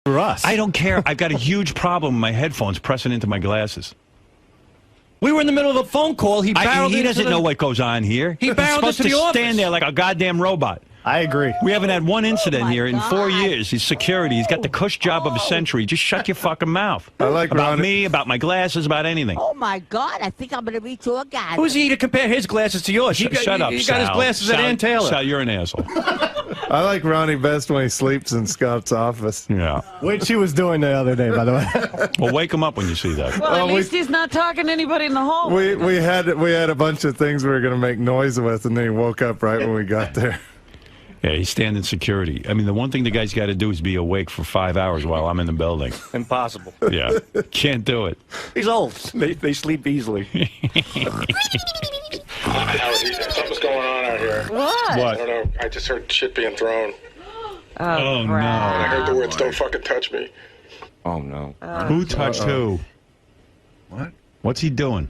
for us. I don't care. I've got a huge problem with my headphones pressing into my glasses. We were in the middle of a phone call. He doesn't know what goes on here. He barreled He's supposed into the to office. stand there like a goddamn robot. I agree. We haven't had one incident here in God. 4 years. He's security. He's got the cush job of a century. Just shut your fucking mouth. I like about Ronnie. me, about my glasses, about anything. Oh, my God. I think I'm going to reach orgasm. Who's he to compare his glasses to yours? Shut up, He Sal. got his glasses at Ann Taylor. Sal, you're an asshole. I like Ronnie best when he sleeps in Scott's office. Yeah. Which he was doing the other day, by the way. Well, wake him up when you see that. Well, at least he's not talking to anybody in the hallway. We had a bunch of things we were going to make noise with, and then he woke up right when we got there. Yeah, he's standing security. I mean, the one thing the guy's got to do is be awake for 5 hours while I'm in the building. Impossible. Yeah, can't do it. He's old. They sleep easily. Something's going on out here. What? I don't know. I just heard shit being thrown. Oh, no. And I heard the words, "Don't fucking touch me." Oh, no. Who touched who? What? What's he doing?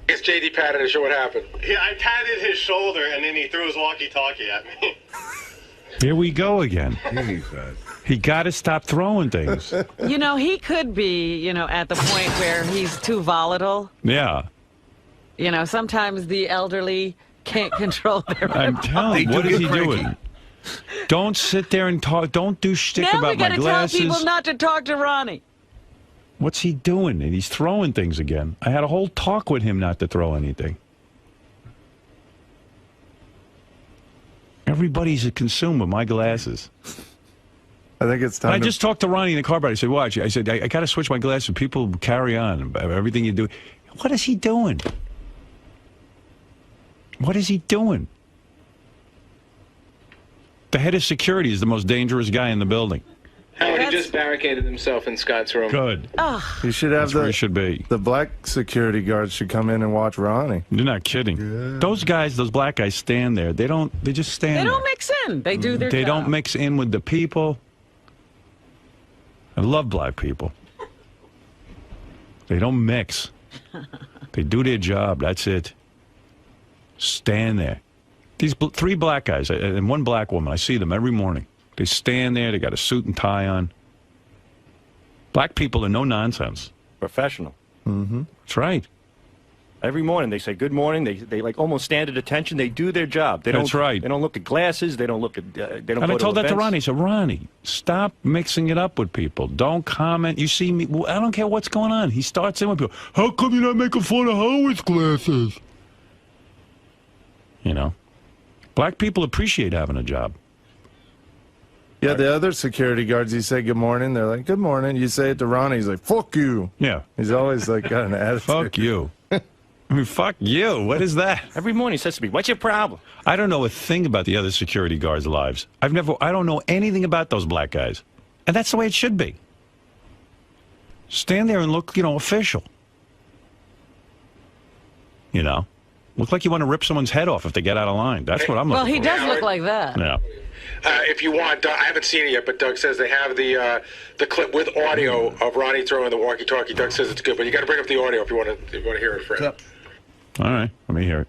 I guess JD patted his show. What happened? Yeah, I patted his shoulder, and then he threw his walkie-talkie at me. Here we go again. Jesus. He got to stop throwing things. You know, he could be, at the point where he's too volatile. Yeah. Sometimes the elderly can't control their I'm telling you, what is he doing? Don't sit there and talk. Don't do shtick Now we about my got to tell glasses. people not to talk to Ronnie. What's he doing? And he's throwing things again. I had a whole talk with him not to throw anything. Everybody's consumed with my glasses. I think it's time. I just talked to Ronnie in the car about it. I said, watch. I said, I got to switch my glasses. People carry on. Everything you do. What is he doing? What is he doing? The head of security is the most dangerous guy in the building. Howard, he just barricaded himself in Scott's room. Good. You should have That's where he should be. the black security guards should come in and watch Ronnie. You're not kidding. Yeah. Those guys, those black guys stand there. They just stand They there. don't mix in. They do their They job. don't mix in with the people. I love black people. They don't mix. They do their job. That's it. Stand there. These three black guys and one black woman, I see them every morning. They stand there. They got a suit and tie on. Black people are no nonsense. Professional. Mm-hmm. That's right. Every morning they say good morning. They like almost stand at attention. They do their job. That's right. They don't look at glasses. They don't look at. They don't. And go I told to that to events. Ronnie. I said, Ronnie, stop mixing it up with people. Don't comment. You see me. I don't care what's going on. He starts in with people. How come you're not making fun of Howard's glasses? Black people appreciate having a job. Yeah, the other security guards, you say good morning, they're like, good morning. You say it to Ronnie, he's like, fuck you. Yeah. He's always like got an attitude. Fuck you. I mean, fuck you. What is that? Every morning he says to me, "What's your problem?" I don't know a thing about the other security guards' lives. I don't know anything about those black guys. And that's the way it should be. Stand there and look, official. Look like you want to rip someone's head off if they get out of line. That's what I'm looking Well, he for. does look like that. Yeah. If you want, I haven't seen it yet, but Doug says they have the clip with audio of Ronnie throwing the walkie-talkie. Doug says it's good, but you got to bring up the audio if you want to hear it, Fred. Yep. All right. Let me hear it.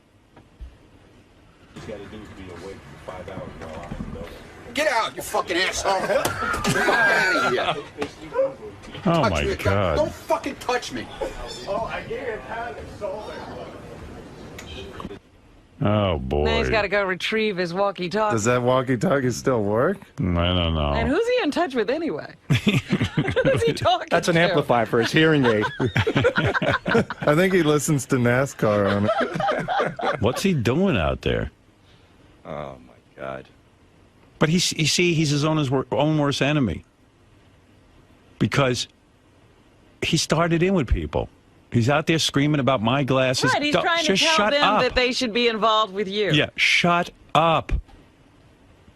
Get out, you fucking asshole! Get out of here! Oh, Touch my me. God. Don't fucking touch me! Oh, I gave him pat his shoulder. Oh, boy. Now he's got to go retrieve his walkie-talkie. Does that walkie-talkie still work? I don't know. And who's he in touch with anyway? Who's he talking That's an to? amplifier for his hearing aid. I think he listens to NASCAR on it. What's he doing out there? Oh my God. But he's his own worst enemy. Because he started in with people. He's out there screaming about my glasses. Right, he's trying to Just tell shut them up. that they should be involved with you. Yeah, shut up.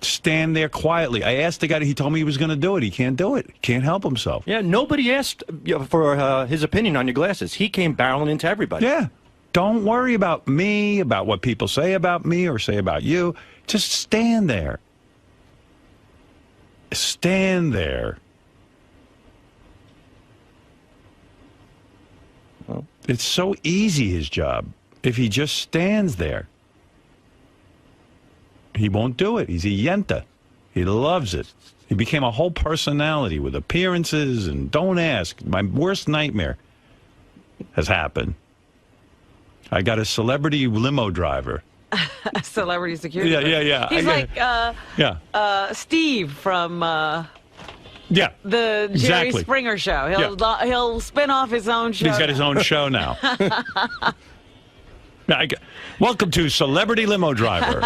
Stand there quietly. I asked the guy, he told me he was going to do it. He can't do it. He can't help himself. Yeah, nobody asked for his opinion on your glasses. He came barreling into everybody. Yeah. Don't worry about me, about what people say about me or say about you. Just stand there. Stand there. Well, it's so easy, his job, if he just stands there. He won't do it. He's a yenta. He loves it. He became a whole personality with appearances and don't ask. My worst nightmare has happened. I got a celebrity limo driver. A celebrity security. Yeah. He's like Steve from yeah, the Jerry exactly. Springer show. He'll spin off his own show. He's got his own show now. Welcome to Celebrity Limo Driver.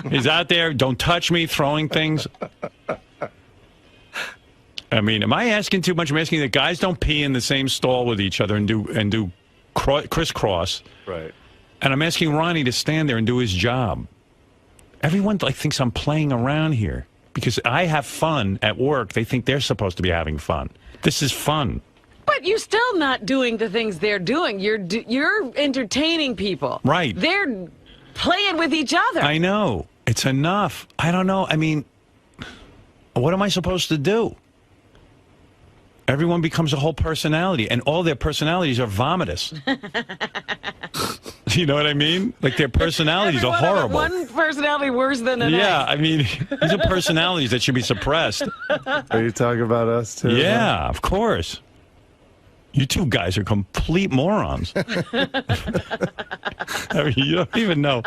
He's out there, don't touch me, throwing things. I mean, am I asking too much? I'm asking that guys don't pee in the same stall with each other and do crisscross. Right. And I'm asking Ronnie to stand there and do his job. Everyone thinks I'm playing around here because I have fun at work. They think they're supposed to be having fun. This is fun. But you're still not doing the things they're doing. You're entertaining people. Right. They're playing with each other. I know. It's enough. I don't know. I mean, what am I supposed to do? Everyone becomes a whole personality, and all their personalities are vomitous. You know what I mean? Like, their personalities are horrible. One personality worse than another. Yeah, I mean, these are personalities that should be suppressed. Are you talking about us too? Yeah, of course. You two guys are complete morons. I mean, you don't even know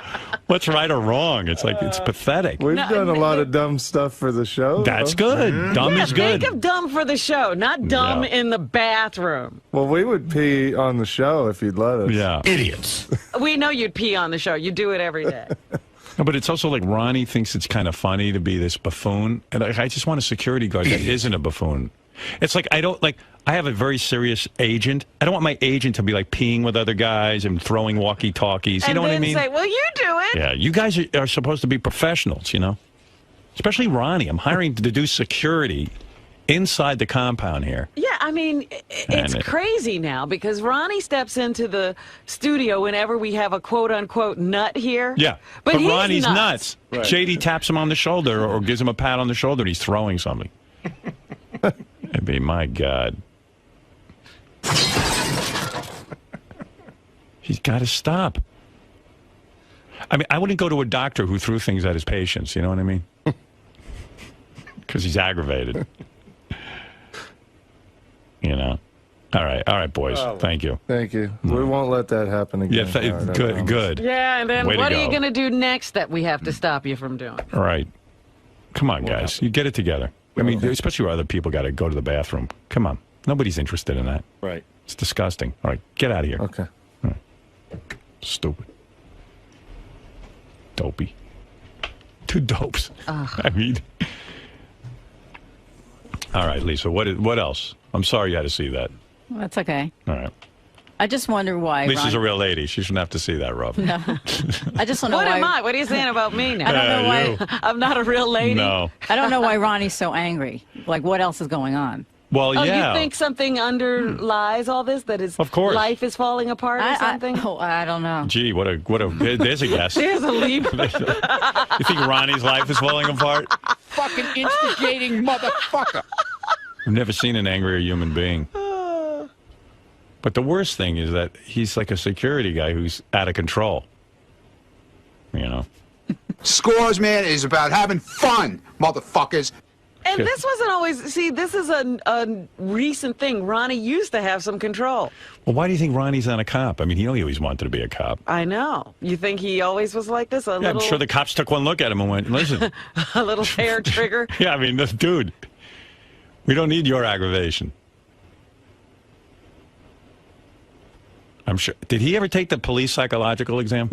what's right or wrong. It's like, it's pathetic. We've done a lot of dumb stuff for the show. That's good. Dumb is good. Think of dumb for the show, not dumb in the bathroom. Well, we would pee on the show if you'd let us. Yeah. Idiots. We know you'd pee on the show. You do it every day. No, but it's also like Ronnie thinks it's kind of funny to be this buffoon. And I just want a security guard that isn't a buffoon. It's like, I have a very serious agent. I don't want my agent to be like peeing with other guys and throwing walkie-talkies. You know what I mean? And then say, well, you do it. Yeah, you guys are supposed to be professionals, you know? Especially Ronnie. I'm hiring to do security inside the compound here. Yeah, I mean, it's crazy now because Ronnie steps into the studio whenever we have a quote-unquote nut here. Yeah, but he's Ronnie's nuts. Right. JD taps him on the shoulder or gives him a pat on the shoulder and he's throwing something. I mean, my God. He's got to stop. I mean, I wouldn't go to a doctor who threw things at his patients, you know what I mean? Because he's aggravated. You know? All right, boys. Thank you. Thank you. We won't let that happen again. Yeah, good. Yeah, and then Way what to are you go. going to do next that we have to stop you from doing? All right. Come on, guys. You get it together. I mean, especially where other people got to go to the bathroom. Come on. Nobody's interested in that. Right. It's disgusting. All right, get out of here. Okay. All right. Stupid. Dopey. Two dopes. I mean. All right, Lisa, what else? I'm sorry you had to see that. That's okay. All right. I just wonder why. Lisa's a real lady. She shouldn't have to see that, Rob. No. I just don't know What why. am I? What are you saying about me now? I don't know why. I'm not a real lady. No. I don't know why Ronnie's so angry. Like, what else is going on? Well, Oh, yeah. you think something underlies all this? That his Of course. life is falling apart or something? I don't know. Gee, what a. There's a guess. You There's a leap. think Ronnie's life is falling apart? Fucking instigating motherfucker. I've never seen an angrier human being. But the worst thing is that he's like a security guy who's out of control. You know? Scores, man, is about having fun, motherfuckers. And this wasn't always, see, this is a recent thing. Ronnie used to have some control. Well, why do you think Ronnie's not a cop? I mean, he always wanted to be a cop. I know. You think he always was like this? Yeah, I'm sure the cops took one look at him and went, listen. A little hair trigger? Yeah, I mean, dude, we don't need your aggravation. I'm sure. Did he ever take the police psychological exam?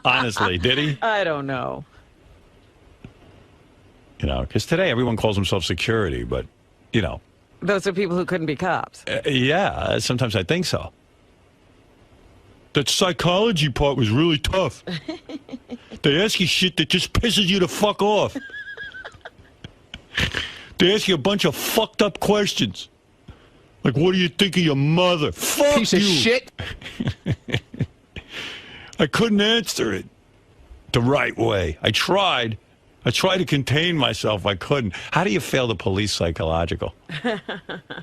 Honestly, did he? I don't know. You know, because today everyone calls themselves security, but, you know. Those are people who couldn't be cops. Yeah, sometimes I think so. That psychology part was really tough. They ask you shit that just pisses you the fuck off. They ask you a bunch of fucked up questions. Like, what do you think of your mother? Fuck Piece you. of shit. I couldn't answer it the right way. I tried to contain myself. I couldn't. How do you fail the police psychological?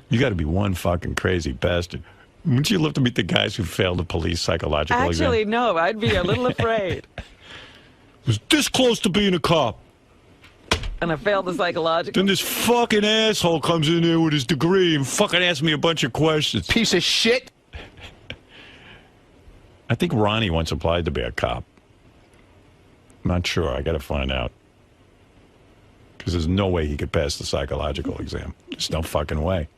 You got to be one fucking crazy bastard. Wouldn't you love to meet the guys who failed the police psychological exam? Actually, no. I'd be a little afraid. Was this close to being a cop. And I failed the psychological. Then this fucking asshole comes in there with his degree and fucking asks me a bunch of questions. Piece of shit. I think Ronnie once applied to be a cop. I'm not sure. I got to find out. Because there's no way he could pass the psychological exam. There's no fucking way.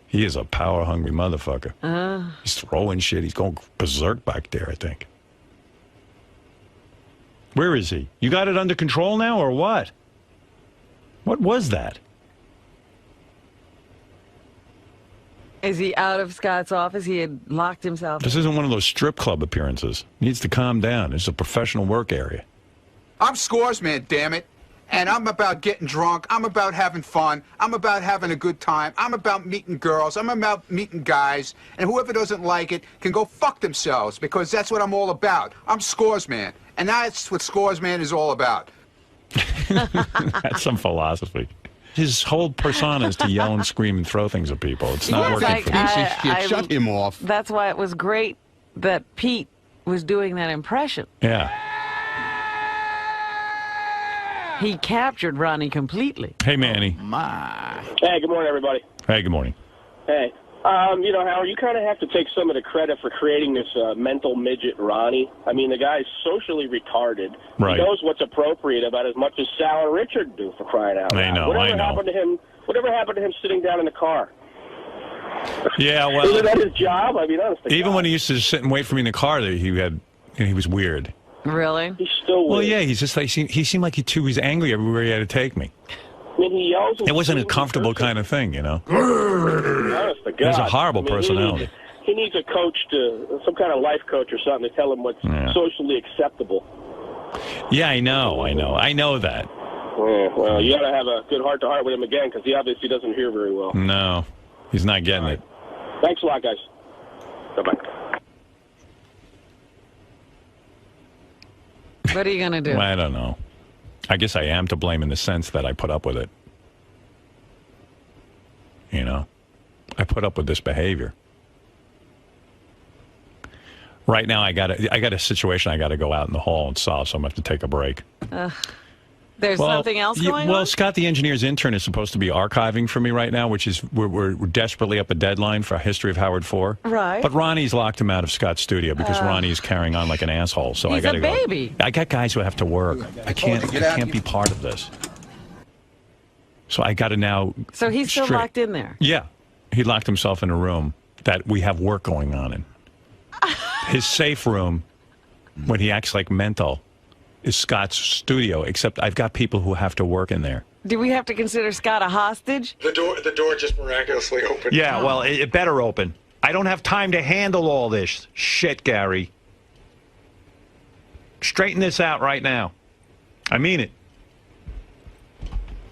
He is a power-hungry motherfucker. He's throwing shit. He's going berserk back there, I think. Where is he? You got it under control now, or what? What was that? Is he out of Scott's office? He had locked himself in. This isn't one of those strip club appearances. He needs to calm down. It's a professional work area. I'm Scores Man, damn it. And I'm about getting drunk. I'm about having fun. I'm about having a good time. I'm about meeting girls. I'm about meeting guys. And whoever doesn't like it can go fuck themselves, because that's what I'm all about. I'm Scores Man. And that's what Scores Man is all about. That's some philosophy. His whole persona is to yell and scream and throw things at people. It's not working like, for me. Piece of shit. Shut him off. That's why it was great that Pete was doing that impression. Yeah. He captured Ronnie completely. Hey, Manny. Hey, good morning, everybody. Hey, good morning. Hey. You know, Howard, you kind of have to take some of the credit for creating this mental midget Ronnie. I mean, the guy's socially retarded. Right. He knows what's appropriate about as much as Sal and Richard do, for crying out loud. I know. Whatever happened to him sitting down in the car? Yeah, well, Isn't that his job? I mean, honestly. even when he used to sit and wait for me in the car, he was weird. Really? He's still Well, weird. yeah, he's just like he seemed like he was angry everywhere he had to take me. I mean, he yells. It wasn't a comfortable kind of thing, you know. Honest to God. He has a horrible I mean, personality. He needs a coach some kind of life coach or something to tell him what's socially acceptable. Yeah, I know that. Yeah, well, you got to have a good heart-to-heart with him again, because he obviously doesn't hear very well. No, he's not getting it. Thanks a lot, guys. Bye-bye. What are you going to do? Well, I don't know. I guess I am to blame in the sense that I put up with it. You know, I put up with this behavior. Right now, I got a situation I got to go out in the hall and solve, so I'm going to have to take a break. There's something else going on? Well, Scott, the engineer's intern, is supposed to be archiving for me right now, which is we're desperately up a deadline for a History of Howard 4. Right. But Ronnie's locked him out of Scott's studio because Ronnie's carrying on like an asshole. So I He's got to a go. baby. I got guys who have to work. I can't be part of this. So I got to now. So he's still locked in there? Yeah, he locked himself in a room that we have work going on in. His safe room, when he acts like mental, is Scott's studio, except I've got people who have to work in there. Do we have to consider Scott a hostage? The door just miraculously opened. Yeah, well, it better open. I don't have time to handle all this shit, Gary. Straighten this out right now. I mean it.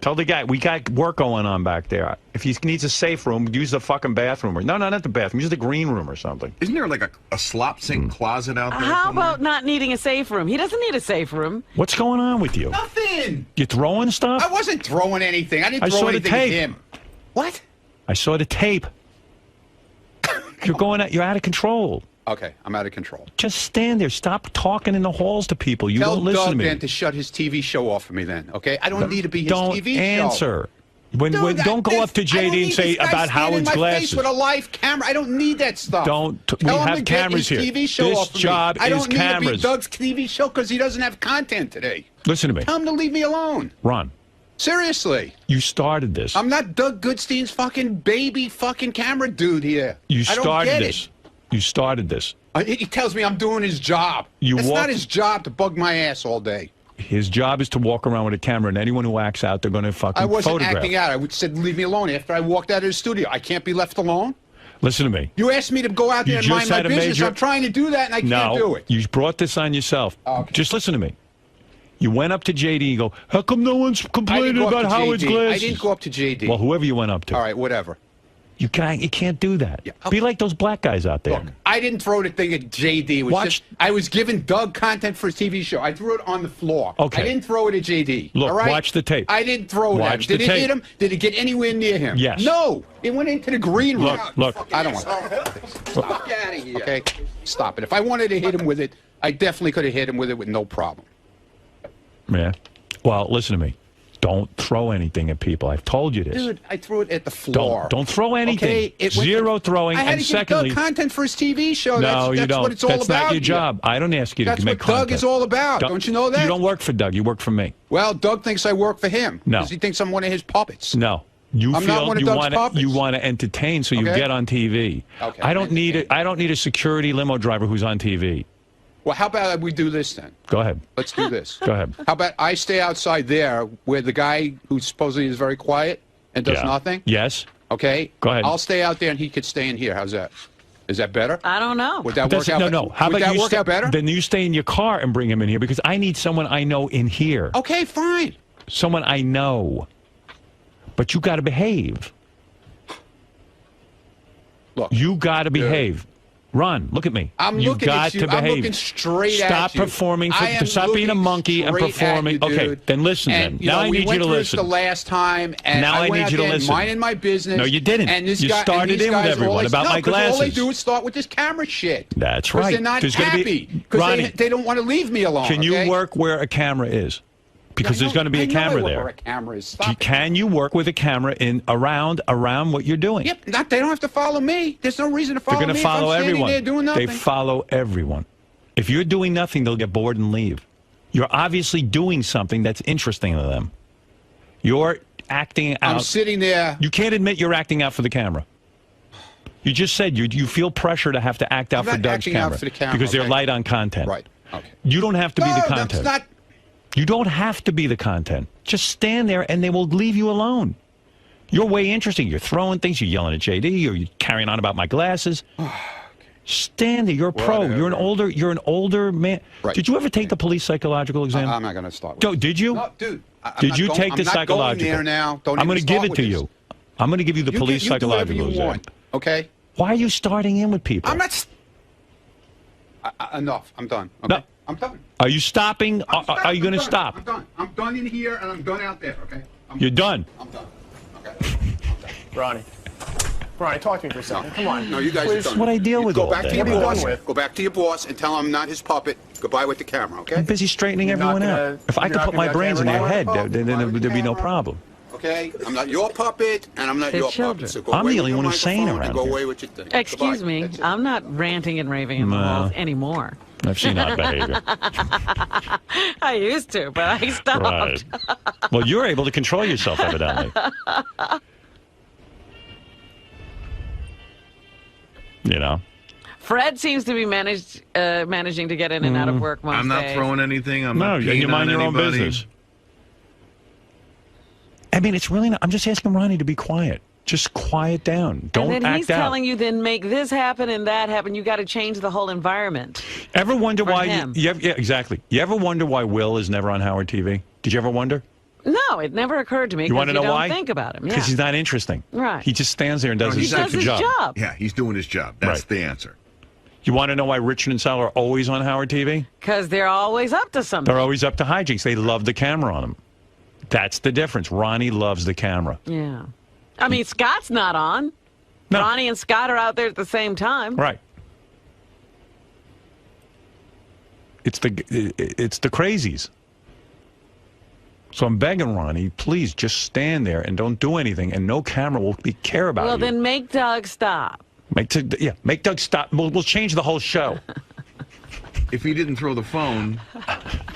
Tell the guy, we got work going on back there. If he needs a safe room, use the fucking bathroom. No, not the bathroom. Use the green room or something. Isn't there like a slop sink closet out there? How somewhere? about not needing a safe room? He doesn't need a safe room. What's going on with you? Nothing. You throwing stuff? I wasn't throwing anything. I didn't I throw saw the anything at tape. him. What? I saw the tape. You're out of control. Okay, I'm out of control. Just stand there. Stop talking in the halls to people. You Tell don't listen Doug to me. then to shut his TV show off for me then, okay? I don't need to be his Don't TV show. answer. Dude, Don't go up to JD and say about Howard's face glasses. with a live camera. I don't need that stuff. We Tell him have to get cameras his here. TV show This off for me. job I is don't need to be cameras. Doug's TV show because he doesn't have content today. Listen to me. Tell him to leave me alone. Ron, Seriously. you started this. I'm not Doug Goodstein's fucking baby fucking camera dude here. You I don't started get this. You started this. He tells me I'm doing his job. You It's walk- not his job to bug my ass all day. His job is to walk around with a camera, and anyone who acts out, they're going to fucking I wasn't photograph. acting out. I said leave me alone after I walked out of the studio. I can't be left alone. Listen to me. You asked me to go out there You and mind just my had a business. major- I'm trying to do that, and I can't do it. You brought this on yourself. Okay. Just listen to me. You went up to JD and go, how come no one's I didn't complaining go up about to Howard's JD. glasses? I didn't go up to JD. Well, whoever you went up to. All right, whatever. You can't do that. Yeah. Be like those black guys out there. Look, I didn't throw the thing at JD. It was Watch- just, I was giving Doug content for his TV show. I threw it on the floor. Okay. I didn't throw it at JD. Look, all right? watch the tape. I didn't throw it at him. Watch the Did it tape. hit him? Did it get anywhere near him? Yes. No. It went into the green room. Look. I don't want to. Stop. Get out of here. Okay? Stop it. If I wanted to hit him with it, I definitely could have hit him with it with no problem. Yeah. Well, listen to me. Don't throw anything at people. I've told you this. Dude, I threw it at the floor. Don't throw anything. Okay, Zero throwing. I had and to secondly, give Doug content for his TV show. No, you that's don't. what it's all That's about. not your job. I don't ask you to That's make what content. Doug is all about. Don't you know that? You don't work for Doug. You work for me. Well, Doug thinks I work for him. No. Because he thinks I'm one of his puppets. No. You I'm feel not one of you Doug's want puppets. you want to entertain, so you Okay. get on TV. Okay, I don't need a security limo driver who's on TV. Well, how about we do this then? Go ahead. Let's do this. Go ahead. How about I stay outside there where the guy who supposedly is very quiet and does Yeah. nothing? Yes. Okay? Go ahead. I'll stay out there and he could stay in here. How's that? Is that better? I don't know. Would that But work that's- out? no. How Would about that you work out better? Then you stay in your car and bring him in here because I need someone I know in here. Okay, fine. Someone I know. But you got to behave. Look. You got to behave. Ron, look at me. I'm you looking got at you. to behave. I'm looking straight at Stop you. performing. I am Stop being a looking monkey and straight performing. at you, Okay, dude. then listen. And, Then now I we need went you to through listen. this the last time, and Now I went need out you to there listen. minding my business. No, you didn't. And this You guy, started and these in with guys everyone always, about no, my 'cause all they glasses. do is start with this camera shit. That's 'Cause right. They're not There's gonna be- happy because Ronnie, they don't want to leave me alone. Can you okay? work where a camera is? Because there's going to be a I know camera where there. a camera is. Stop it. Can you work with a camera in around what you're doing? Yep, they don't have to follow me. There's no reason to follow They're me. going to follow if I'm standing everyone. there doing nothing. They follow everyone. If you're doing nothing, they'll get bored and leave. You're obviously doing something that's interesting to them. You're acting out. I'm sitting there. You can't admit you're acting out for the camera. You just said you feel pressure to have to act out I'm for not Doug's acting out camera, for the camera, because they're okay? light on content. Right. Okay. You don't have to be the No, content. that's not. You don't have to be the content. Just stand there and they will leave you alone. You're way interesting. You're throwing things. You're yelling at JD. Or you're carrying on about my glasses. Stand there. You're a pro. Whatever. You're an older man. Right. Did you ever take the police psychological exam? I'm not going to start with Did you? No, dude. Did you take the I'm not psychological? going there now. Don't I'm going to give it to you. I'm going to give you the police you do whatever psychological you exam. want, okay? Why are you starting in with people? I'm not. Enough. I'm done. Okay? No. I'm done. Are you stopping? Are you going to stop? I'm done. I'm done in here and I'm done out there. Okay. You're done. I'm done. Okay. Ronnie, talk to me for a second. Come on. No, you guys are That's done. what I deal with Go all back day. to your What are you boss. done with? Go back to your boss and tell him I'm not his puppet. Goodbye with the camera. Okay. I'm busy straightening You're not everyone gonna- out. If I you're could not put gonna my be on brains in camera their anymore? head, then there'd be no problem. Okay. I'm not your puppet and I'm not They're your children. puppet. So go I'm away the with only your one who's sane microphone and around Go here. away with your thing. Excuse Goodbye. me. That's it. I'm not ranting and raving in the No. halls anymore. I've seen odd behavior. I used to, but I stopped. Right. Well, you're able to control yourself, evidently. You know? Fred seems to be managing to get in and out of work most I'm not days. throwing anything. I'm No, not you peeing mind on your own anybody. business. I mean, it's really not. I'm just asking Ronnie to be quiet. Just quiet down. Don't and then act he's out. telling you, then make this happen and that happen. You got to change the whole environment. Ever wonder for why? him. Yeah, exactly. You ever wonder why Will is never on Howard TV? Did you ever wonder? No, it never occurred to me. You want to know don't why? Think about him. Because Yeah. he's not interesting. Right. He just stands there and does No, his he does his job. Yeah, he's doing his job. That's Right. the answer. You want to know why Richard and Sal are always on Howard TV? Because they're always up to something. They're always up to hijinks. They love the camera on them. That's the difference. Ronnie loves the camera. Yeah. I mean, Scott's not on. No. Ronnie and Scott are out there at the same time. Right. It's the crazies. So I'm begging Ronnie, please just stand there and don't do anything, and no camera will care about Well, you. then make Doug stop. Make Doug stop. We'll change the whole show. If he didn't throw the phone,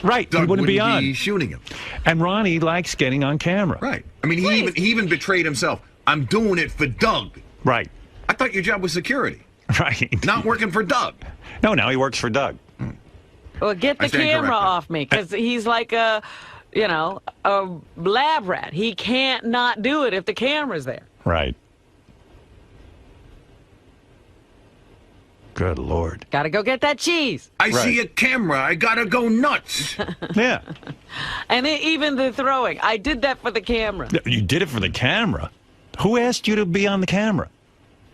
Right, Doug he wouldn't be on. shooting him. And Ronnie likes getting on camera. Right. I mean, he even betrayed himself. I'm doing it for Doug. Right. I thought your job was security, Right. not working for Doug. No, now he works for Doug. Well, get I the stand camera corrected. off me, because he's like a lab rat. He can't not do it if the camera's there. Right. Good Lord. Got to go get that cheese. I see a camera. I gotta go nuts. Yeah. And even the throwing. I did that for the camera. You did it for the camera. Who asked you to be on the camera?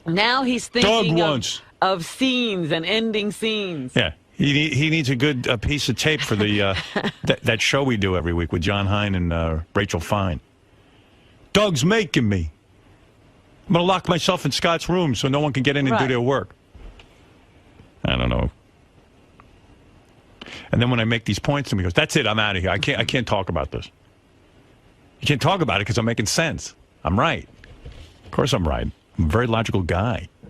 Now he's thinking wants. of scenes and ending scenes. Yeah. He needs a good piece of tape for the that show we do every week with John Hine and Rachel Fine. Doug's making me. I'm going to lock myself in Scott's room so no one can get in and do Right. their work. I don't know. And then when I make these points to him, he goes, "That's it. I'm out of here. I can't talk about this." You can't talk about it because I'm making sense. I'm right. Of course I'm right. I'm a very logical guy. I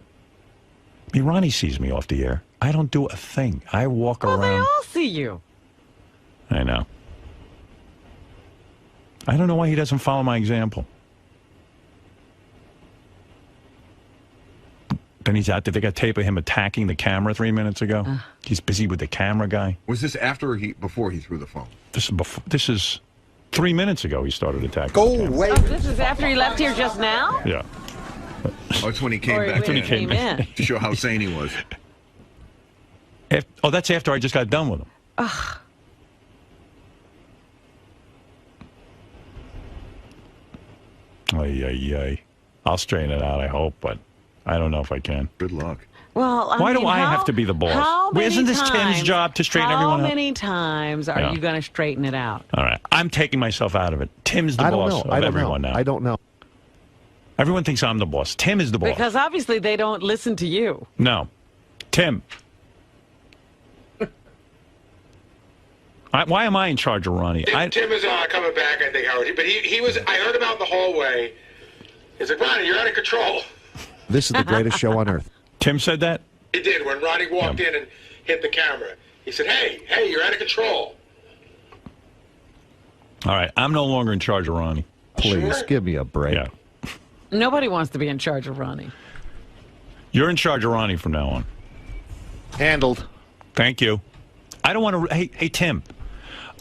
mean, Ronnie sees me off the air. I don't do a thing. I walk around. They all see you. I know. I don't know why he doesn't follow my example. Then he's out there. They got tape of him attacking the camera 3 minutes ago. He's busy with the camera guy. Was this after or before he threw the phone? This is before. This is 3 minutes ago. He started attacking. Go the camera. away. Oh, this is after he left here just now? Yeah. Oh, it's when he came Or back when he came in. to show how sane he was. Oh, that's after I just got done with him. Ugh. Ay. I'll straighten it out, I hope, but I don't know if I can. Good luck. Well, Why do I have to be the boss? How many Isn't this times, Tim's job to straighten everyone out? How many times are you going to straighten it out? All right. I'm taking myself out of it. Tim's the boss of everyone now. I don't know. Everyone thinks I'm the boss. Tim is the boss. Because obviously they don't listen to you. No. Tim. Why am I in charge of Ronnie? Tim is coming back, I think, Howard. But he was. I heard him out in the hallway. He's like, Ronnie, you're out of control. This is the greatest show on earth. Tim said that? He did. When Ronnie walked in and hit the camera, he said, hey, you're out of control. All right. I'm no longer in charge of Ronnie. Please, give me a break. Yeah. Nobody wants to be in charge of Ronnie. You're in charge of Ronnie from now on. Handled. Thank you. I don't want to... Hey, Tim.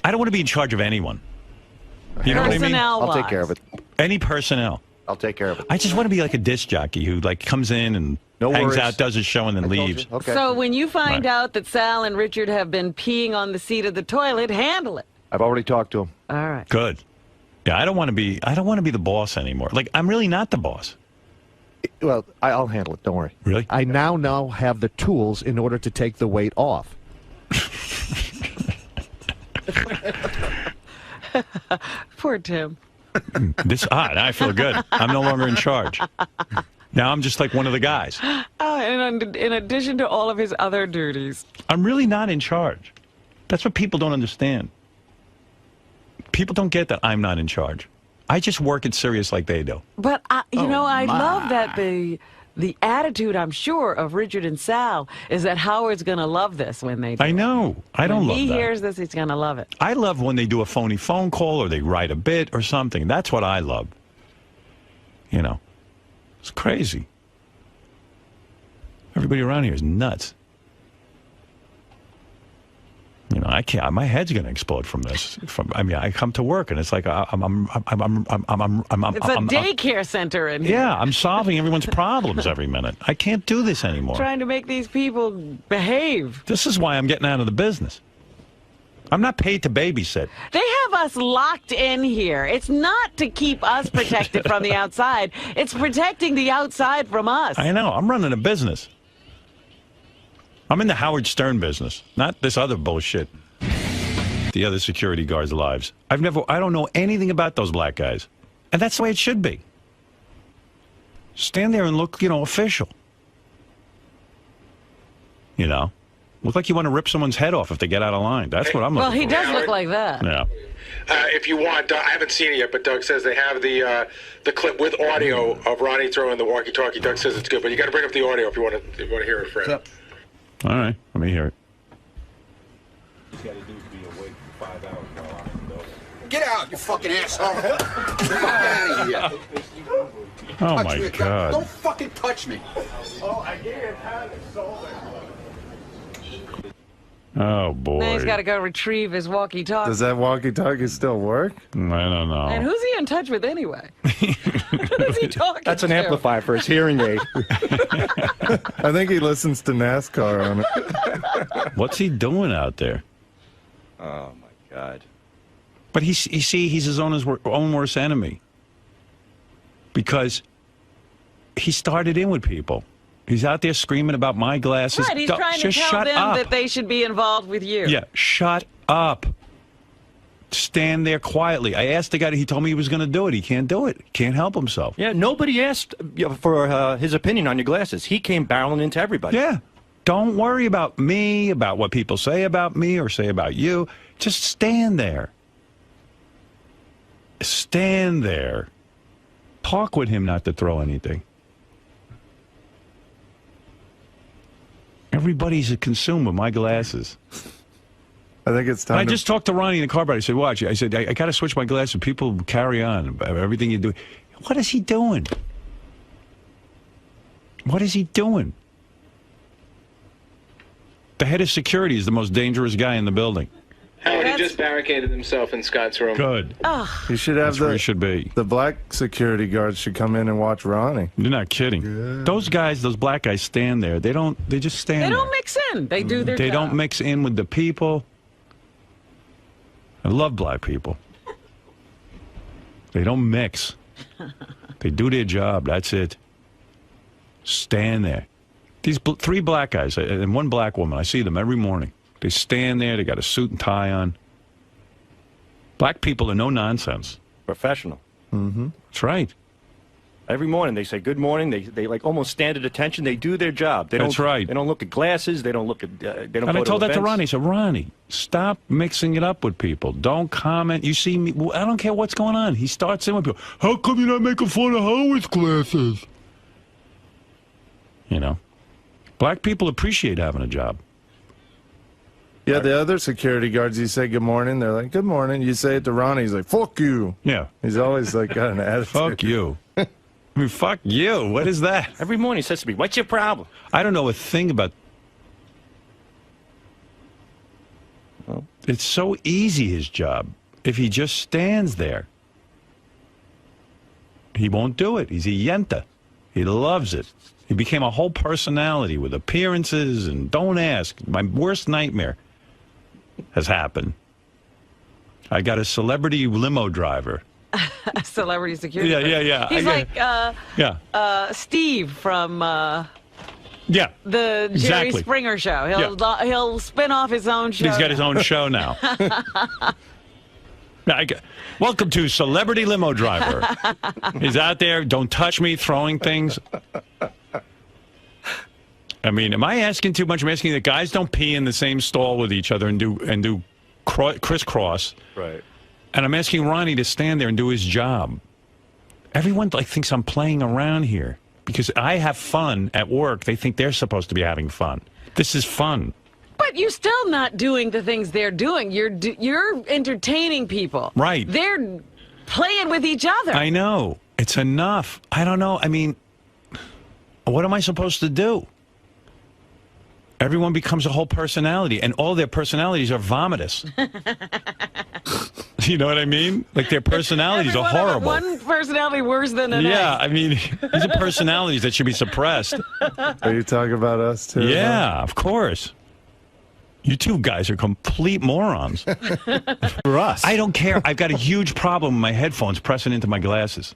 I don't want to be in charge of anyone. You know what I mean? I'll take care of it. Any personnel. I'll take care of it. I just want to be like a disc jockey who like comes in and hangs worries. out, does his show, and then leaves. Okay. So when you find out that Sal and Richard have been peeing on the seat of the toilet, handle it. I've already talked to him. All right. Good. Yeah, I don't want to be the boss anymore. Like, I'm really not the boss. Well, I'll handle it. Don't worry. Really? I now have the tools in order to take the weight off. Poor Tim. Now I feel good. I'm no longer in charge. Now I'm just like one of the guys. And in addition to all of his other duties. I'm really not in charge. That's what people don't understand. People don't get that I'm not in charge. I just work at Sirius like they do. But, I love that the attitude, I'm sure, of Richard and Sal is that Howard's going to love this when they do. I know. I don't love that. When he hears this, he's going to love it. I love when they do a phony phone call or they write a bit or something. That's what I love. You know, it's crazy. Everybody around here is nuts. You know, I can't. My head's going to explode from this. I come to work and it's like it's a daycare center in here. Yeah, I'm solving everyone's problems every minute. I can't do this anymore. Trying to make these people behave. This is why I'm getting out of the business. I'm not paid to babysit. They have us locked in here. It's not to keep us protected from the outside. It's protecting the outside from us. I know. I'm running a business. I'm in the Howard Stern business, not this other bullshit. The other security guards' lives. I don't know anything about those black guys. And that's the way it should be. Stand there and look, official. You know? Look like you want to rip someone's head off if they get out of line. That's what I'm looking for. Well, he does look like that. Yeah. If you want, I haven't seen it yet, but Doug says they have the clip with audio of Ronnie throwing the walkie-talkie. Doug says it's good, but you got to bring up the audio if you want to hear it, Fred. All right, let me hear it. Get out, you fucking asshole! Get out of here! Oh Touch my me. God! Don't fucking touch me! Oh, I gave it hand and shoulder. Oh boy! Now he's got to go retrieve his walkie-talkie. Does that walkie-talkie still work? I don't know. And who's he in touch with anyway? Who's he talking That's an to? amplifier for his hearing aid. I think he listens to NASCAR on it. What's he doing out there? Oh my God! But he's his own worst enemy. Because he started in with people. He's out there screaming about my glasses. Right, he's trying to tell them that they should be involved with you. Yeah, shut up. Stand there quietly. I asked the guy, he told me he was going to do it. He can't do it. He can't help himself. Yeah, nobody asked for his opinion on your glasses. He came barreling into everybody. Yeah. Don't worry about me, about what people say about me or say about you. Just stand there. stand there. Talk with him not to throw anything. Everybody's a consumer. My glasses. I think it's time. I just talked to Ronnie in the car about it. I said, watch. I said, I got to switch my glasses. People carry on. Everything you do. What is he doing? What is he doing? The head of security is the most dangerous guy in the building. Howard, he just barricaded himself in Scott's room. Good. You should have That's where he should be. The black security guards should come in and watch Ronnie. You're not kidding. Yeah. Those guys, those black guys stand there. They just stand there. They don't mix in. They do their job. They don't mix in with the people. I love black people. They don't mix. They do their job. That's it. Stand there. These three black guys and one black woman, I see them every morning. They stand there. They got a suit and tie on. Black people are no nonsense. Professional. Mm-hmm. That's right. Every morning they say good morning. They like almost stand at attention. They do their job. That's right. They don't look at glasses. They don't look at. They don't. And go I told to that to events. Ronnie. I said, Ronnie, stop mixing it up with people. Don't comment. You see me. I don't care what's going on. He starts in with people. How come you're not making fun of Howard's glasses? You know, black people appreciate having a job. Yeah, the other security guards, you say good morning, they're like, good morning. You say it to Ronnie, he's like, fuck you. Yeah. He's always like got an attitude. Fuck you. I mean, fuck you. What is that? Every morning he says to me, what's your problem? I don't know a thing about... Well, it's so easy, his job. If he just stands there, he won't do it. He's a yenta. He loves it. He became a whole personality with appearances and don't ask. My worst nightmare has happened. I got a celebrity limo driver. A celebrity security. Yeah. He's like Steve from the Jerry Springer show. He'll spin off his own show. He's got his own show now. Welcome to Celebrity Limo Driver. He's out there, don't touch me, throwing things. I mean, am I asking too much? I'm asking that guys don't pee in the same stall with each other and do crisscross. Right. And I'm asking Ronnie to stand there and do his job. Everyone thinks I'm playing around here because I have fun at work. They think they're supposed to be having fun. This is fun. But you're still not doing the things they're doing. You're entertaining people. Right. They're playing with each other. I know. It's enough. I don't know. I mean, what am I supposed to do? Everyone becomes a whole personality, and all their personalities are vomitous. You know what I mean? Like, their personalities are horrible. One personality worse than another. Yeah, I mean, these are personalities that should be suppressed. Are you talking about us, too? Yeah, of course. You two guys are complete morons. For us. I don't care. I've got a huge problem with my headphones pressing into my glasses.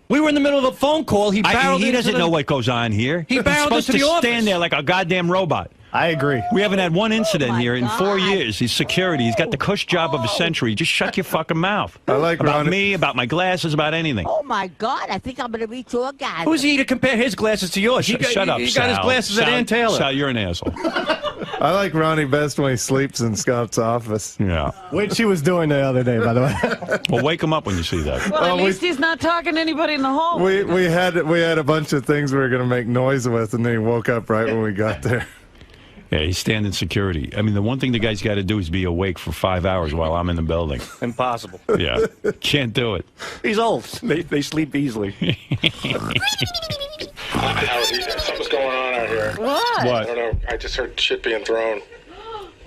We were in the middle of a phone call. He doesn't know what goes on here. He barreled into the office. Stand there like a goddamn robot. I agree. We haven't had one incident here in 4 years. He's security. He's got the cush job of a century. Just shut your fucking mouth. I like about Ronnie. me, about my glasses, about anything. Oh my God! I think I'm gonna be tour guide. Who's he to compare his glasses to yours? Shut up, He Sal. got his glasses Sal, at Ann Taylor. Sal, you're an asshole. I like Ronnie best when he sleeps in Scott's office. Yeah. Which he was doing the other day, by the way. Well, wake him up when you see that. Well, at least he's not talking to anybody in the home. We had a bunch of things we were going to make noise with, and then he woke up right when we got there. Yeah, he's standing security. I mean, the one thing the guy's got to do is be awake for 5 hours while I'm in the building. Impossible. Yeah, can't do it. He's old. They sleep easily. Something's going on out here. What? I don't know. I just heard shit being thrown.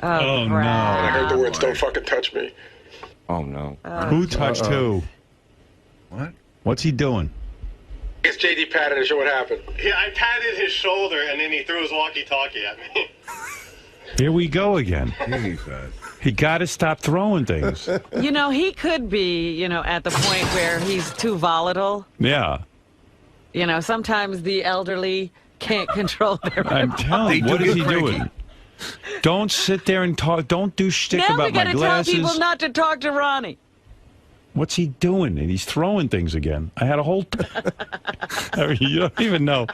Oh, no. And I heard the words, don't fucking touch me. Oh, no. Who touched who? What? What's he doing? I guess JD patted his show. What happened? Yeah, I patted his shoulder, and then he threw his walkie-talkie at me. Here we go again. He got to stop throwing things. You know, he could be, at the point where he's too volatile. Yeah. You know, sometimes the elderly can't control their I'm telling you, what is he doing? Don't sit there and talk. Don't do shtick now about we got my to glasses. tell people not to talk to Ronnie. What's he doing? And he's throwing things again. I had a whole... I mean, you don't even know.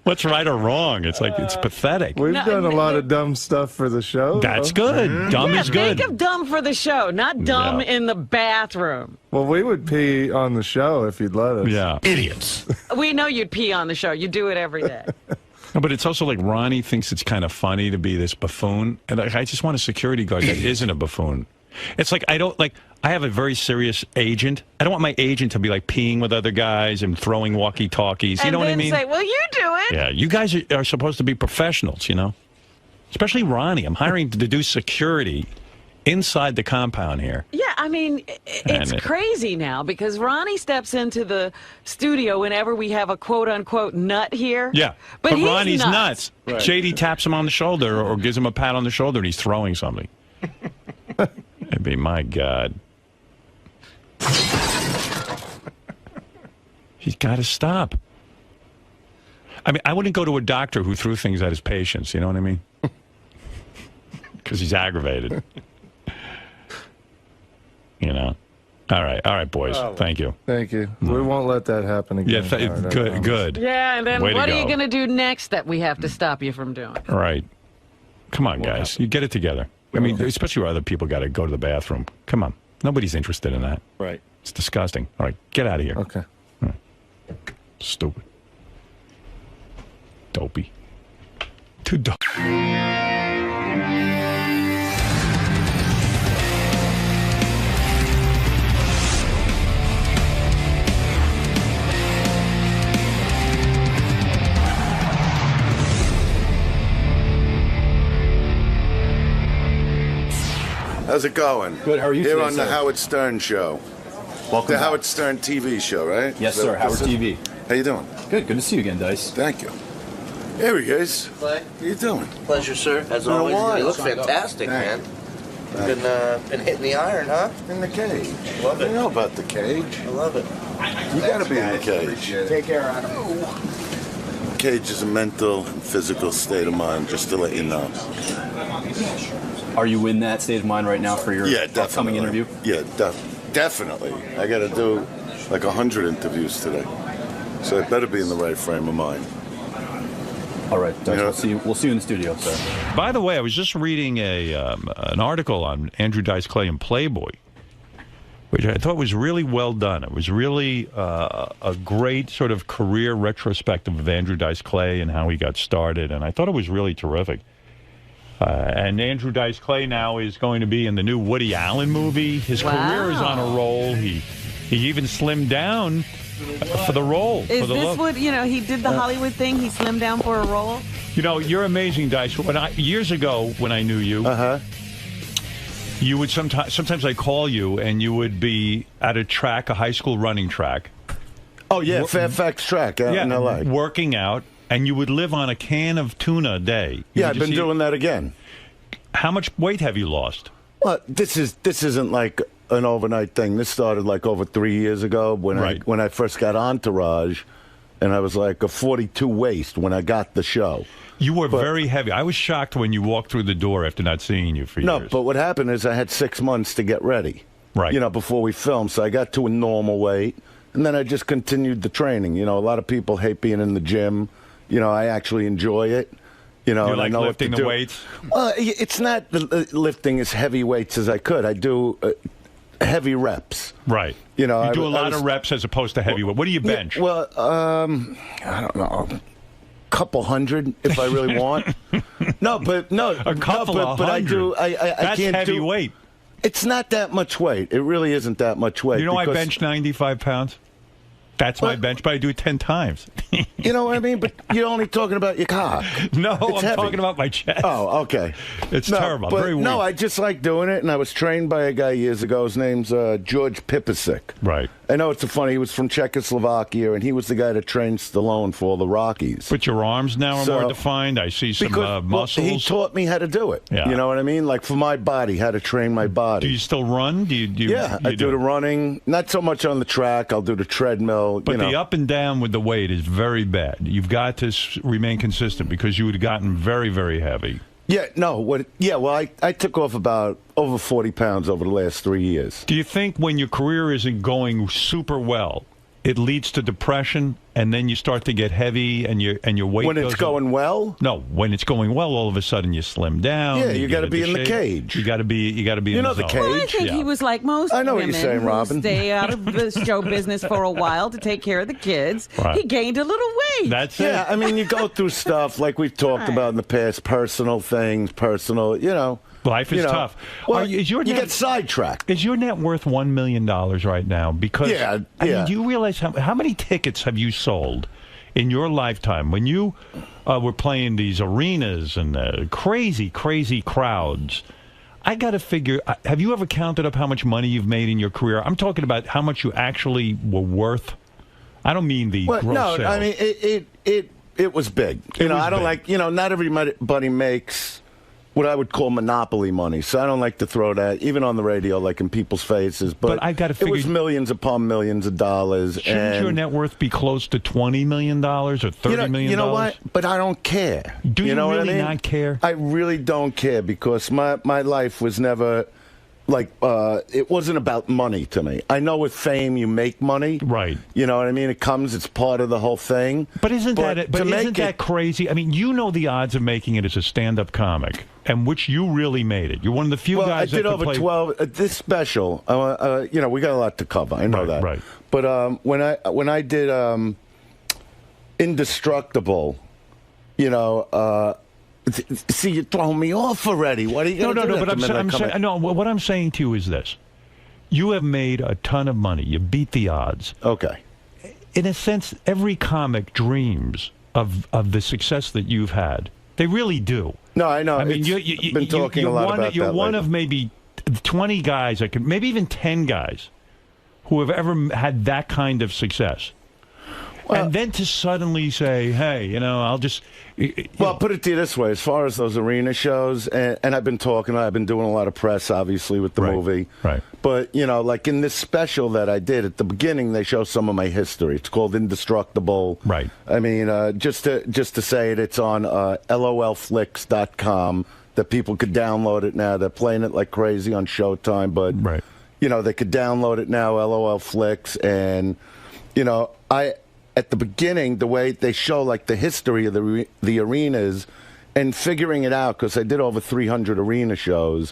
What's right or wrong? It's like, it's pathetic. We've done a lot of dumb stuff for the show. That's good. Dumb is good. Think of dumb for the show, not dumb in the bathroom. Well, we would pee on the show if you'd let us. Yeah. Idiots. We know you'd pee on the show. You do it every day. No, but it's also like Ronnie thinks it's kind of funny to be this buffoon. And I just want a security guard that isn't a buffoon. It's like, I have a very serious agent. I don't want my agent to be like peeing with other guys and throwing walkie-talkies. You know what I mean? And then say, well, you do it. Yeah, you guys are supposed to be professionals, you know? Especially Ronnie. I'm hiring to do security inside the compound here. Yeah, I mean, it's crazy now because Ronnie steps into the studio whenever we have a quote-unquote nut here. Yeah, but Ronnie's nuts. Right. JD taps him on the shoulder or gives him a pat on the shoulder and he's throwing something. It'd be, my God. He's got to stop. I mean, I wouldn't go to a doctor who threw things at his patients, you know what I mean? Because he's aggravated. You know? All right, boys. Thank you. Thank you. We won't let that happen again. Yeah, good. Yeah, and then Way what are you going to do next that we have to stop you from doing? All right. Come on, guys. You get it together. I mean, especially where other people got to go to the bathroom. Come on. Nobody's interested in that. Right. It's disgusting. All right, get out of here. Okay. Right. Stupid. Dopey. Too dope. How's it going? Good. How are you Here today, on the sir? Howard Stern Show. Welcome The back. Howard Stern TV show, right? Yes, sir. Howard TV. How you doing? Good. Good to see you again, Dice. Thank you. Here he is. Clay? How you doing? Pleasure, sir. As Been a always, while. you look fantastic, man. Been hitting the iron, huh? In the cage. Love it. You know about the cage. I love it. You gotta be in the cage. Take care, Adam. Cage is a mental and physical state of mind, just to let you know. Are you in that state of mind right now for your upcoming interview? Yeah, definitely. I got to do like 100 interviews today, so I better be in the right frame of mind. All right, Dice, we'll see you in the studio, sir. By the way, I was just reading an article on Andrew Dice Clay in Playboy, which I thought was really well done. It was really a great sort of career retrospective of Andrew Dice Clay and how he got started, and I thought it was really terrific. And Andrew Dice Clay now is going to be in the new Woody Allen movie. His career is on a roll. He even slimmed down for the role. Is this what, he did the Hollywood thing? He slimmed down for a role? You know, you're amazing, Dice. Years ago, when I knew you, you would sometimes I call you, and you would be at a track, a high school running track. Oh, yeah, Fairfax track out in L.A. Working out, and you would live on a can of tuna a day. Yeah, I've been doing that again. How much weight have you lost? Well, this isn't like an overnight thing. This started like over 3 years ago when I first got Entourage, and I was like a 42 waist when I got the show. You were very heavy. I was shocked when you walked through the door after not seeing you for years. No, but what happened is I had 6 months to get ready. Right. Before we filmed, so I got to a normal weight, and then I just continued the training. A lot of people hate being in the gym. I actually enjoy it. You and like I know lifting what to the do. weights? It's not lifting as heavy weights as I could. I do heavy reps. Right. You do a lot of reps as opposed to heavy. What do you bench? I don't know. Couple hundred if I really want. A couple of but I do. I That's can't heavy do weight. It's not that much weight. It really isn't that much weight. I bench 95 pounds. That's my bench, but I do it 10 times. You know what I mean? But you're only talking about your cock. No, It's I'm heavy. talking about my chest. Oh, okay. It's terrible. But Very weird. no, I just like doing it, and I was trained by a guy years ago. His name's George Pipasic. Right. I know it's funny. He was from Czechoslovakia, and he was the guy that trained Stallone for all the Rockies. But your arms now are more defined. I see some muscles. He taught me how to do it. Yeah. You know what I mean? Like for my body, how to train my body. Do you still run? I do the running. Not so much on the track. I'll do the treadmill. But the up and down with the weight is very bad. You've got to remain consistent because you would have gotten very, very heavy. Yeah, no. Well, I took off about over 40 pounds over the last 3 years. Do you think when your career isn't going super well, it leads to depression and then you start to get heavy, and your weight when it's going well. No, when it's going well, all of a sudden you slim down. Yeah, you got to be in the cage. You got to be. You got to be. You in know the the zone. cage. Well, I think he was like most I know what women you're saying, who Robin. stay out of the show business for a while to take care of the kids. Right. He gained a little weight. That's Yeah, I mean, you go through stuff like we've talked about in the past, personal things, Life is tough. Well, you get sidetracked. Is your net worth $1 million right now? Because I mean, do you realize how many tickets have you sold in your lifetime when you were playing these arenas and crazy, crazy crowds? I got to figure. Have you ever counted up how much money you've made in your career? I'm talking about how much you actually were worth. I don't mean the gross sales. I mean it was big. I don't like. Not everybody makes what I would call monopoly money. So I don't like to throw that, even on the radio, like in people's faces. But I got to figure it was millions upon millions of dollars. Shouldn't your net worth be close to $20 million or $30 million? You know what? But I don't care. Do you know really what I mean? not care? I really don't care because my life was never like it wasn't about money to me. I know with fame you make money, right? You know what I mean? It comes, it's part of the whole thing. But isn't that crazy? I mean, you know the odds of making it as a stand-up comic, and which you really made it. You're one of the few guys. I did over 12. This special, we got a lot to cover. I know that, right? But when I did Indestructible, see, you're throwing me off already. What are you going to do? No, but I'm saying, what I'm saying to you is this. You have made a ton of money. You beat the odds. Okay. In a sense, every comic dreams of the success that you've had. They really do. No, I know. I mean, you've been talking a lot about that. You're one lately. of maybe 20 guys, maybe even 10 guys, who have ever had that kind of success. And then to suddenly say, hey, I'll just... Well, put it to you this way. As far as those arena shows, and I've been doing a lot of press, obviously, with the movie. Right. But, like in this special that I did, at the beginning, they show some of my history. It's called Indestructible. Right. I mean, just to say it, it's on lolflix.com, that people could download it now. They're playing it like crazy on Showtime, but, they could download it now, lolflix, and, at the beginning, the way they show like the history of the arenas and figuring it out, because I did over 300 arena shows,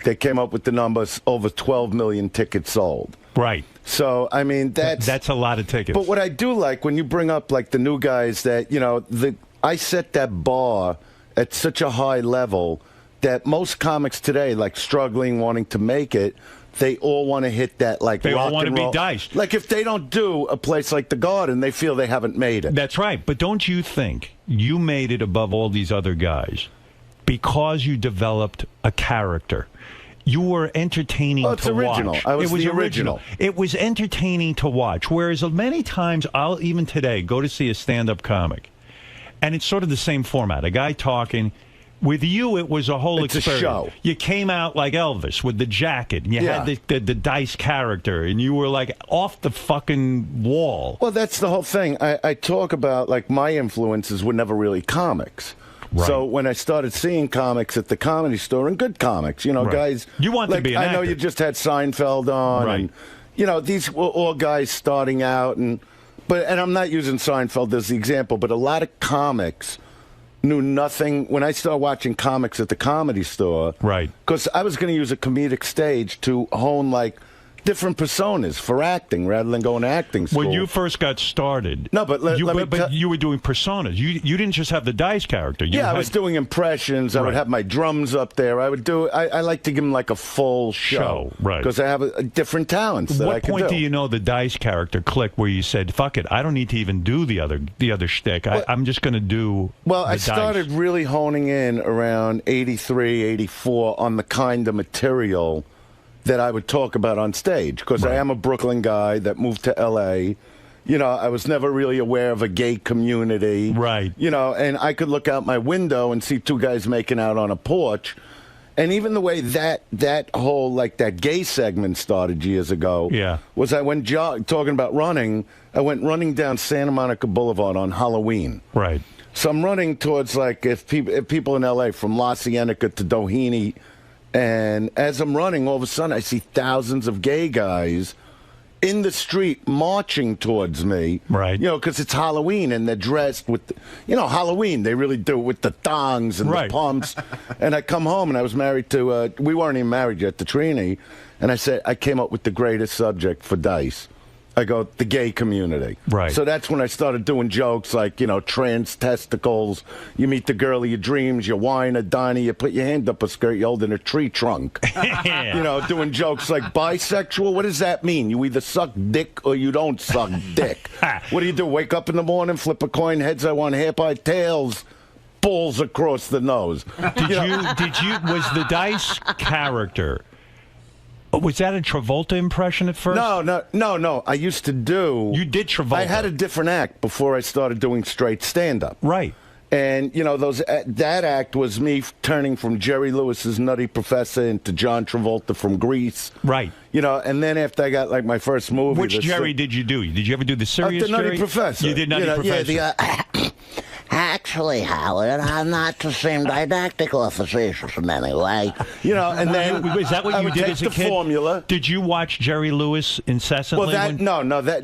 they came up with the numbers over 12 million tickets sold. Right. So, I mean, that's a lot of tickets. But what I do like, when you bring up like the new guys that, I set that bar at such a high level that most comics today, like struggling, wanting to make it, they all want to hit that like they rock all want to and roll. be diced. Like if they don't do a place like the Garden, they feel they haven't made it. That's right. But don't you think you made it above all these other guys because you developed a character? You were entertaining to original. watch. I was it was the original. It was entertaining to watch. Whereas many times I'll even today go to see a stand-up comic, and it's sort of the same format. A guy talking. With you, it was a whole experience. A show. You came out like Elvis with the jacket, and you had the dice character, and you were like off the fucking wall. Well, that's the whole thing. I talk about like my influences were never really comics. Right. So when I started seeing comics at the Comedy Store, and good comics, guys. You want like, to be an I know actor. you just had Seinfeld on, right. and these were all guys starting out, and I'm not using Seinfeld as the example, but a lot of comics knew nothing when I started watching comics at the Comedy Store. Right. Because I was going to use a comedic stage to hone like different personas for acting rather than going to acting school. When you first got started, no, but you were doing personas. You didn't just have the dice character. I was doing impressions. I would have my drums up there. I would do. I like to give them like a full show, right? Because I have a different talents. That What I can point do. do you know the dice character clicked where you said, "Fuck it, I don't need to even do the other shtick. I'm just going to do." Well, I dice. started really honing in around 83, 84 on the kind of material that I would talk about on stage, because I am a Brooklyn guy that moved to L.A. I was never really aware of a gay community. Right. And I could look out my window and see two guys making out on a porch. And even the way that whole, like, that gay segment started years ago was I went talking about running, I went running down Santa Monica Boulevard on Halloween. Right. So I'm running towards, like, if people in L.A. from La Cienega to Doheny. And as I'm running, all of a sudden, I see thousands of gay guys, in the street marching towards me. Right. You know, because it's Halloween and they're dressed with, Halloween. They really do it with the thongs and the pumps. And I come home and I was married to, we weren't even married yet, to Trini. And I said, I came up with the greatest subject for Dice. I go, the gay community. Right. So that's when I started doing jokes like, trans testicles. You meet the girl of your dreams, you whine a diner, you put your hand up a skirt, you hold in a tree trunk. Doing jokes like bisexual. What does that mean? You either suck dick or you don't suck dick. What do you do? Wake up in the morning, flip a coin, heads I want, hair by tails, balls across the nose. Was the Dice character... Was that a Travolta impression at first? No. I used to do... You did Travolta. I had a different act before I started doing straight stand-up. Right. And, that act was me turning from Jerry Lewis's Nutty Professor into John Travolta from Grease. Right. And then after I got, my first movie... Which Jerry did you do? Did you ever do the serious the Nutty Jerry? Professor. You did Nutty Professor. Yeah, Actually, Howard, I'm not to seem didactic or facetious in any way. And then... Is that what you did as a kid? Formula. Did you watch Jerry Lewis incessantly?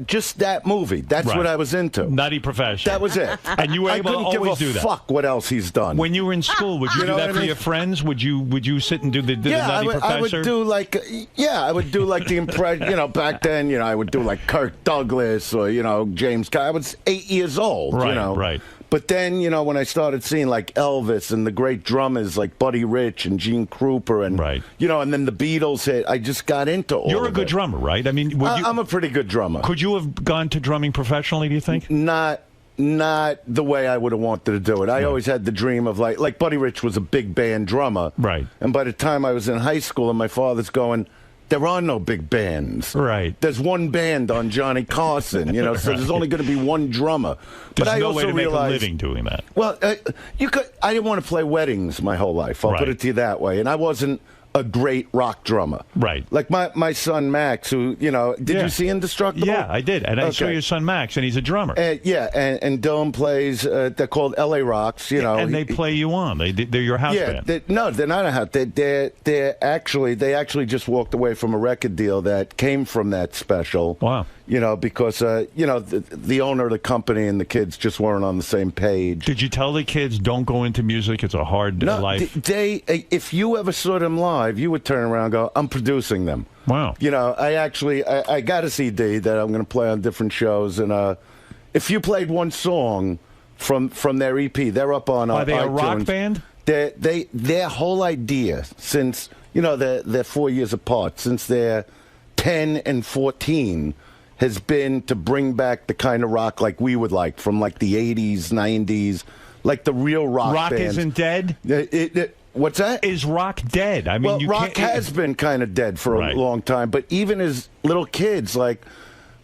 Just that movie. That's what I was into. Nutty Professor. That was it. And you were able to always do that. Fuck what else he's done. When you were in school, would you do that for your friends? Would you sit and do the Nutty Professor? I would do the impression. Back then, I would do like Kirk Douglas or James. I was 8 years old. Right. But then, when I started seeing like Elvis and the great drummers like Buddy Rich and Gene Krupa and and then the Beatles hit, I just got into all. You're a good drummer, right? I mean, I'm a pretty good drummer. Could you have gone to drumming professionally? Do you think? Not the way I would have wanted to do it. I always had the dream of like Buddy Rich was a big band drummer, right? And by the time I was in high school, and my father's going, there are no big bands. Right. There's one band on Johnny Carson, so there's only going to be one drummer. There's but I no also way to realized, make a living doing that. Well, I didn't want to play weddings my whole life. I'll put it to you that way. And I wasn't a great rock drummer. Right. Like my son Max, who, did you see Indestructible? Yeah, I did. And I saw your son Max, and he's a drummer. And Dylan plays, they're called LA Rocks, And they play you on. They're your house band. They're not a house. They actually just walked away from a record deal that came from that special. Wow. Because, the owner of the company and the kids just weren't on the same page. Did you tell the kids, don't go into music, it's a hard life? If you ever saw them live, you would turn around and go, I'm producing them. Wow. I got a CD that I'm going to play on different shows, and if you played one song from their EP, they're up on Are they iTunes. a rock band? Their whole idea since, they're 4 years apart, since they're 10 and 14, has been to bring back the kind of rock like we would like from like the 80s, 90s, like the real rock bands. Isn't dead? What's that? Is rock dead? I mean, rock has been kind of dead for a long time, but even as little kids, like,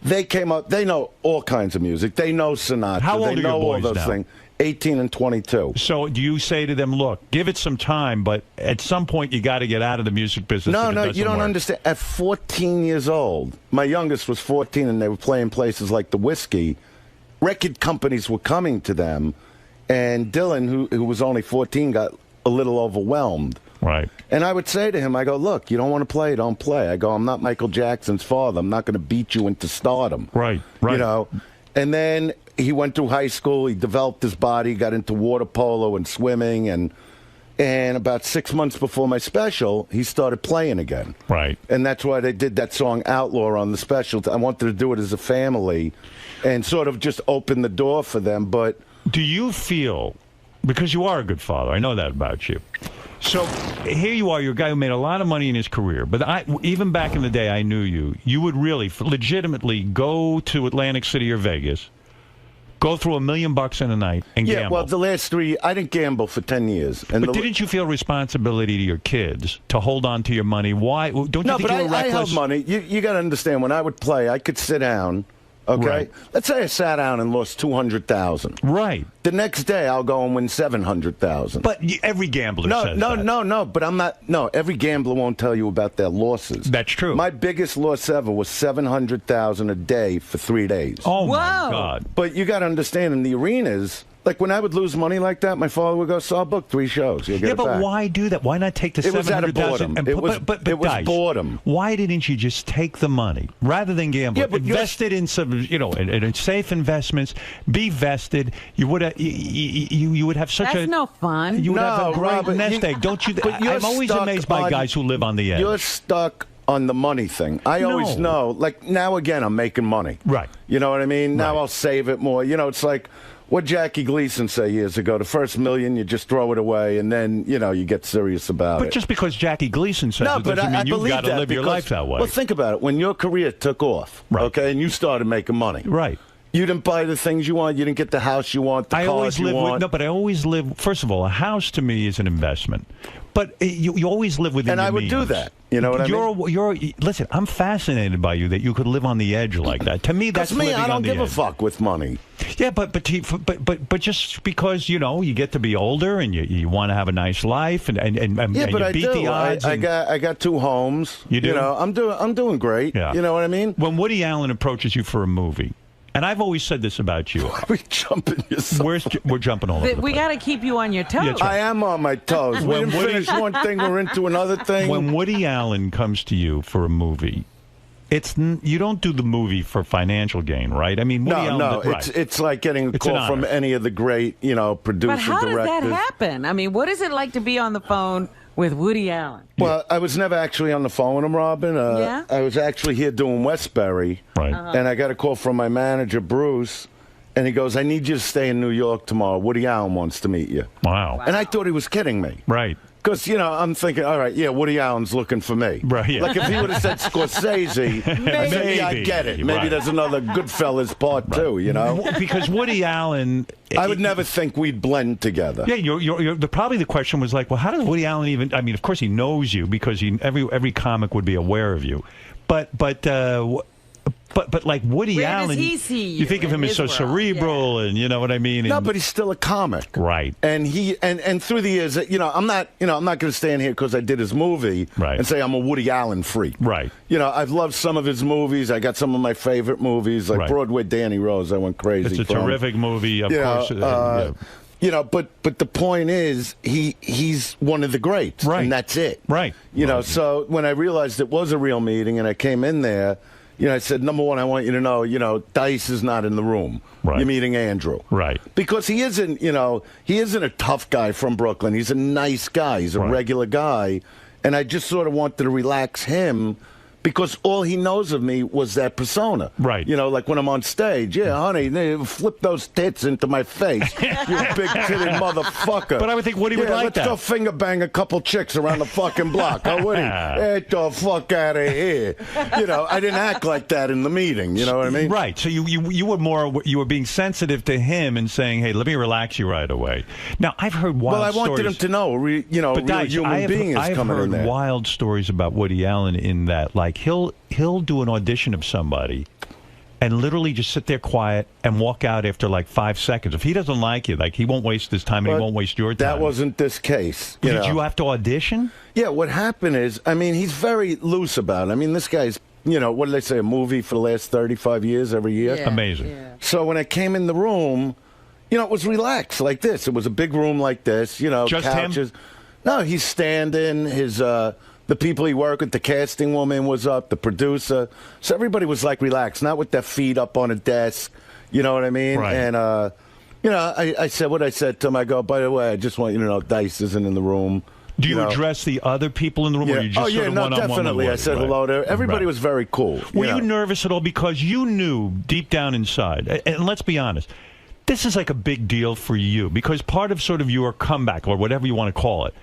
they came up, they know all kinds of music. They know Sinatra. How old they are know your boys all those now? things. 18 and 22. So do you say to them, look, give it some time, but at some point you got to get out of the music business? No, you don't understand. At 14 years old, my youngest was 14, and they were playing places like the Whiskey. Record companies were coming to them, and Dylan, who was only 14, got a little overwhelmed. Right. And I would say to him, I go, look, you don't want to play, don't play. I go, I'm not Michael Jackson's father. I'm not going to beat you into stardom. Right. And then he went through high school. He developed his body, got into water polo and swimming, and about 6 months before my special, he started playing again. Right. And that's why they did that song Outlaw on the special. I wanted to do it as a family and sort of just open the door for them. But do you feel, because you are a good father, I know that about you. So here you are, you're a guy who made a lot of money in his career, but even back in the day I knew you would really legitimately go to Atlantic City or Vegas, go through $1 million in a night and gamble. Yeah, well, the last 3, I didn't gamble for 10 years. But didn't you feel responsibility to your kids to hold on to your money? Why? Don't you think you were reckless? I held money. You got to understand, when I would play, I could sit down. Okay, right. Let's say I sat down and lost $200,000. Right. The next day I'll go and win $700,000. But every gambler says that. No. But I'm not. No, every gambler won't tell you about their losses. That's true. My biggest loss ever was $700,000 a day for 3 days. Oh my God! But you got to understand, in the arenas, Like when I would lose money like that, my father would go, "So I'll book 3 shows." Yeah, but why do that? Why not take the It was out of 700,000? boredom. It was boredom. Why didn't you just take the money rather than gamble? Yeah, but invest it in some, in safe investments. Be vested. You would have, you would have such That's no fun. You would have a great Robert, nest egg, don't you? But you're I'm always stuck amazed by guys who live on the edge. You're stuck on the money thing. I always know. Like now again, I'm making money. Right. You know what I mean? Now I'll save it more. It's like what Jackie Gleason say years ago. The first million, you just throw it away, and then, you get serious about it. But just because Jackie Gleason says it doesn't mean you've got to live your life that way. Well, think about it. When your career took off, okay, and you started making money. Right. You didn't buy the things you want. You didn't get the house you want, the cars you want. But I always live. First of all, a house to me is an investment. But you always live within. And I would means. do that. You know what I mean? Listen, I'm fascinated by you that you could live on the edge like that. To me, that's living on the edge. I don't give a fuck with money. Yeah, but just because you get to be older and you want to have a nice life and you beat the odds. I got 2 homes. You do? I'm doing great. Yeah. You know what I mean? When Woody Allen approaches you for a movie. And I've always said this about you. We're jumping. We're jumping all over the place. We got to keep you on your toes. Yeah, right. I am on my toes. We didn't finish one thing, we're into another thing. When Woody Allen comes to you for a movie, you don't do the movie for financial gain, right? I mean, Woody Allen, right. It's like getting a call from any of the great, producer, But how directors. does that happen? I mean, what is it like to be on the phone with Woody Allen? Well, I was never actually on the phone with him, Robin. Yeah? I was actually here doing Westbury. Right. And I got a call from my manager, Bruce, and he goes, "I need you to stay in New York tomorrow. Woody Allen wants to meet you." Wow. And I thought he was kidding me. Right. Because, I'm thinking, all right, yeah, Woody Allen's looking for me. Right, yeah. Like, if he would have said Scorsese, maybe I'd get it. Maybe right. there's another Goodfellas part two, Because Woody Allen... I would never think we'd blend together. Yeah, probably the question was like, well, how does Woody Allen even... I mean, of course he knows you because every comic would be aware of you. But like Woody Allen, does he see you? You think of him as so cerebral, and you know what I mean. No, but he's still a comic, right? And and through the years, I'm not going to stand here because I did his movie and say I'm a Woody Allen freak, right? I've loved some of his movies. I got some of my favorite movies, like Broadway Danny Rose. I went crazy. It's a terrific movie, of course. But the point is, he's one of the greats, right? And that's it, right? So when I realized it was a real meeting, and I came in there. I said, number one, I want you to know, Dice is not in the room. Right. You're meeting Andrew. Right. Because he isn't a tough guy from Brooklyn. He's a nice guy. He's a regular guy. And I just sort of wanted to relax him because all he knows of me was that persona. Right. Like when I'm on stage, honey, flip those tits into my face. You big-titted motherfucker. But I would think Woody would like that. Let's go finger bang a couple chicks around the fucking block. Oh, Woody, get the fuck out of here. I didn't act like that in the meeting. You know what I mean? Right. So you were being sensitive to him and saying, hey, let me relax you right away. Now, I've heard wild stories. Well, I wanted him to know, a real human being is coming in there. I've heard wild stories about Woody Allen in that, like, he'll do an audition of somebody and literally just sit there quiet and walk out after like 5 seconds. If he doesn't like you, like, he won't waste his time and he won't waste your time. That wasn't this case. Did you have to audition? Yeah, what happened is, he's very loose about it. This guy's, what did they say, a movie for the last 35 years every year? Yeah, amazing. Yeah. So when I came in the room, it was relaxed like this. It was a big room like this, Just couches. Him? No, he's standing, the people he worked with, the casting woman was up, the producer. So everybody was like relaxed, not with their feet up on a desk. You know what I mean? Right. And, I said what I said to him. I go, by the way, I just want you to know Dice isn't in the room. Do you address the other people in the room? Yeah. Or you just sort of one-on-one definitely. I said hello to everybody. Was very cool. Were you nervous at all? Because you knew deep down inside, and let's be honest, this is like a big deal for you because part of sort of your comeback or whatever you want to call it,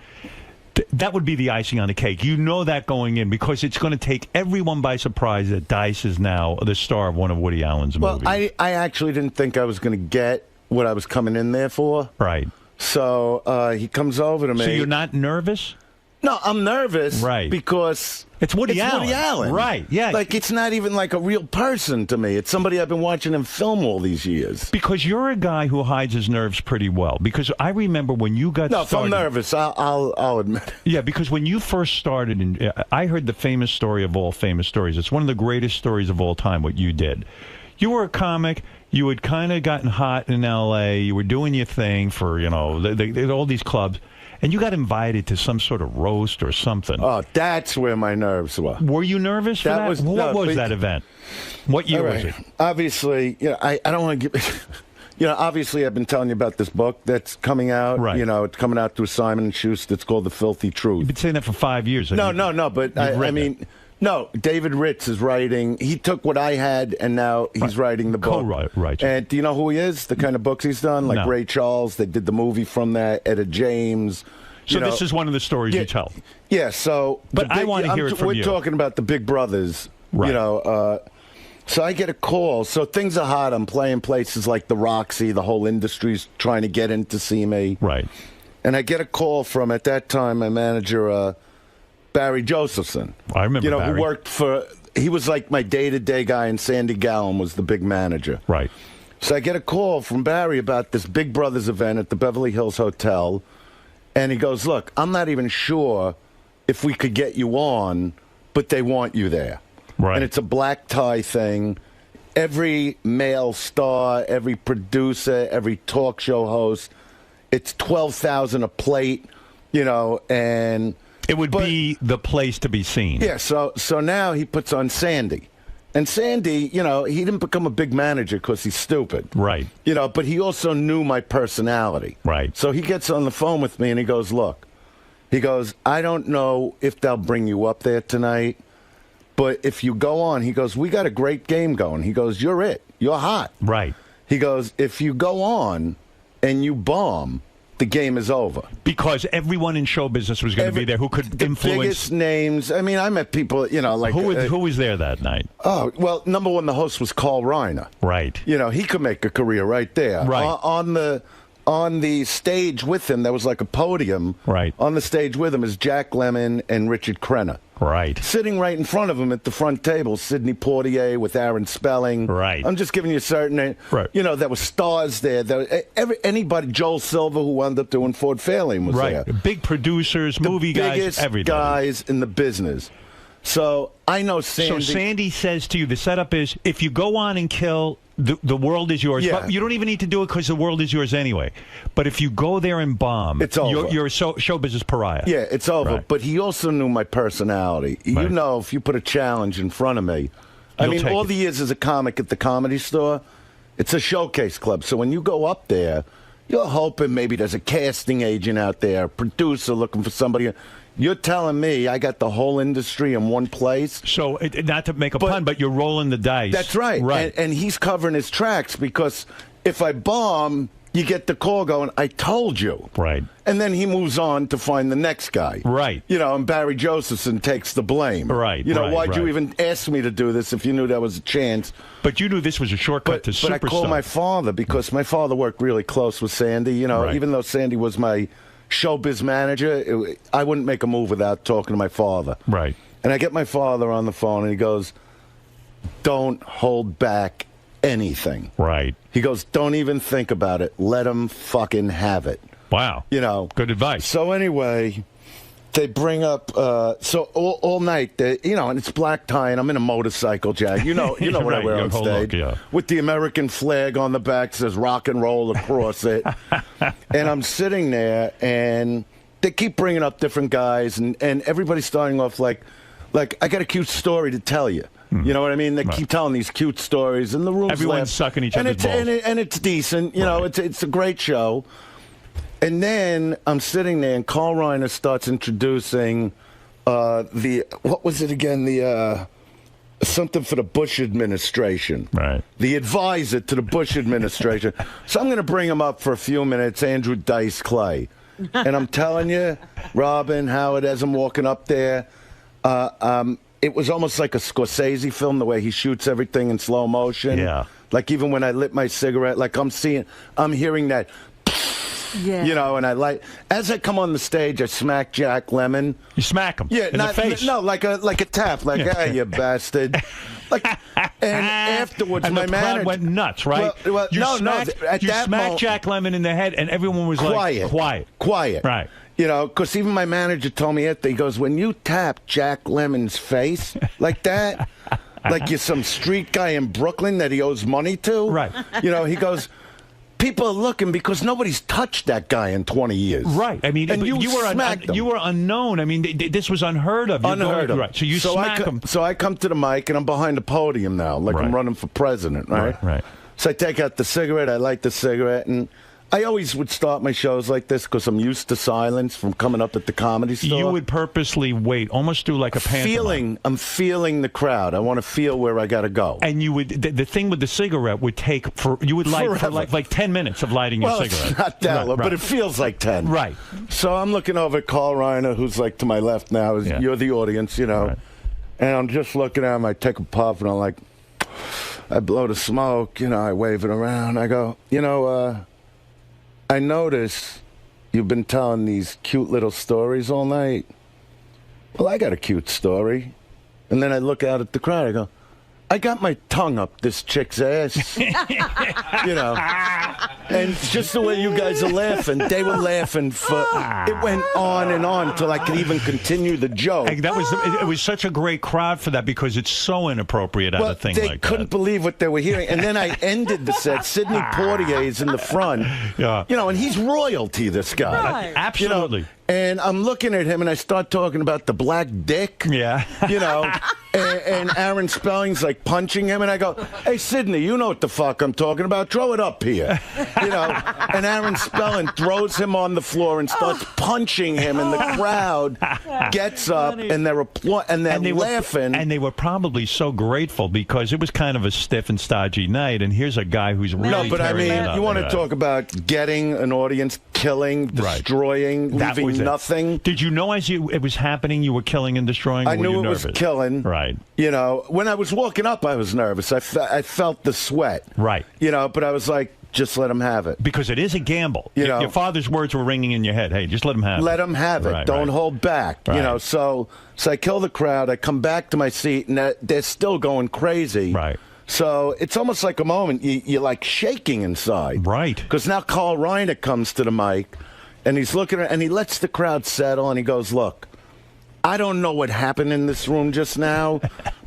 that would be the icing on the cake. You know that going in because it's going to take everyone by surprise that Dice is now the star of one of Woody Allen's movies. Well, I actually didn't think I was going to get what I was coming in there for. Right. So he comes over to me. So you're not nervous? No, I'm nervous. Right. Because it's Woody Allen. Woody Allen. Right, yeah. Like, it's not even like a real person to me. It's somebody I've been watching him film all these years. Because you're a guy who hides his nerves pretty well. Because I remember when you got started. No, if I'm nervous, I'll admit it. Yeah, because when you first started, I heard the famous story of all famous stories. It's one of the greatest stories of all time, what you did. You were a comic. You had kind of gotten hot in L.A. You were doing your thing for, all these clubs. And you got invited to some sort of roast or something. Oh, that's where my nerves were. Were you nervous for that? What was that event? What year was it? Obviously, I don't want to give... obviously I've been telling you about this book that's coming out. Right. It's coming out through Simon & Schuster. It's called The Filthy Truth. You've been saying that for 5 years. No, but I mean... No, David Ritz is writing. He took what I had, and now he's writing the book. Right. And do you know who he is? The kind of books he's done? Like Ray Charles. They did the movie from that. Etta James. So this is one of the stories you tell. Yeah, so... But I want to hear it from you. We're talking about the Big Brothers. Right. So I get a call. So things are hot. I'm playing places like the Roxy. The whole industry's trying to get in to see me. Right. And I get a call from, at that time, my manager... Barry Josephson. I remember Barry. Who worked for... He was like my day-to-day guy, and Sandy Gallon was the big manager. Right. So I get a call from Barry about this Big Brothers event at the Beverly Hills Hotel, and he goes, look, I'm not even sure if we could get you on, but they want you there. Right. And it's a black tie thing. Every male star, every producer, every talk show host, it's $12,000 a plate, and... It would be the place to be seen. Yeah, so now he puts on Sandy. And Sandy, he didn't become a big manager because he's stupid. Right. But he also knew my personality. Right. So he gets on the phone with me and he goes, look, I don't know if they'll bring you up there tonight, but if you go on, he goes, we got a great game going. He goes, you're it. You're hot. Right. He goes, if you go on and you bomb, the game is over. Because everyone in show business was going to be there who could influence. The biggest names. I mean, I met people, like... Who was there that night? Oh, well, number one, the host was Carl Reiner. Right. He could make a career right there. Right. On the stage with him, there was like a podium. Right. On the stage with him is Jack Lemmon and Richard Crenna. Right. Sitting right in front of him at the front table, Sidney Poitier with Aaron Spelling. Right. I'm just giving you certain... Right. There were stars there. Anybody, Joel Silver, who wound up doing Ford Fairlane, was there. Big producers, movie guys, everybody. Guys in the business. So I know Sandy... So Sandy says to you, the setup is, if you go on and kill... The world is yours. Yeah. But you don't even need to do it because the world is yours anyway. But if you go there and bomb, it's over. You're a show business pariah. Yeah, it's over. Right. But he also knew my personality. Right. If you put a challenge in front of me, all the years as a comic at the Comedy Store, it's a showcase club. So when you go up there, you're hoping maybe there's a casting agent out there, a producer looking for somebody. You're telling me I got the whole industry in one place? So, not to make a pun, but you're rolling the dice. That's right. Right. And he's covering his tracks because if I bomb, you get the call going, I told you. Right. And then he moves on to find the next guy. Right. And Barry Josephson takes the blame. Right. Why'd you even ask me to do this if you knew there was a chance? But you knew this was a shortcut to superstar. But I called my father because my father worked really close with Sandy. Right. Even though Sandy was my showbiz manager, I wouldn't make a move without talking to my father. Right. And I get my father on the phone, and he goes, don't hold back anything. Right. He goes, don't even think about it. Let him fucking have it. Wow. Good advice. So anyway, they bring up, so all night, and it's black tie, and I'm in a motorcycle jag. You know what right, I wear on stage. With the American flag on the back, says rock and roll across it. And I'm sitting there, and they keep bringing up different guys, and everybody's starting off like I got a cute story to tell you. You know what I mean? They keep telling these cute stories, and the room's everyone's sucking each other's balls. And it's decent. It's a great show. And then I'm sitting there, and Carl Reiner starts introducing what was it again? The something for the Bush administration. Right. The advisor to the Bush administration. So I'm going to bring him up for a few minutes, Andrew Dice Clay. And I'm telling you, Robin, Howard, as I'm walking up there, it was almost like a Scorsese film, the way he shoots everything in slow motion. Yeah. Like even when I lit my cigarette, like I'm hearing that. Yeah. And as I come on the stage, I smack Jack Lemmon. You smack him? Yeah, in the face? No, like a tap, you bastard. And afterwards, and my the manager crowd went nuts, right? Well, you smacked Jack Lemmon in the head, and everyone was quiet. Right. Because even my manager told me he goes, when you tap Jack Lemmon's face like that, like you're some street guy in Brooklyn that he owes money to. Right. You know, he goes, people are looking because nobody's touched that guy in 20 years. Right. I mean, and you smacked him. You were unknown. I mean, this was unheard of. Unheard of. Right. So you smack him. So I come to the mic, and I'm behind the podium now, like I'm running for president, right? Right. So I take out the cigarette. I light the cigarette, and I always would start my shows like this because I'm used to silence from coming up at the Comedy Store. You would purposely wait, almost do like a pantomime. I'm feeling the crowd. I want to feel where I got to go. And you would the thing with the cigarette would take you would light for like 10 minutes of lighting your cigarette. It's not that long, but it feels like 10. Right. So I'm looking over at Carl Reiner, who's like to my left now. You're the audience, you know. Right. And I'm just looking at him. I take a puff, and I'm like, I blow the smoke. You know, I wave it around. I go, you know, I notice you've been telling these cute little stories all night. Well, I got a cute story. And then I look out at the crowd. I go, I got my tongue up this chick's ass. You know. And just the way you guys are laughing, they were laughing for, it went on and on until I could even continue the joke. And it was such a great crowd for that because it's so inappropriate at a thing like that. They couldn't believe what they were hearing. And then I ended the set. Sidney Poitier's in the front. Yeah. You know, and he's royalty, this guy. Right. Absolutely. You know, and I'm looking at him, and I start talking about the black dick. Yeah. You know, and Aaron Spelling's like punching him, and I go, hey, Sidney, you know what the fuck I'm talking about. Throw it up here. You know, and Aaron Spelling throws him on the floor and starts punching him, and the crowd gets up, and they're laughing. And they were probably so grateful because it was kind of a stiff and stodgy night, and here's a guy who's really No, but I mean, you want to talk about getting an audience, killing, destroying, leaving nothing. Did you know as it was happening, you were killing and destroying? I knew it was killing. Right. You know, when I was walking up, I was nervous. I felt the sweat. Right. You know, but I was like, just let him have it. Because it is a gamble. You know, your father's words were ringing in your head. Hey, just let him have it. Let him have it. Right, Don't hold back. Right. You know, so I kill the crowd. I come back to my seat, and they're still going crazy. Right. So it's almost like a moment you're like shaking inside. Right. Because now Carl Reiner comes to the mic, and he's looking at, and he lets the crowd settle, and he goes, look, I don't know what happened in this room just now,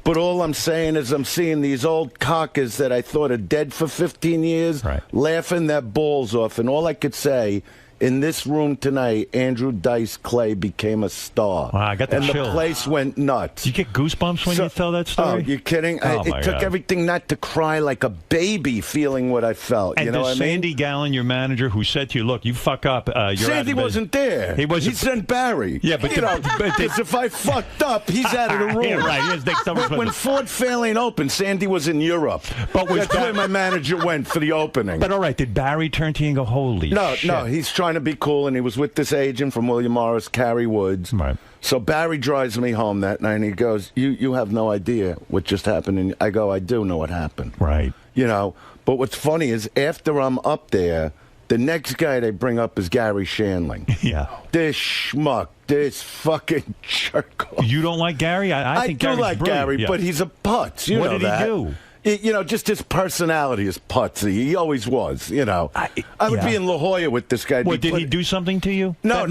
but all I'm saying is I'm seeing these old cockers that I thought are dead for 15 years laughing their balls off, and all I could say, in this room tonight, Andrew Dice Clay became a star. Wow, I got the and chill. The place went nuts. You get goosebumps when you tell that story? Oh, you kidding? Oh, it took everything not to cry like a baby feeling what I felt. And you know what I mean? Sandy Gallen, your manager, who said to you, look, you fuck up. Sandy wasn't there. He sent Barry. Yeah, but because if I fucked up, he's out of the room. Yeah, right. When Fort Fairlane opened, Sandy was in Europe. That's where my manager went for the opening. But all right, did Barry turn to you and go, holy shit? No, he's trying to be cool, and he was with this agent from William Morris, Carrie Woods. Right. So Barry drives me home that night, and he goes, you have no idea what just happened. And I go, I do know what happened. Right. You know, but what's funny is after I'm up there, the next guy they bring up is Gary Shandling. Yeah. This schmuck, this fucking jerk off. You don't like Gary? I think do Gary's like brilliant. Gary, but he's a putz. You what know did that. He do? You know, just his personality is putsy. He always was, you know. I would be in La Jolla with this guy. What, did he do something to you? No.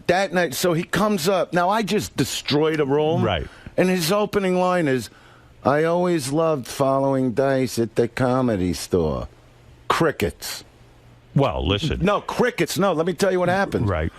That night, so he comes up. Now, I just destroyed a room. Right. And his opening line is, I always loved following Dice at the Comedy Store. Crickets. Well, listen. No, crickets. No, let me tell you what happened. Right.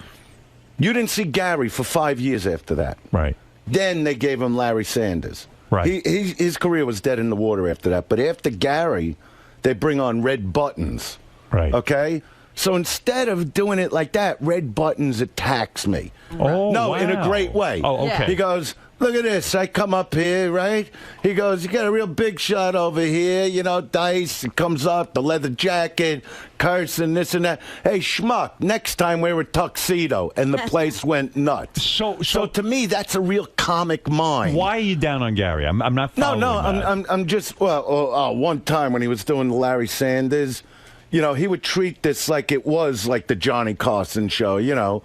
You didn't see Gary for 5 years after that. Right. Then they gave him Larry Sanders. Right. His career was dead in the water after that. But after Gary, they bring on Red Buttons. Right. Okay? So instead of doing it like that, Red Buttons attacks me. Oh, no, wow. in a great way. Oh, okay. He goes, look at this. I come up here, right? He goes, you got a real big shot over here. You know, Dice. It comes up, the leather jacket, cursing, this and that. Hey, schmuck, next time wear a tuxedo. And the place went nuts. So to me, that's a real comic mind. Why are you down on Gary? I'm not following that. I'm just, one time when he was doing Larry Sanders, you know, he would treat this like it was like the Johnny Carson show, you know.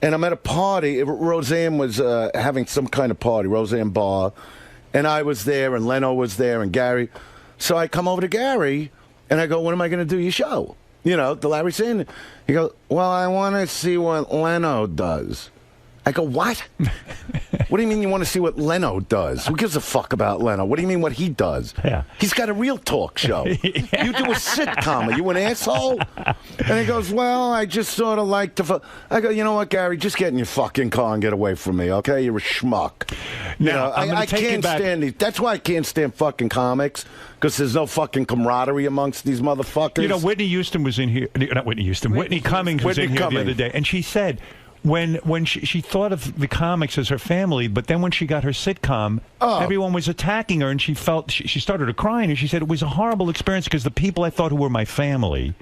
And I'm at a party. Roseanne was having some kind of party, Roseanne Barr. And I was there, and Leno was there, and Gary. So I come over to Gary, and I go, when am I going to do your show? You know, the Larry Sanders. He goes, well, I want to see what Leno does. I go, what? What do you mean you want to see what Leno does? Who gives a fuck about Leno? What do you mean what he does? Yeah. He's got a real talk show. You do a sitcom. Are you an asshole? And he goes, well, I just sort of like to... I go, you know what, Gary? Just get in your fucking car and get away from me, okay? You're a schmuck. Now, I can't stand these. That's why I can't stand fucking comics, because there's no fucking camaraderie amongst these motherfuckers. You know, Whitney Houston was in here. Not Whitney Houston. Whitney Cummings was in here the other day, and she said... When she thought of the comics as her family, but then when she got her sitcom, everyone was attacking her, and she felt she started to cry, and she said it was a horrible experience because the people I thought who were my family,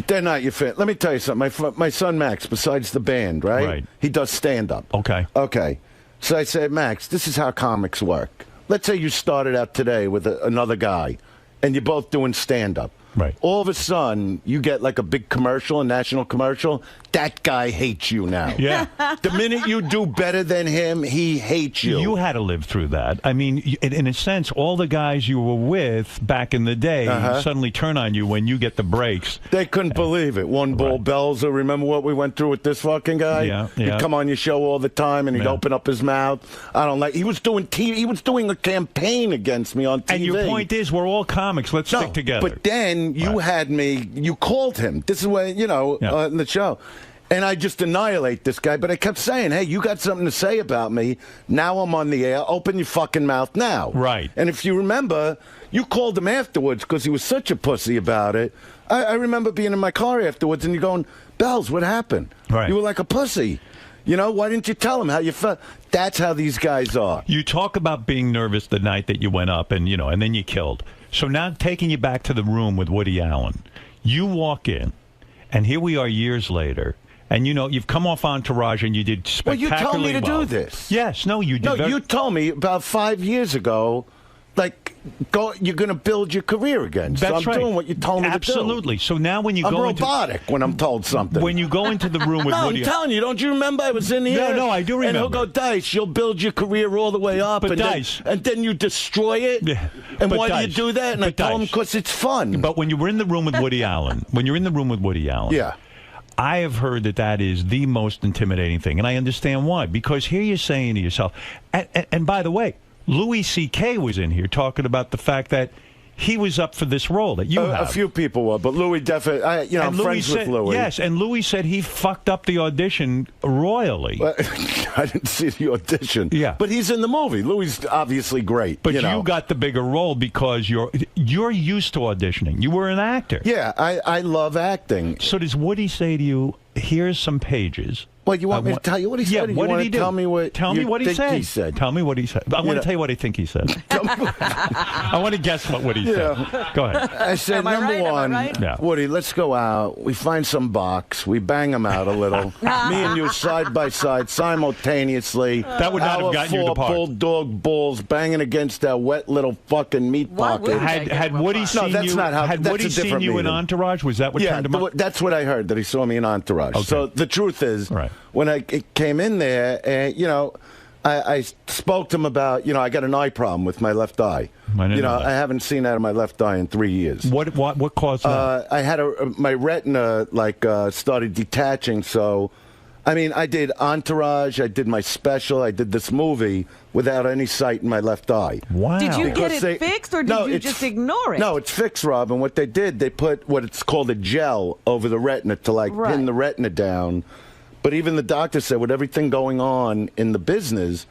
they're not your family. Let me tell you something. My son Max, besides the band, right? He does stand up. Okay. So I said, Max, this is how comics work. Let's say you started out today with another guy, and you're both doing stand up. Right. All of a sudden, you get like a big commercial, a national commercial. That guy hates you now. Yeah. The minute you do better than him, he hates you. You had to live through that. I mean, in a sense, all the guys you were with back in the day suddenly turn on you when you get the breaks. They couldn't believe it. One Bull Belzer, remember what we went through with this fucking guy? Yeah. He'd come on your show all the time, and he'd open up his mouth. I don't like... He was doing TV. He was doing a campaign against me on TV. And your point is, we're all comics. Let's stick together. But then you had me... You called him. This is what, in the show. And I just annihilate this guy, but I kept saying, hey, you got something to say about me. Now I'm on the air. Open your fucking mouth now. Right. And if you remember, you called him afterwards because he was such a pussy about it. I remember being in my car afterwards, and you're going, Bells, what happened? Right. You were like a pussy. Why didn't you tell him how you felt? That's how these guys are. You talk about being nervous the night that you went up, and and then you killed. So now taking you back to the room with Woody Allen, you walk in, and here we are years later. And, you've come off Entourage and you did spectacularly well. You told me to do this. Yes. No, you did. No, you told me about 5 years ago, you're going to build your career again. That's so I'm doing what you told me to do. Absolutely. So now when you I'm go robotic when I'm told something. When you go into the room with Woody... I'm telling you, don't you remember I was in here? No, I do remember. And he'll go, Dice, you'll build your career all the way up. But and Dice... and then you destroy it? Yeah. And why do you do that? And I told him because it's fun. But when you were in the room with Woody Allen... Yeah. I have heard that is the most intimidating thing, and I understand why. Because here you're saying to yourself, and by the way, Louis C.K. was in here talking about the fact that he was up for this role that you have. A few people were, but Louis definitely, I'm friends with Louis. Yes, and Louis said he fucked up the audition royally. Well, I didn't see the audition. Yeah. But he's in the movie. Louis is obviously great. But you got the bigger role because you're used to auditioning. You were an actor. Yeah, I love acting. So does Woody say to you, here's some pages? Well, you want me to tell you what he said? Yeah, what did he do? Tell me what he said. He said. Tell me what he said. I want to tell you what I think he said. I want to guess what Woody said. Go ahead. I said, number one, Woody, let's go out. We find some box. We bang them out a little. Me and you side by side, simultaneously. That would not have gotten you to part. Bulldog bulls banging against our wet little fucking meat pocket. Had Woody seen you? Had Woody seen you in Entourage? Was that what turned him up? That's what I heard. That he saw me in Entourage. Okay. So the truth is, when I came in there, I spoke to him about, I got an eye problem with my left eye. I haven't seen out of my left eye in 3 years. What caused that? I had my retina started detaching. So, I did Entourage, I did my special, I did this movie without any sight in my left eye. Wow. Did you get it fixed, or did you just ignore it? No, it's fixed, Rob. And what they did, they put what it's called a gel over the retina to pin the retina down. But even the doctor said, with everything going on in the business,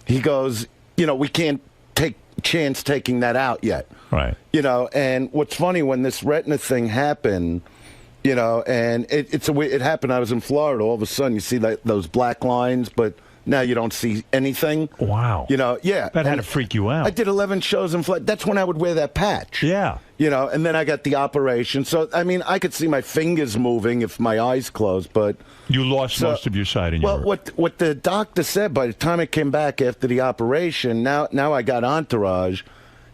he goes, we can't take chance taking that out yet. Right. And what's funny, when this retina thing happened, and it happened. I was in Florida. All of a sudden, you see those black lines, but now you don't see anything. Wow. Yeah. That had to freak you out. I did 11 shows in Florida. That's when I would wear that patch. Yeah. And then I got the operation. So, I could see my fingers moving if my eyes closed, but... You lost most of your sight in your... Well, what the doctor said, by the time I came back after the operation, now I got Entourage,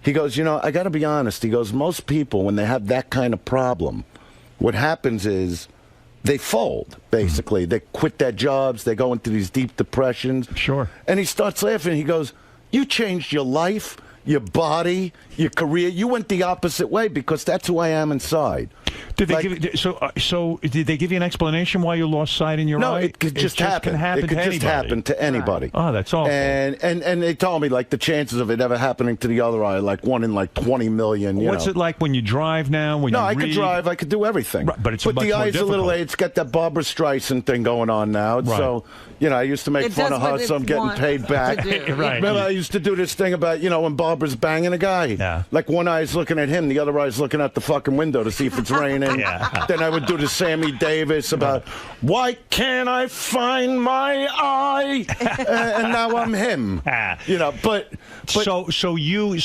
he goes, I got to be honest, he goes, most people, when they have that kind of problem, what happens is they fold, basically. Mm-hmm. They quit their jobs, they go into these deep depressions. Sure. And he starts laughing, he goes, you changed your life? your body, your career. You went the opposite way because that's who I am inside. Did they give you, so did they give you an explanation why you lost sight in your eye? No, it could just happen. It could just happen to anybody. Oh, that's awful. And they told me like the chances of it ever happening to the other eye, like 1 in like 20 million. What's it like when you drive now? When no, you I read? could drive. I could do everything. Right, but it's the much more eye's difficult. a little. It's got that Barbara Streisand thing going on now. Right. So I used to make fun of her, so I'm getting paid back. Right. Remember, I used to do this thing about when Barbara's banging a guy. Yeah. Like one eye's looking at him, the other eye's looking out the fucking window to see if it's raining. Then I would do the Sammy Davis about why can't I find my eye? And now I'm him. But so you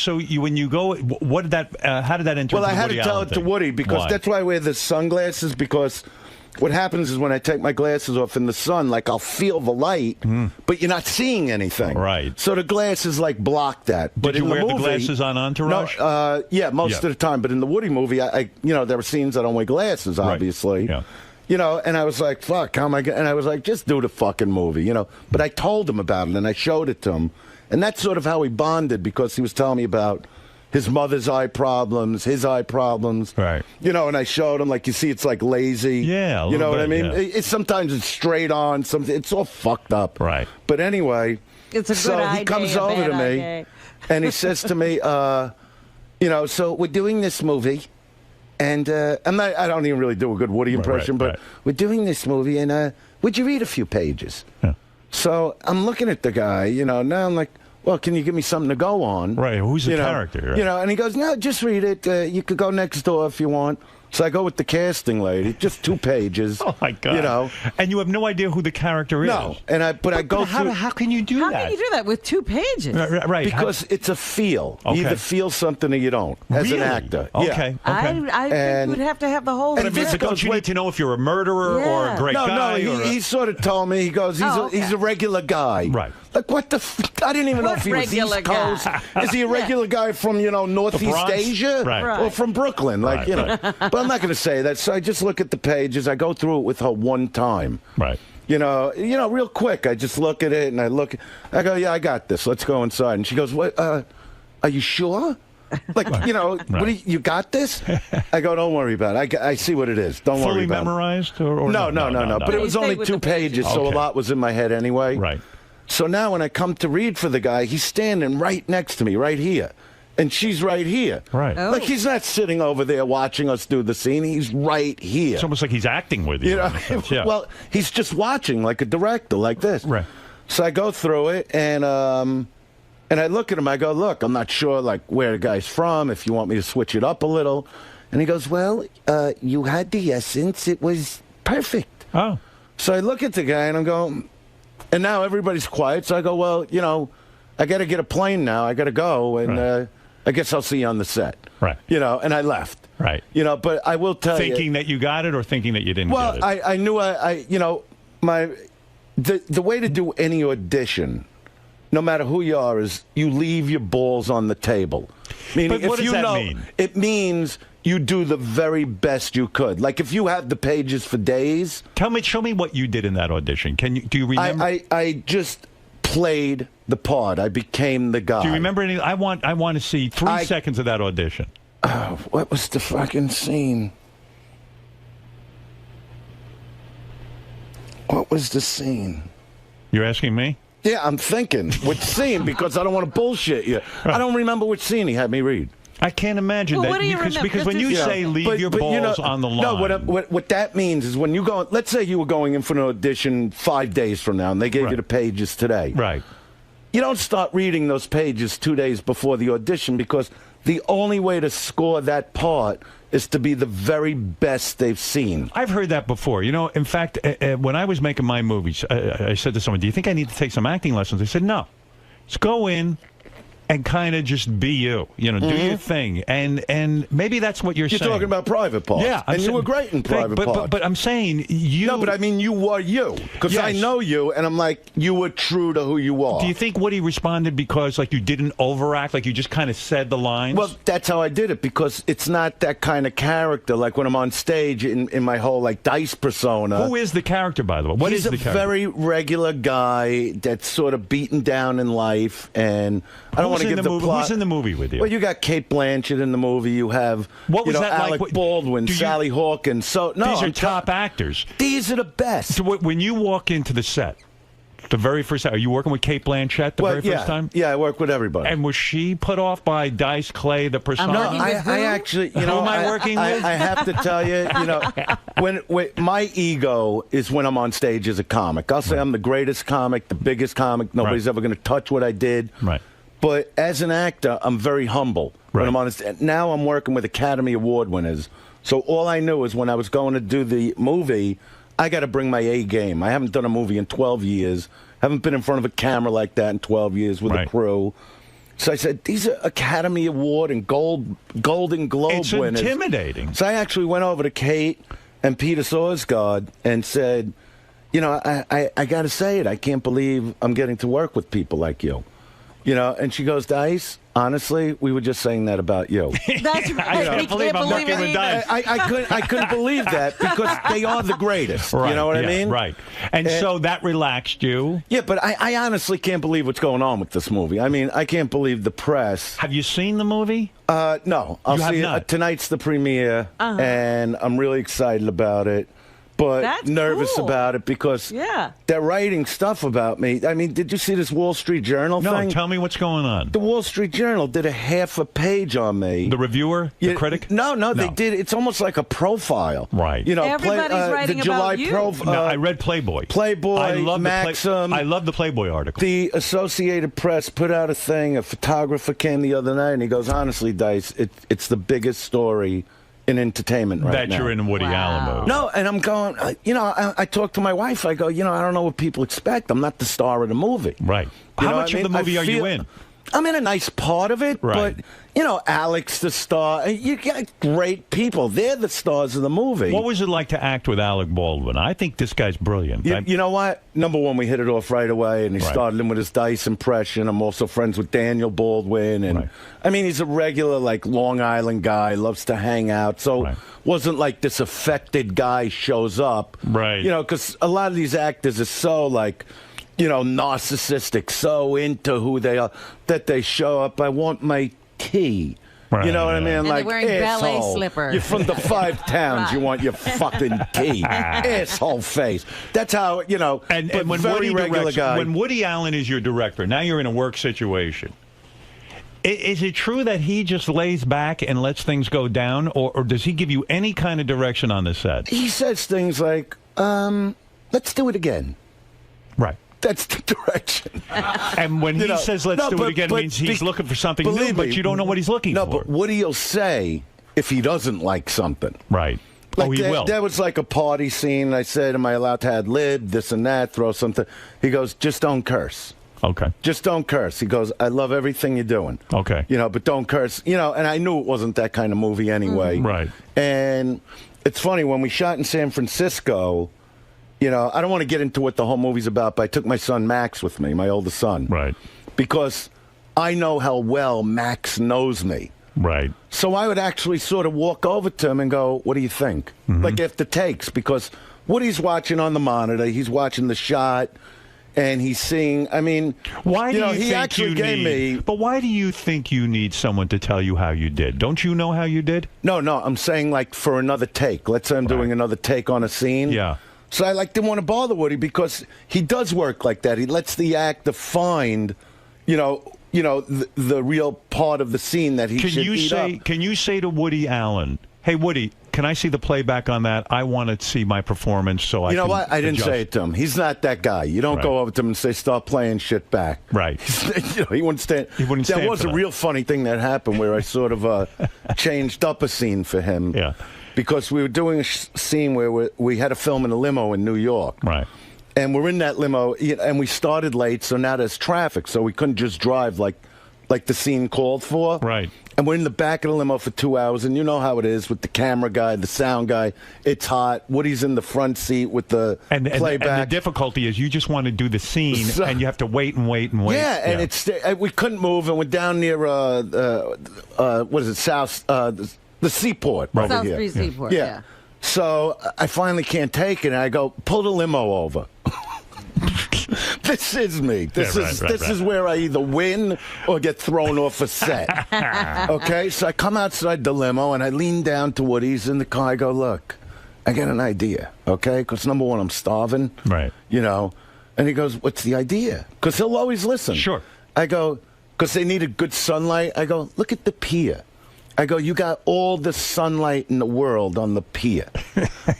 when you go, what did that? How did that enter? Well, into I had Woody to tell Allen it to thing? Woody because Why? that's why I wear the sunglasses because. What happens is when I take my glasses off in the sun, like I'll feel the light, but you're not seeing anything. Right. So the glasses like block that. But Did you in wear the the movie, glasses on Entourage? No, most of the time. But in the Woody movie, I there were scenes I don't wear glasses, obviously. Right. Yeah. And I was like, fuck, how am I going? And I was like, just do the fucking movie, But I told him about it and I showed it to him, and that's sort of how we bonded because he was telling me about his mother's eye problems, his eye problems. Right. And I showed him, like, you see, it's like lazy. Yeah, you know what I mean? Yeah. It's sometimes it's straight on, it's all fucked up. Right. But anyway, it's a good so eye he comes day, a over bad to eye me day. and he says to me, so we're doing this movie. And I don't even really do a good Woody impression, but we're doing this movie, and would you read a few pages? Yeah. So I'm looking at the guy, now I'm like, well, can you give me something to go on? Right, who's the character? Right? And he goes, no, just read it. You could go next door if you want. So I go with the casting lady, just 2 pages. Oh my God! And you have no idea who the character is. No, but I go through. How can you do that? How can you do that with 2 pages? Right. Because it's a feel. Okay. You either feel something or you don't, as Really? an actor. Okay. Yeah. I think you'd have to have the whole. But don't you need to know if you're a murderer or a great guy? No, he sort of told me. He goes, he's a regular guy. Right. Like, what the I didn't even know if he was East Coast. Is he a regular guy from, Northeast Asia? Right. Or from Brooklyn? Like, But I'm not going to say that. So I just look at the pages. I go through it with her one time. Right. Real quick. I just look at it and I go, yeah, I got this. Let's go inside. And she goes, what, are you sure? Like, what you got this? I go, don't worry about it. I see what it is. Don't worry about it. Fully memorized? Or No. But it was only 2 pages, so a lot was in my head anyway. Right. So now when I come to read for the guy, he's standing right next to me, right here. And she's right here. Right. Oh. Like he's not sitting over there watching us do the scene. He's right here. It's almost like he's acting with you. Yeah. Well, he's just watching like a director, like this. Right. So I go through it, and I look at him. I go, look, I'm not sure like where the guy's from, if you want me to switch it up a little. And he goes, well, you had the essence. It was perfect. Oh. So I look at the guy, and I'm going... And now everybody's quiet, so I go, well, I got to get a plane now. I got to go, and I guess I'll see you on the set. Right. And I left. Right. But I will tell you. Thinking that you got it or thinking that you didn't Well, get it? I knew the way to do any audition, no matter who you are, is you leave your balls on the table. Meaning, But what if does you that know, mean? It means you do the very best you could. Like if you have the pages for days. Show me what you did in that audition. Do you remember? I just played the part. I became the guy. Do you remember any? I want to see 3 seconds of that audition. What was the fucking scene? What was the scene? You're asking me? Yeah, I'm thinking which scene because I don't want to bullshit you. I don't remember which scene he had me read. I can't imagine Well, what that do you remember? because when you say leave your balls on the line. No, what that means is when you go. Let's say you were going in for an audition 5 days from now, and they gave you the pages today. Right. You don't start reading those pages 2 days before the audition because the only way to score that part is to be the very best they've seen. I've heard that before. In fact, when I was making my movies, I said to someone, do you think I need to take some acting lessons? They said, no. Just go in and kind of just be you. Do your thing. And maybe that's what you're saying. You're talking about private parts. Yeah. And you were great in private parts. But I'm saying you... No, but I mean you were you. Because I know you, and I'm like, you were true to who you are. Do you think Woody responded because, like, you didn't overact? Like, you just kind of said the lines? Well, that's how I did it, because it's not that kind of character. Like, when I'm on stage in my whole, like, Dice persona. Who is the character, by the way? What is the character? He's a very regular guy that's sort of beaten down in life, and I don't want want to give the plot. Who's in the movie with you? Well, you got Kate Blanchett in the movie. You have what was that Alec like? Baldwin, Sally Hawkins. So no, these are top actors. These are the best. So when you walk into the set, the very first time, are you working with Kate Blanchett the very first time? Yeah, I work with everybody. And was she put off by Dice Clay, the persona? No, I actually, who am I working with? I have to tell you, when my ego is when I'm on stage as a comic. I'll say I'm the greatest comic, the biggest comic. Nobody's ever going to touch what I did. Right. But as an actor, I'm very humble when I'm on stage. Now I'm working with Academy Award winners. So all I knew is when I was going to do the movie, I got to bring my A game. I haven't done a movie in 12 years. Haven't been in front of a camera like that in 12 years with a crew. So I said, these are Academy Award and Golden Globe winners. It's intimidating. So I actually went over to Kate and Peter Sarsgaard and said, I got to say it. I can't believe I'm getting to work with people like you. And she goes, Dice, honestly, we were just saying that about you. That's right. I can't believe I'm working with Dice. I couldn't believe that because they are the greatest. Right, you know what I mean? Right. And so that relaxed you? Yeah, but I honestly can't believe what's going on with this movie. I mean, I can't believe the press. Have you seen the movie? No. I'll see it. Tonight's the premiere, and I'm really excited about it. But That's nervous cool. about it because they're writing stuff about me. I mean, did you see this Wall Street Journal thing? No, tell me what's going on. The Wall Street Journal did a half a page on me. The reviewer? The critic? No, they did. It's almost like a profile. Right. Everybody's writing the July about you. No, I read Playboy. I love Maxim. I love the Playboy article. The Associated Press put out a thing. A photographer came the other night, and he goes, honestly, Dice, it's the biggest story in entertainment right now. That you're in Woody Allen mode. No, and I'm going, I talk to my wife. I go, I don't know what people expect. I'm not the star of the movie. Right. How much of the movie are you in? I'm in a nice part of it, but, Alex the star. You got great people. They're the stars of the movie. What was it like to act with Alec Baldwin? I think this guy's brilliant. You know what? Number one, we hit it off right away, and he started in with his Dice impression. I'm also friends with Daniel Baldwin, and I mean, he's a regular, Long Island guy, loves to hang out, so wasn't like this affected guy shows up. Right. Because a lot of these actors are so, narcissistic, so into who they are, that they show up, I want my tea. Right, you know what I mean? And they're wearing ballet asshole. slippers. You're from the 5 towns. You want your fucking tea. Asshole face. That's how, And but when very Woody regular directs, guy. when Woody Allen is your director, now you're in a work situation. Is it true that he just lays back and lets things go down, or does he give you any kind of direction on the set? He says things like, let's do it again. Right. That's the direction. And when he says let's do it again, it means he's looking for something new, but you don't know what he's looking for. No, but Woody will say if he doesn't like something. Right. He will. There was like a party scene. I said, am I allowed to ad lib, this and that, throw something? He goes, just don't curse. Okay. Just don't curse. He goes, I love everything you're doing. Okay. But don't curse. And I knew it wasn't that kind of movie anyway. Right. And it's funny, when we shot in San Francisco, I don't want to get into what the whole movie's about, but I took my son Max with me, my oldest son. Right. Because I know how well Max knows me. Right. So I would actually sort of walk over to him and go, what do you think? Like after takes, because Woody's watching on the monitor, he's watching the shot, and he's seeing, why do you he think actually you gave need, me. But why do you think you need someone to tell you how you did? Don't you know how you did? No, I'm saying for another take. Let's say I'm doing another take on a scene. Yeah. So I didn't want to bother Woody because he does work like that. He lets the actor find, the real part of the scene that he should eat up. Can you say to Woody Allen, hey, Woody, can I see the playback on that? I want to see my performance so I can You know what? I didn't say it to him. He's not that guy. You don't go over to him and say, stop playing shit back. Right. He wouldn't stand. That was a real funny thing that happened where I sort of changed up a scene for him. Yeah. Because we were doing a scene where we had to film in a limo in New York. Right. And we're in that limo, and we started late, so now there's traffic, so we couldn't just drive like the scene called for. Right. And we're in the back of the limo for 2 hours, and you know how it is with the camera guy, the sound guy. It's hot. Woody's in the front seat with the playback. And the difficulty is you just want to do the scene, and you have to wait and wait and wait. Yeah, and we couldn't move, and we're down near, what is it, South... the seaport over South here. Street Seaport, yeah. So I finally can't take it, and I go, pull the limo over. This is me. This is where I either win or get thrown off a set. Okay, so I come outside the limo and I lean down to Woody's in the car. I go, look, I got an idea, okay? Because number one, I'm starving. Right. You know. And he goes, what's the idea? Because he'll always listen. Sure. I go, because they needed good sunlight. I go, look at the pier. I go, you got all the sunlight in the world on the pier.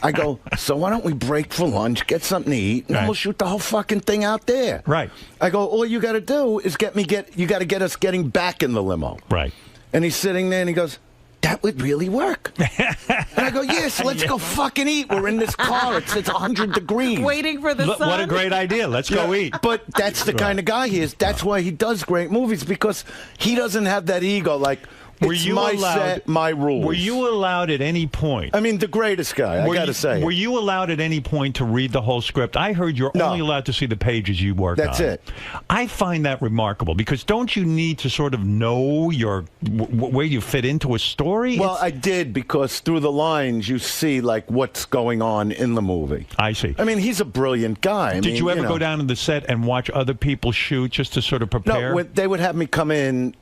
I go, so why don't we break for lunch, get something to eat, and then we'll shoot the whole fucking thing out there. Right. I go, all you got to do is you got to get us getting back in the limo. Right. And he's sitting there and he goes, that would really work. And I go, yes, let's go fucking eat. We're in this car. It's 100 degrees. Waiting for the sun. What a great idea. Let's go eat. But that's the kind of guy he is. That's why he does great movies, because he doesn't have that ego like, it's my set, my rules. Were you allowed at any point? I mean, the greatest guy, I got to say. Were you allowed at any point to read the whole script? I heard you're only allowed to see the pages you work on. That's it. I find that remarkable, because don't you need to sort of know where you fit into a story? Well, I did, because through the lines you see like what's going on in the movie. I see. I mean, he's a brilliant guy. Did you ever go down to the set and watch other people shoot just to sort of prepare? No, they would have me come in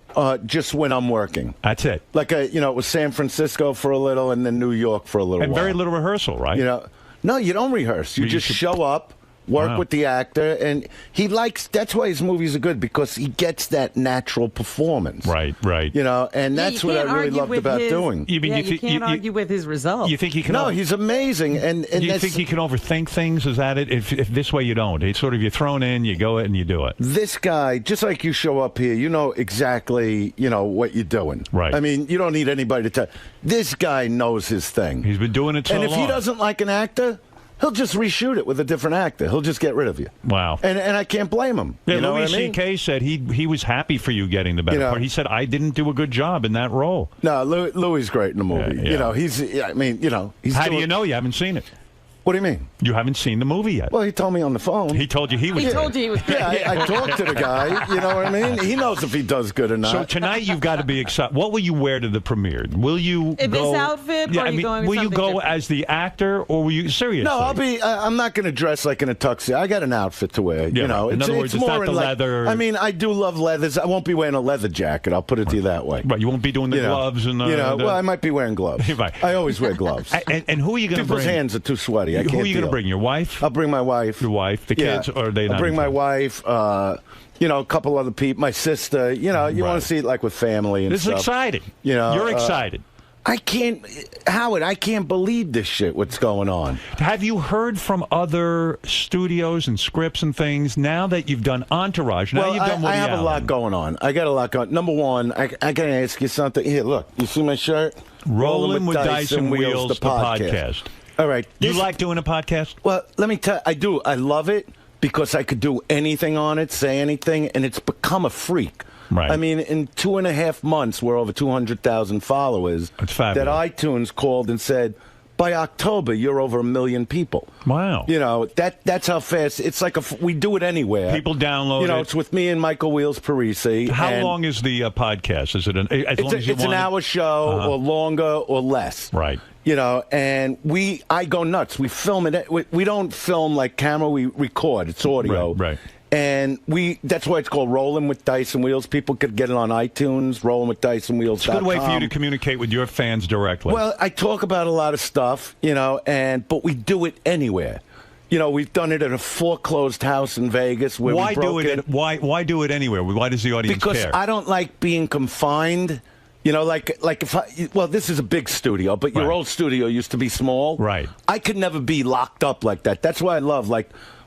just when I'm working. That's it. Like, it was San Francisco for a little and then New York for a little while. And very little rehearsal, right? No, you don't rehearse. You just show up, work with the actor, and that's why his movies are good, because he gets that natural performance. Right. And that's what I really loved about doing. You can't argue with his results. You think he can? No, he's amazing. And you think he can overthink things? Is that it? If this way you don't, it's sort of you're thrown in, you go it and you do it. This guy, just like you show up here, you know exactly, what you're doing. Right. I mean, you don't need anybody to tell. This guy knows his thing. He's been doing it so long. And if he doesn't like an actor, he'll just reshoot it with a different actor. He'll just get rid of you. Wow. And I can't blame him. Yeah, you know Louis what I mean? C.K. said he was happy for you getting the better part. He said, I didn't do a good job in that role. No, Louis great in the movie. Yeah. He's How do you know you haven't seen it? What do you mean? You haven't seen the movie yet. Well, he told me on the phone. He told you he was He told you he was good. Yeah, I talked to the guy. You know what I mean? He knows if he does good or not. So tonight you've got to be excited. What will you wear to the premiere? Will you in go... this outfit, or are you going with will you go different? as the actor, or will you... Seriously? No, I'm not going to dress like in a tuxedo. I got an outfit to wear. Yeah, In other words, it's more not the leather... I mean, I do love leathers. I won't be wearing a leather jacket. I'll put it to you that way. Right, you won't be doing the gloves and... well, I might be wearing gloves. Right. I always wear gloves. And who are you going to bring? People's hands are too sweaty. I can't Who are you going to bring? Your wife? I'll bring my wife. Your wife? The kids? Or are they not? I'll bring my wife, a couple other people, my sister. You want to see it like with family and stuff. This is exciting. You're excited. I can't believe this shit, what's going on. Have you heard from other studios and scripts and things now that you've done Entourage? Now you've done Woody I have Allen. a lot going on. I got a lot going on. Number one, I got to ask you something. Here, look. You see my shirt? Rolling with Dice and Wheels, the podcast. All right. You like doing a podcast? Well, let me tell you, I do. I love it because I could do anything on it, say anything, and it's become a freak. Right. I mean, in 2.5 months, we're over 200,000 followers. That's fabulous. That iTunes called and said, by October, you're over 1 million people. Wow. That's how fast. It's like we do it anywhere. People download it. It's with me and Michael Wheels Parisi. How long is the podcast? Is it as long as you it's want an hour show or longer or less. Right. And I go nuts. We film it. We don't film like camera. We record. It's audio. Right. And that's why it's called Rolling with Dice and Wheels. People could get it on iTunes, Rolling with Dice and Wheels. It's a good way for you to communicate with your fans directly. Well, I talk about a lot of stuff, but we do it anywhere. We've done it at a foreclosed house in Vegas. Where why do it? Why do it anywhere? Why does the audience care? Because I don't like being confined. This is a big studio, but your old studio used to be small. Right. I could never be locked up like that. That's why I love,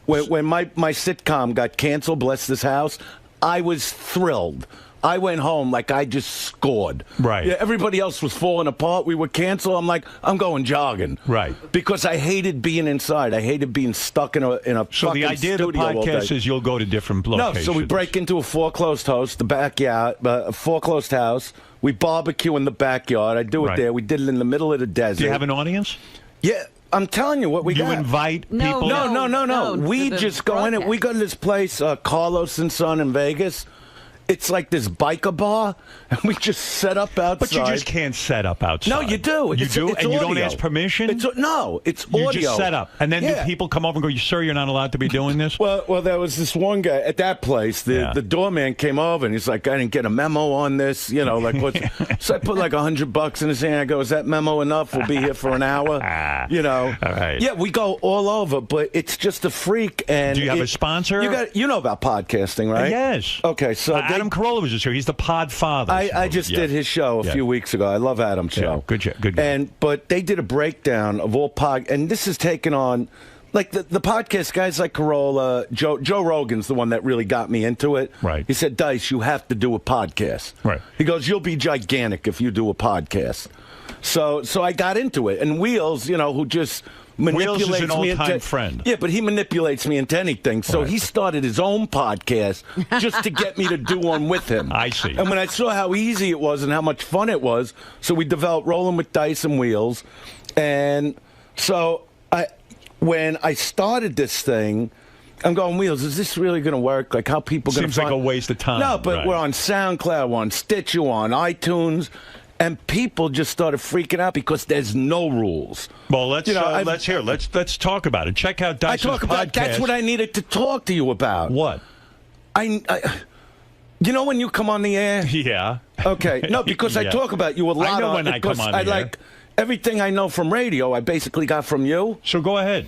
when my sitcom got canceled, Bless This House, I was thrilled. I went home like I just scored. Right. Yeah, everybody else was falling apart. We were canceled. I'm like, I'm going jogging. Right. Because I hated being inside. I hated being stuck in a So the idea of the podcast is you'll go to different locations. No, so we break into a foreclosed house, the backyard, a foreclosed house. We barbecue in the backyard. I do it there. We did it in the middle of the desert. Do you have an audience? Yeah. I'm telling you what we got. You invite people? No. We just go in it. We go to this place, Carlos and Son in Vegas. it's like this biker bar, and we just set up outside. But you just can't set up outside. No, you do. You It's do, and audio. you don't ask permission. It's audio. You just set up, and then do people come over and go, "Sir, you're not allowed to be doing this"? Well, there was this one guy at that place. The doorman came over and he's like, "I didn't get a memo on this." You know, like what? So I put like $100 in his hand. I go, "Is that memo enough? We'll be here for an hour." You know. All right. Yeah, we go all over, but it's just a freak. And do you have a sponsor? You know about podcasting, right? Yes. Okay, so Adam Carolla was just here. He's the pod father. I just did his show a few weeks ago. I love Adam's show. Good guy. But they did a breakdown of all and this is taken on, like the podcast guys like Carolla, Joe Rogan's the one that really got me into it. Right. He said, Dice, you have to do a podcast. Right. He goes, you'll be gigantic if you do a podcast. So I got into it. And Wheels, you know, who just manipulates Wheels is an me old-time into friend. Yeah, but he manipulates me into anything. So he started his own podcast just to get me to do one with him. I see. And when I saw how easy it was and how much fun it was, so we developed Rolling with Dice and Wheels. And so when I started this thing, I'm going, Wheels, is this really going to work? Like, how people going to Seems like a waste of time. No, but we're on SoundCloud, we're on Stitcher, we're on iTunes. And people just started freaking out because there's no rules. Well, let's talk about it. Check out Dice's podcast. That's what I needed to talk to you about. What? You know when you come on the air? Yeah. Okay. No, because I talk about you a lot. I know when I come on the air. Like everything I know from radio, I basically got from you. So go ahead.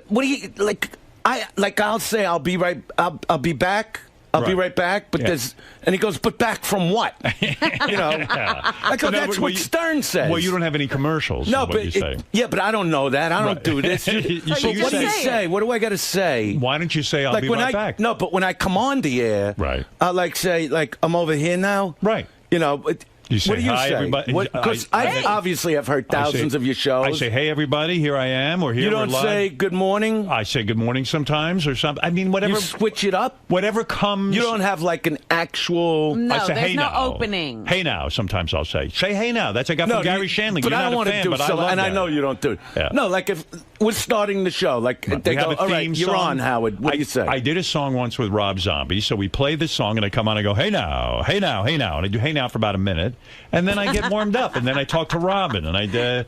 What do you like? I'll say I'll be right. I'll be back. I'll be right back, but and he goes, but back from what? You know, I go, that's what Stern says. Well, you don't have any commercials. No, but you say. Yeah, but I don't know that. I don't do this. What do you say? What do I got to say? Why don't you say I'll be right back? No, but when I come on the air, right? I say I'm over here now, right? You know. You say, what do you hi, say? everybody. Because I obviously have heard thousands of your shows. I say, hey, everybody, here I am, or here you we're don't live. say good morning? I say good morning sometimes, or something. I mean, whatever. You switch it up? Whatever comes. You don't have like an actual... No, I say, there's hey no now. opening. Hey now, sometimes I'll say. Say hey now. That's I got from Gary Shandling. But You're I don't not want a fan, to do but so, I love and that. I know you don't do it. Yeah. No, like if we're starting the show, like they go, all right, you're on, Howard. What do you say? I did a song once with Rob Zombie, so we play this song, and I come on and I go, hey now, hey now, hey now. And I do hey now for about a minute, and then I get warmed up, and then I talk to Robin, and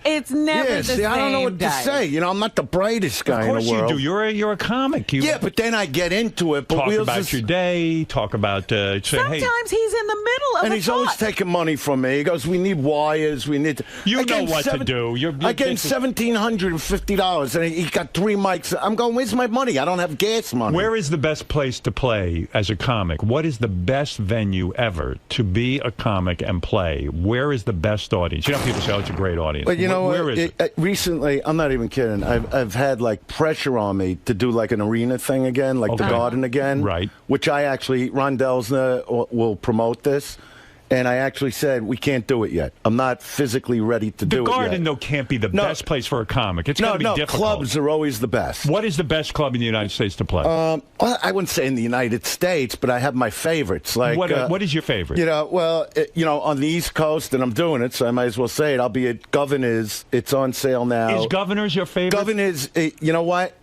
it's never the same. I don't know what to say. You know, I'm not the brightest guy in the world. Of course you do. You're a comic. Yeah, but then I get into it. But talk about your day. Talk about. Say, sometimes he's in the middle of and he's always taking money from me. He goes, "We need wires. We need." You know what to do. I gave him $1,750, and he got 3 mics. I'm going, where's my money? I don't have gas money. Where is the best place to play as a comic? What is the best venue ever to be a comic and play? Where is the best audience? You know, people say, "Oh, it's a great audience." But you know, where is it? Recently, I'm not even kidding. I've had like pressure on me to do like an arena thing again, like the Garden again, right? Which I actually, Ron Delsner will promote this. And I actually said, we can't do it yet. I'm not physically ready to do it yet. The Garden, though, can't be the best place for a comic. It's going to be difficult. Clubs are always the best. What is the best club in the United States to play? Well, I wouldn't say in the United States, but I have my favorites. Like what is your favorite? You know, well, on the East Coast, and I'm doing it, so I might as well say it. I'll be at Governor's. It's on sale now. Is Governor's your favorite? Governor's, you know what?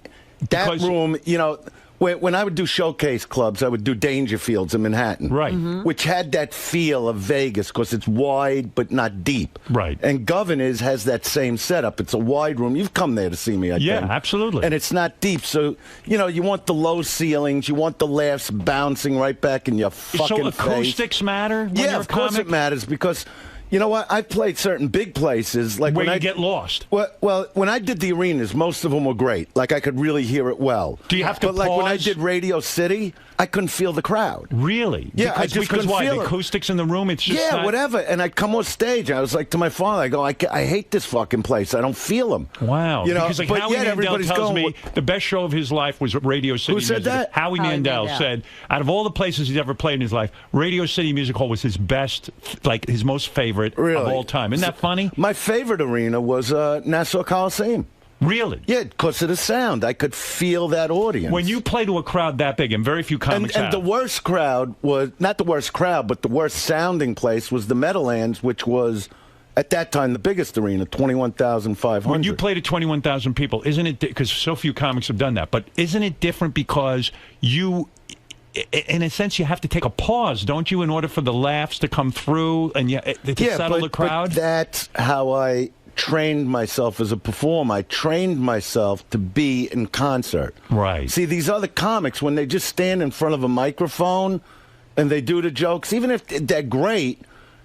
That room, you know... When I would do showcase clubs, I would do Dangerfields in Manhattan. Right. Which had that feel of Vegas because it's wide but not deep. Right. And Governor's has that same setup. It's a wide room. You've come there to see me, I think. Yeah, absolutely. And it's not deep. So, you know, you want the low ceilings. You want the laughs bouncing right back in your fucking face. So acoustics matter when yeah, you're a of course comic? it matters because... You know what? I've played certain big places. Like where when you get lost. Well, when I did the arenas, most of them were great. Like, I could really hear it well. Do you have to But, like, when I pause? did Radio City, I couldn't feel the crowd. Really? Yeah, I just because couldn't why? feel The it. acoustics in the room, it's just Yeah, not... whatever. And I'd come on stage, and I was like to my father, I go, I hate this fucking place. I don't feel them. Wow. You know, because like but Howie yet Mandel everybody's tells going, me the best show of his life was Radio City Who said Music. that? Howie Mandel said, out of all the places he's ever played in his life, Radio City Music Hall was his best, like his most favorite of all time. Isn't that funny? My favorite arena was Nassau Coliseum. Really? Yeah, because of the sound. I could feel that audience. When you play to a crowd that big, and very few comics and have. the worst crowd was, not the worst crowd, but the worst sounding place was the Meadowlands, which was, at that time, the biggest arena, 21,500. When you play to 21,000 people, isn't it, because so few comics have done that, but isn't it different because in a sense, you have to take a pause, don't you, in order for the laughs to come through and to settle the crowd? But that's how I trained myself as a performer. I trained myself to be in concert. Right. See, these other comics, when they just stand in front of a microphone and they do the jokes, even if they're great,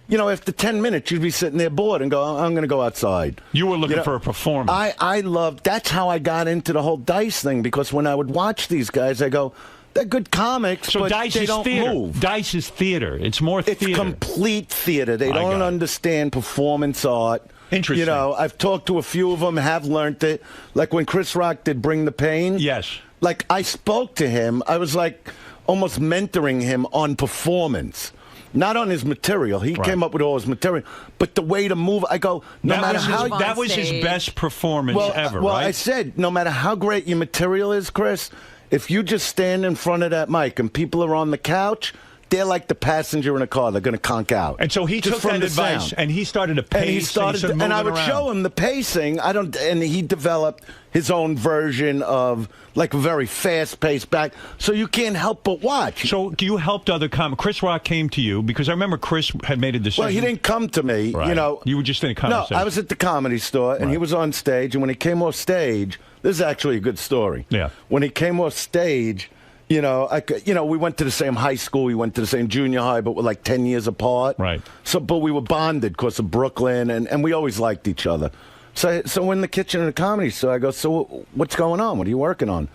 you know, after 10 minutes, you'd be sitting there bored and go, I'm going to go outside. You were looking for a performance. I loved, that's how I got into the whole Dice thing, because when I would watch these guys, I go, they're good comics, so but Dice they is don't theater. move. Dice is theater. It's more theater. It's complete theater. They don't understand performance art. Interesting. You know, I've talked to a few of them, have learned it. Like when Chris Rock did Bring the Pain. Yes. Like, I spoke to him. I was like almost mentoring him on performance. Not on his material. He came up with all his material. But the way to move, I go, that was his best performance ever, well, right? I said, no matter how great your material is, Chris, if you just stand in front of that mic and people are on the couch, they're like the passenger in a car. They're going to conk out. And so he just took from that the advice sound. and he started to pace. And I would show him the pacing. And he developed his own version of like a very fast-paced back. So you can't help but watch. So do you help other comics? Chris Rock came to you because I remember Chris had made a decision. Well, he didn't come to me. Right. You know, you were just in a conversation. No, I was at the Comedy Store and he was on stage. And when he came off stage, this is actually a good story. Yeah. When he came off stage, we went to the same high school, we went to the same junior high, but we're like 10 years apart. Right. So, but we were bonded because of Brooklyn, and we always liked each other. So we're in the kitchen of the Comedy Store. I go, so what's going on? What are you working on?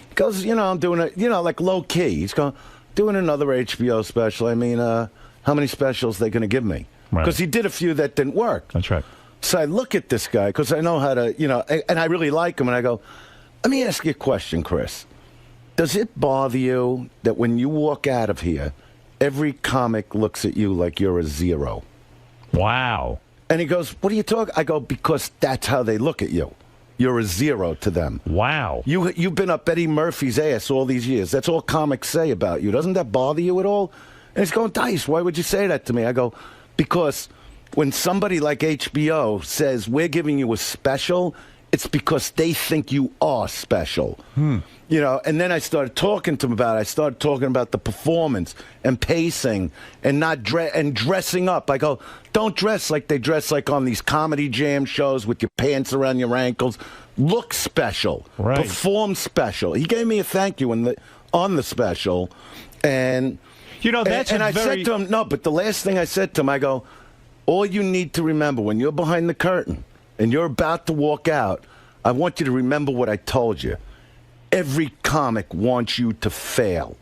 He goes, I'm doing it, like low key. He's going, doing another HBO special. I mean, how many specials they going to give me? Because he did a few that didn't work. That's right. So I look at this guy because I know how to, and I really like him. And I go, let me ask you a question, Chris. Does it bother you that when you walk out of here, every comic looks at you like you're a zero? Wow. And he goes, what are you talking? I go, because that's how they look at you. You're a zero to them. Wow. You've been up Eddie Murphy's ass all these years. That's all comics say about you. Doesn't that bother you at all? And he's going, Dice, why would you say that to me? I go, because when somebody like HBO says, we're giving you a special, it's because they think you are special. And then I started talking to him about it. I started talking about the performance and pacing and dressing up. I go, don't dress like they dress like on these comedy jam shows with your pants around your ankles. Look special. Right. Perform special. He gave me a thank you on the special. And I said to him, no, but the last thing I said to him, I go, all you need to remember when you're behind the curtain and you're about to walk out, I want you to remember what I told you. Every comic wants you to fail.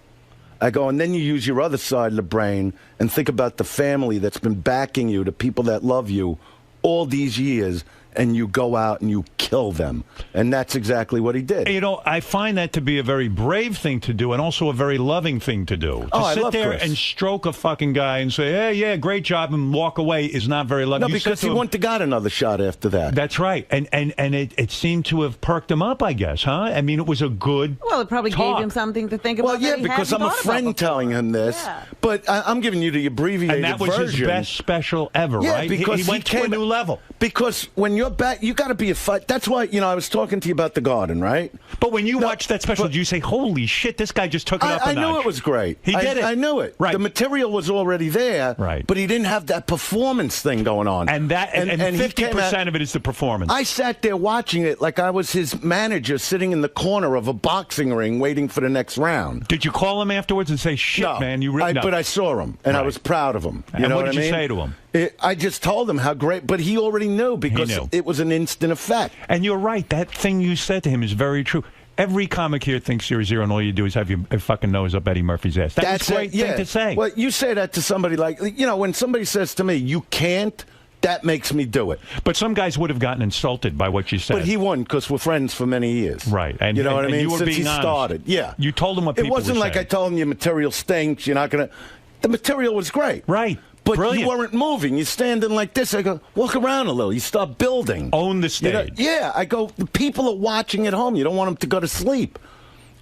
I go, and then you use your other side of the brain and think about the family that's been backing you, the people that love you all these years, and you go out and you kill them. And that's exactly what he did. I find that to be a very brave thing to do and also a very loving thing to do. To sit there and stroke a fucking guy and say, hey, yeah, great job, and walk away is not very loving. No, because he wouldn't have got another shot after that. That's right. And it seemed to have perked him up, I guess, huh? I mean, it was a good Well, it probably talk. gave him something to think about. Well, yeah, because I'm a friend telling him this. Yeah. But I'm giving you the abbreviated version. And that was his best special ever, right? Because he went to a new level. Because when you're back, you got to be a fight. That's why, I was talking to you about The Garden, right? But when you watched that special, did you say, holy shit, this guy just took it up a notch? I knew it was great. He did it. I knew it. Right. The material was already there, right. But he didn't have that performance thing going on. And 50% of it is the performance. I sat there watching it like I was his manager sitting in the corner of a boxing ring waiting for the next round. Did you call him afterwards and say, shit, man, you really... But I saw him, and I was proud of him. You know what I did mean? you say to him? I just told him how great, but he already knew because it was an instant effect. And you're right. That thing you said to him is very true. Every comic here thinks you're a zero, and all you do is have your fucking nose up Eddie Murphy's ass. That's a great thing to say. Well, you say that to somebody like, when somebody says to me, you can't, that makes me do it. But some guys would have gotten insulted by what you said. But he wouldn't because we're friends for many years. Right. And you know what I mean? You were Since being he honest. started. Yeah. You told him what people were saying. It wasn't like I told him your material stinks, you're not going to... The material was great. Right. But Brilliant. you weren't moving. You're standing like this. I go, walk around a little. You start building. Own the stage. Yeah. I go, the people are watching at home. You don't want them to go to sleep.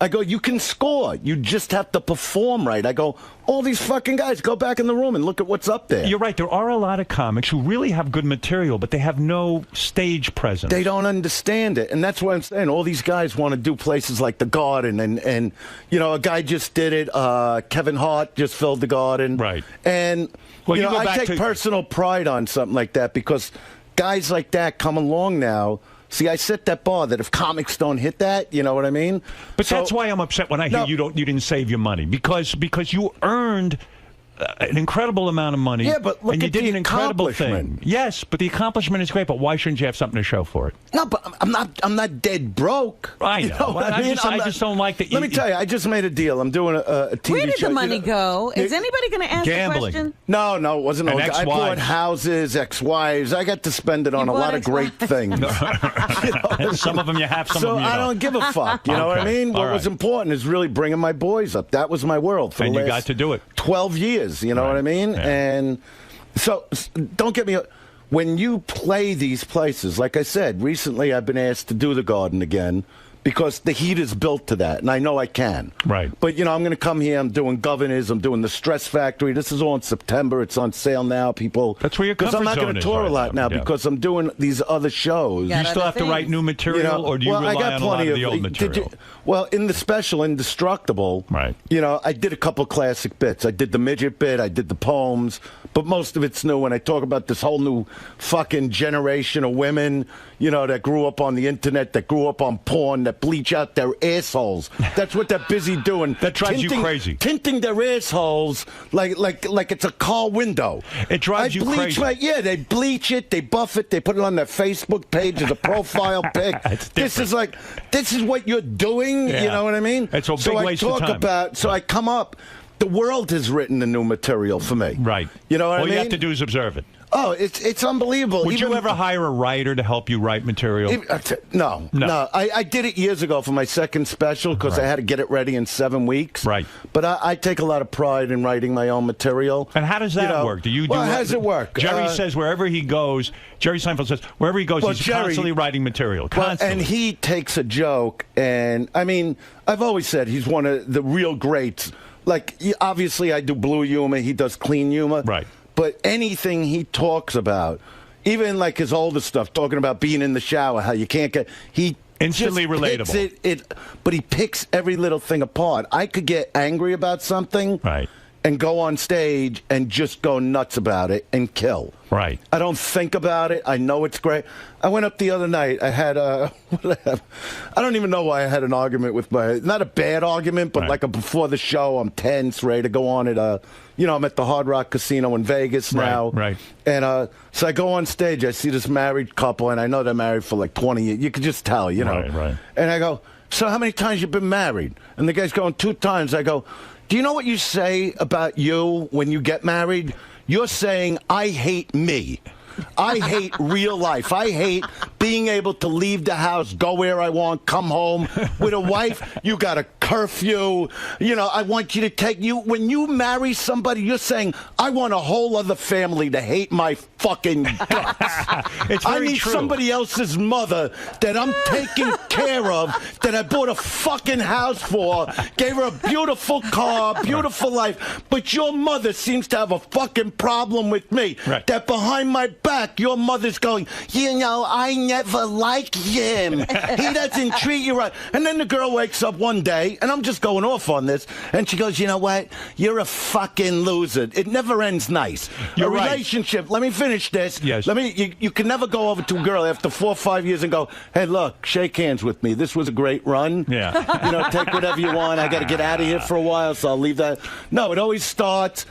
I go, you can score. You just have to perform right. I go, all these fucking guys, go back in the room and look at what's up there. You're right. There are a lot of comics who really have good material, but they have no stage presence. They don't understand it. And that's why I'm saying all these guys want to do places like the Garden. And you know, a guy just did it. Kevin Hart just filled the Garden. Right. And, Well, you you know, go I back take to- personal pride on something like that because guys like that come along now. See, I set that bar that if comics don't hit that, you know what I mean? But that's why I'm upset when I hear you didn't save your money because you earned an incredible amount of money. Yeah, but look and you at did the an incredible accomplishment. thing. Yes, but the accomplishment is great. But why shouldn't you have something to show for it? No, but I'm not dead broke. I know. You know what I mean? I just don't like that. Let me tell you, I just made a deal. I'm doing a TV show. Where did the money go? Is anybody going to ask Gambling. the question? No, it wasn't. And I ex-wives. bought houses, ex-wives. I got to spend it on a bought lot of great things. Some of them you have, some So of them you I don't give a fuck. You know what I Okay. mean? All What was right. important is really bringing my boys up. That was my world for And the you last got to do it. 12 years. You know what I mean? Yeah. And so don't get me. When you play these places, like I said, recently I've been asked to do the Garden again because the heat is built to that, and I know I can. Right. But, you know, I'm going to come here. I'm doing Governors. I'm doing the Stress Factory. This is all in September. It's on sale now, people. That's where your Because I'm comfort not going zone to is tour right a lot now yeah. because I'm doing these other shows. You still have to write new material, or do you well, I rely got on a lot plenty of the old material? Well, in the special Indestructible, Right. you know, I did a couple classic bits. I did the midget bit, I did the poems, but most of it's new. When I talk about this whole new fucking generation of women, you know, that grew up on the internet, that grew up on porn, that bleach out their assholes. That's what they're busy doing. That drives you crazy. Tinting their assholes like it's a car window. It drives you bleach crazy. Yeah, they bleach it, they buff it, they put it on their Facebook page as a profile pic. This is what you're doing. Yeah. You know what I mean? It's a big so I waste of talk time. about. So I come up. The world has written the new material for me. Right. You know what I All mean? you have to do is observe it. Oh, it's unbelievable. Would you ever hire a writer to help you write material? No. I did it years ago for my second special because I had to get it ready in 7 weeks. Right. But I take a lot of pride in writing my own material. And how does that work? Do you do? Well, how does it work? Jerry says wherever he goes, Jerry Seinfeld says wherever he goes, Well, he's Jerry- constantly writing material. Well, Constantly. and he takes a joke, and I mean, I've always said he's one of the real greats. Like, obviously, I do blue humor, he does clean humor. Right. But anything he talks about, even like his older stuff, talking about being in the shower, how you can't get, he Instantly just relatable. picks but he picks every little thing apart. I could get angry about something. Right. And go on stage and just go nuts about it and kill. Right. I don't think about it. I know it's great. I went up the other night. I had I don't even know why I had an argument with not a bad argument, but like before the show, I'm tense, ready to go on at I'm at the Hard Rock Casino in Vegas now. Right. And so I go on stage. I see this married couple, and I know they're married for like 20 years. You could just tell, you know. Right. And I go, so how many times you been married? And the guy's going, 2 times. I go, do you know what you say about you when you get married? You're saying, I hate me. I hate real life. I hate being able to leave the house, go where I want, come home. With a wife, you got a curfew. You know, I want you to take you. When you marry somebody, you're saying, I want a whole other family to hate my fucking guts. It's I very need true. somebody else's mother that I'm taking care of, that I bought a fucking house for, gave her a beautiful car, beautiful life. But your mother seems to have a fucking problem with me. Right. That behind my back, your mother's going, you know, I never liked him. He doesn't treat you right. And then the girl wakes up one day, and I'm just going off on this, and she goes, you know what? You're a fucking loser. It never ends nice. You're a right. relationship, let me finish this. Yes. You can never go over to a girl after 4 or 5 years and go, hey, look, shake hands with me. This was a great run. Yeah. You know, take whatever you want. I got to get out of here for a while, so I'll leave that. No, it always starts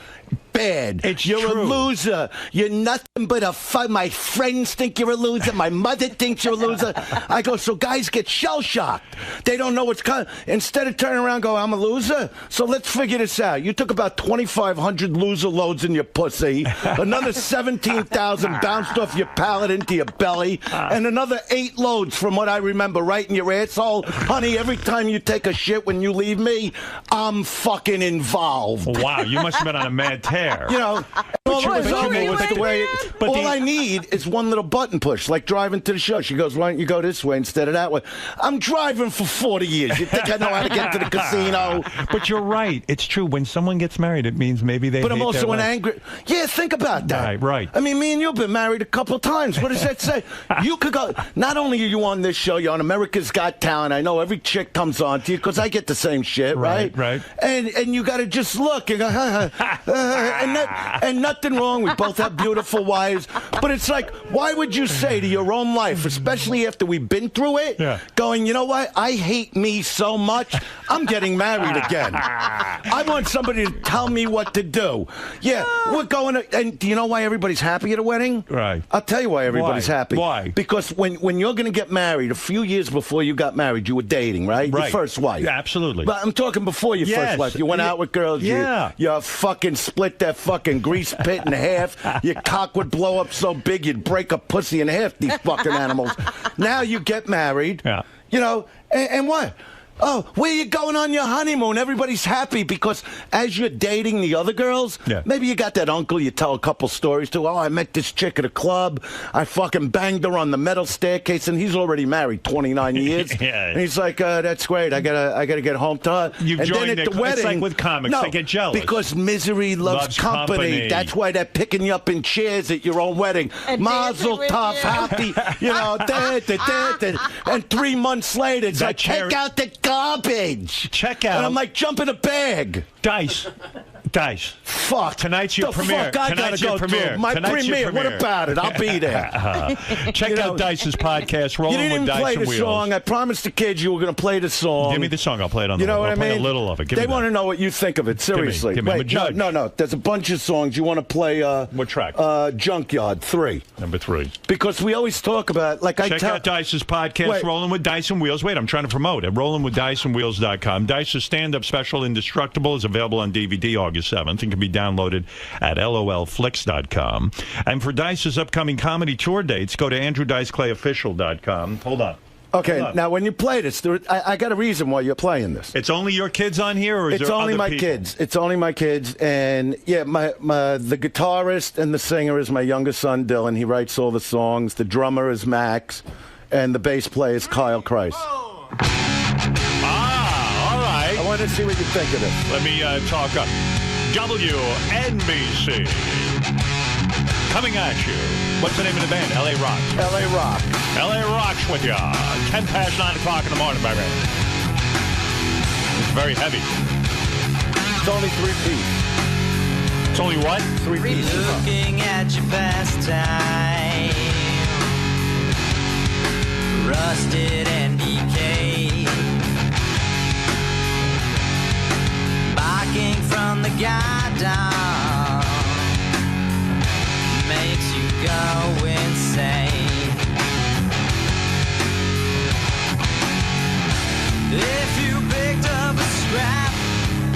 bad. You're true. a loser. You're nothing but a my friends think you're a loser. My mother thinks you're a loser. I go, so guys get shell-shocked. They don't know what's coming. Instead of turning around and go, I'm a loser, so let's figure this out. You took about 2,500 loser loads in your pussy, another 17,000 bounced off your palate into your belly, and another 8 loads from what I remember right in your asshole. Honey, every time you take a shit when you leave me, I'm fucking involved. Wow, you must have been on a mad tear. there. You know, all you- it was but over you with went the way. there? But All the- I need is one little button push, like driving to the show. She goes, "Why don't you go this way instead of that way?" I'm driving for 40 years. You think I know how to get to the casino? But you're right. It's true. When someone gets married, it means maybe they. But I'm hate also their an life. angry. Yeah, think about that. Right, right. I mean, me and you've been married a couple of times. What does that say? You could go. Not only are you on this show, you're on America's Got Talent. I know every chick comes on to you because I get the same shit, right? Right. And you got to just look and go, and nothing wrong. We both have beautiful wives, but it's like, why would you say to your own life, especially after we've been through it, going, you know what? I hate me so much. I'm getting married again. I want somebody to tell me what to do. Yeah, we're going to, and do you know why everybody's happy at a wedding? Right. I'll tell you why everybody's happy. Why? Because when you're going to get married, a few years before you got married, you were dating, right? Right. Your first wife. Yeah, absolutely. But I'm talking before your Yes. first wife. You went out with girls. Yeah. You fucking split that fucking grease pit in half. Your cock would blow up so big you'd break a pussy in half, these fucking animals. Now you get married. Yeah. You know, and what? Oh, where you going on your honeymoon? Everybody's happy because as you're dating the other girls, maybe you got that uncle you tell a couple stories to. Oh, I met this chick at a club. I fucking banged her on the metal staircase, and he's already married 29 years. Yeah. And he's like, that's great. I gotta get home to her. You've and joined then at the- the wedding, it's like with comics, no, they get jealous. because misery loves company. That's why they're picking you up in chairs at your own wedding. And Mazel dancing with tov, you. happy, you know, and 3 months later, it's That like, chair- take out the garbage. Check out. And I'm like, jump in a bag. Dice. Fuck. Tonight's your the premiere. Fuck I Tonight's gotta your go premiere. through. My Tonight's your premiere. What premiere. about it? I'll be there. Check You know, out Dice's podcast, Rolling You didn't with even Dice play and the Wheels. song. I promised the kids you were going to play the song. Give me the song. I'll play it on the You know I'll what I play mean? a little of it. Give They me want to that. know what you think of it. Seriously. Give me. I'm a Wait, judge. no. There's a bunch of songs. You want to play? What track? Junkyard 3. Number 3. Because we always talk about, like I Check tell. out Dice's podcast, Wait. Rolling with Dice and Wheels. Wait, I'm trying to promote it. RollingWithDiceandWheels.com. Dice's stand-up special, Indestructible, is available on DVD August 7th and can be downloaded at lolflix.com. And for Dice's upcoming comedy tour dates, go to AndrewDiceClayOfficial.com. Hold on. Okay, now when you play this, I got a reason why you're playing this. It's only your kids on here, or is It's there only other my people? kids. It's only my kids, and yeah, the guitarist and the singer is my youngest son Dylan. He writes all the songs. The drummer is Max, and the bass player is Kyle Kreis. All right. I want to see what you think of this. Let me talk up. WNBC. Coming at you. What's the name of the band? LA Rock. LA Rock. LA Rocks with you. 10 past 9 o'clock in the morning, baby. It's very heavy. It's only 3 pieces. It's only what? 3 pieces. Looking at your pastime, rusted and decayed, barking from the goddamn makes you go insane. If you picked up a scrap,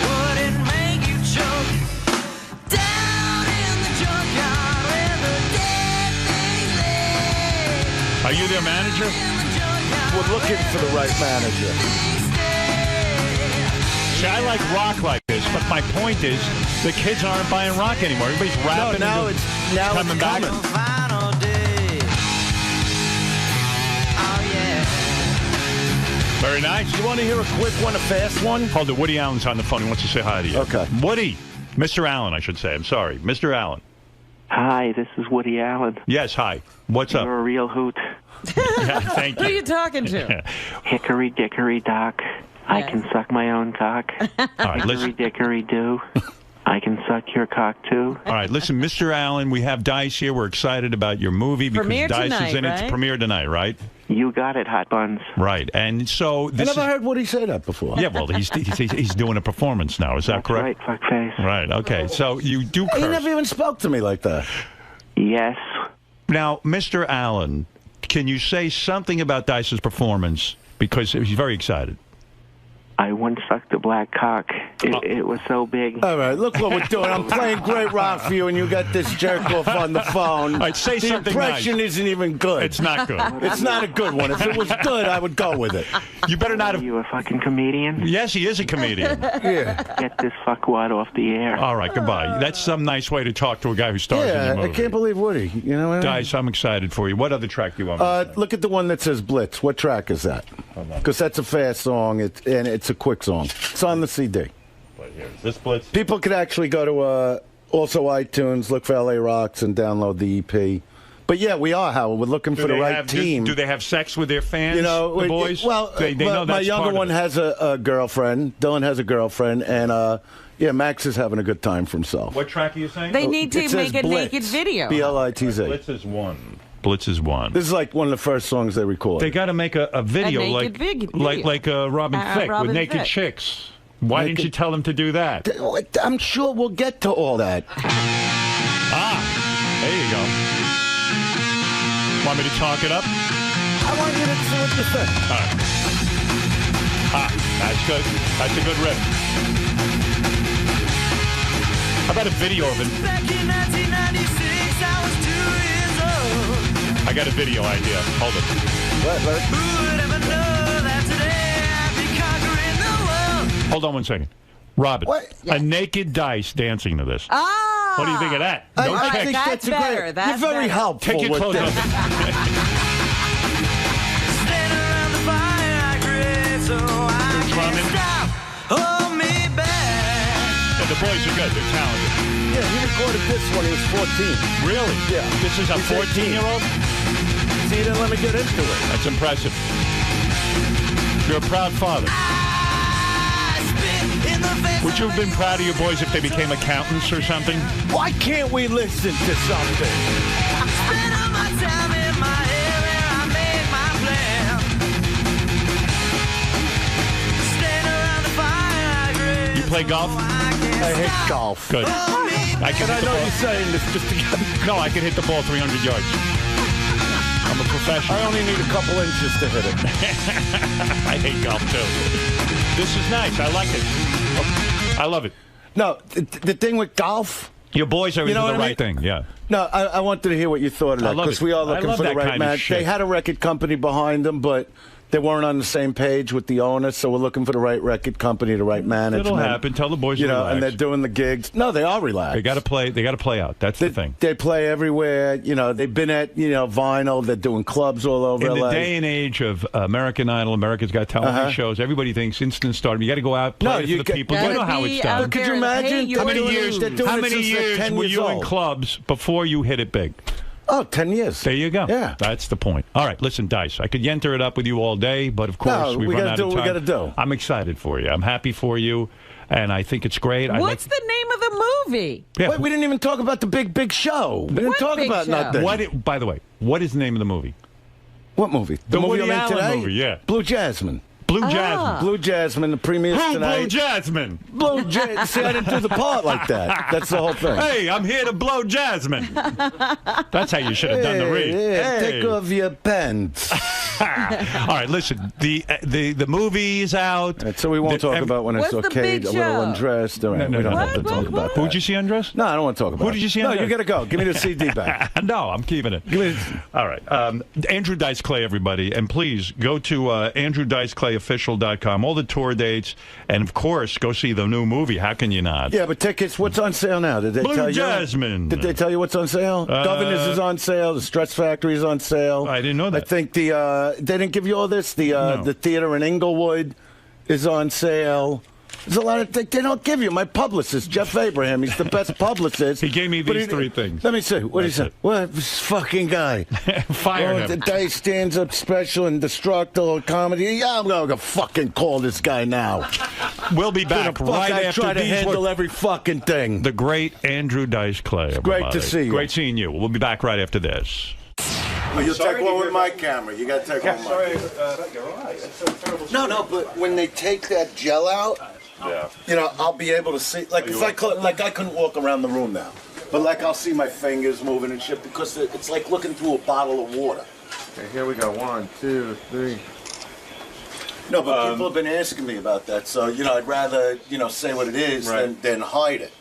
would it make you choke? Down in the junkyard where the dead things lay. Are you their manager? We're looking for the right manager. See, I like rock like this, but my point is the kids aren't buying rock anymore. Everybody's rapping. now and it's coming. back. Final day. Oh yeah. Very nice. You want to hear a quick one, a fast one? Hold it. Woody Allen's on the phone. He wants to say hi to you. Okay. Woody. Mr. Allen, I should say. I'm sorry. Mr. Allen. Hi, this is Woody Allen. Yes, hi. What's up? You're a real hoot. Yeah, thank Who are you. you talking to? Hickory dickory dock. I can suck my own cock. All right, Hickory listen. dickory do. I can suck your cock too. All right, listen, Mr. Allen, we have Dice here. We're excited about your movie because Premiere Dice tonight, is in it. right? It's premiere tonight, right? You got it, hot buns. Right. And so I this never is... heard Woody say that before. Yeah, well, he's doing a performance now. Is that That's correct? right, fuckface. Right, okay. So you do He curse. never even spoke to me like that. Yes. Now, Mr. Allen, can you say something about Dice's performance? Because he's very excited. I once sucked a black cock. It was so big. All right, look what we're doing. I'm playing great rock for you, and you got this jerk off on the phone. All right, say the something impression nice. isn't even good. It's not good. It's not a good one. If it was good, I would go with it. You better not have... Are you a fucking comedian? Yes, he is a comedian. Yeah. Get this fuckwad off the air. All right, goodbye. That's some nice way to talk to a guy who stars in your movie. I can't believe Woody. You know what I mean? Dice, I'm excited for you. What other track do you want me to Look at the one that says Blitz. What track is that? Because that's a fast song, and it's a quick song. It's on the CD. Is this Blitz? People could actually go to also iTunes, look for LA Rocks, and download the EP. But yeah, we are, Howard. We're looking for the right team. Do they have sex with their fans, You know, the boys? Well, they know my that's younger part of one it. has a girlfriend. Dylan has a girlfriend, and yeah, Max is having a good time for himself. What track are you saying? They need to It says make a Blitz. naked video. Blitz. Blitz is one. Blitz is one. This is like one of the first songs they recorded. They got to make a video naked video. like Robin Thicke Robin with naked Thicke. chicks. Why didn't you tell them to do that? I'm sure we'll get to all that. There you go. Want me to talk it up? I want you to see what you think. All right. That's good. That's a good riff. How about a video of it? Back in 1996, I was 2 years old. I got a video idea. Hold it. Who would ever know that today I'd be conquering the world? Hold on one second. Robin, a naked Dice dancing to this. Ah! What do you think of that? I No check. think that's better. great. That's You're very better. helpful. Take your with clothes this. off. Stand around the fire, I grit, so I can't stop. Hold me back. The boys are good. They're talented. Yeah, he recorded this when he was 14. Really? Yeah. This is a He's 14-year-old? See, he didn't let me get into it. That's impressive. You're a proud father. Would you have been proud of your boys if they became accountants or something? Why can't we listen to something? Spend all my time in my head where I make my plan. Stand around the fire, I grit. You play golf? I hate golf. Good. I can And I hit the know ball. you're saying this just to get... No, I can hit the ball 300 yards. I'm a professional. I only need a couple inches to hit it. I hate golf, too. This is nice. I like it. I love it. No, the thing with golf... Your boys are You into know the what I right thing, yeah. No, I wanted to hear what you thought of I that, love because it. we are I looking love for the that right kind of match. shit. They had a record company behind them, but they weren't on the same page with the owner, so we're looking for the right record company, the right management. It'll happen. Tell the boys You to know, relax. and they're doing the gigs. No, they are relaxed. They got to play. They got to play out. That's the thing. They play everywhere. You know, they've been at, vinyl. They're doing clubs all over In the LA. day and age of American Idol, America's Got Talent shows, everybody thinks instant stardom. You got to go out, play for the people. You know how it's done. Could you imagine? How many years? How many years were you in clubs before you hit it big? Oh, 10 years. There you go. Yeah. That's the point. All right, listen, Dice, I could yenter it up with you all day, but of course No, we've we run gotta out do of what we time. gotta do. I'm excited for you. I'm happy for you, and I think it's great. What's the name of the movie? Yeah. Wait, we didn't even talk about the big show. We didn't What talk big about show? nothing. By the way, what is the name of the movie? What movie? The movie Woody I'm in Allen today? movie, yeah. Blue Jasmine. Blue Jasmine. Blue Jasmine, the premieres Who, tonight. Blue Jasmine? Blue Jasmine. See, I didn't do the part like that. That's the whole thing. Hey, I'm here to blow Jasmine. That's how you should have done the read. Yeah, Hey. take off your pants. All right, listen. The movie's out. So we won't talk about when I saw Kate a little undressed. All right, No, we don't no. have to talk about that. Who'd you see undressed? No, I don't want to talk about Who did you see it. No, undressed? you got to go. Give me the CD back. No, I'm keeping it. All right. Andrew Dice Clay, everybody. And please go to AndrewDiceClayOfficial.com. All the tour dates. And, of course, go see the new movie. How can you not? Yeah, but tickets, what's on sale now? Did they Blue tell Jasmine. you? Did they tell you what's on sale? Governors is on sale. The Stress Factory is on sale. I didn't know that. I think they didn't give you all this. The theater in Inglewood is on sale. There's a lot of things they don't give you. My publicist, Jeff Abraham, he's the best publicist. He gave me these three things. Let me see. What did he say? What this fucking guy? Fire him. The Dice stands up special and destructible comedy. Yeah, I'm gonna fucking call this guy now. We'll be back right I after try to these handle words. every fucking thing. The great Andrew Dice Clay. great everybody. to see you. Great seeing you. We'll be back right after this. Oh, you'll take one with my camera. You got to take one with my camera. About your eyes. It's so terrible. No, but when they take that gel out, I'll be able to see. Like if I couldn't walk around the room now, but I'll see my fingers moving and shit because it's like looking through a bottle of water. Okay, here we go. 1, 2, 3. No, but people have been asking me about that, so I'd rather say what it is than hide it.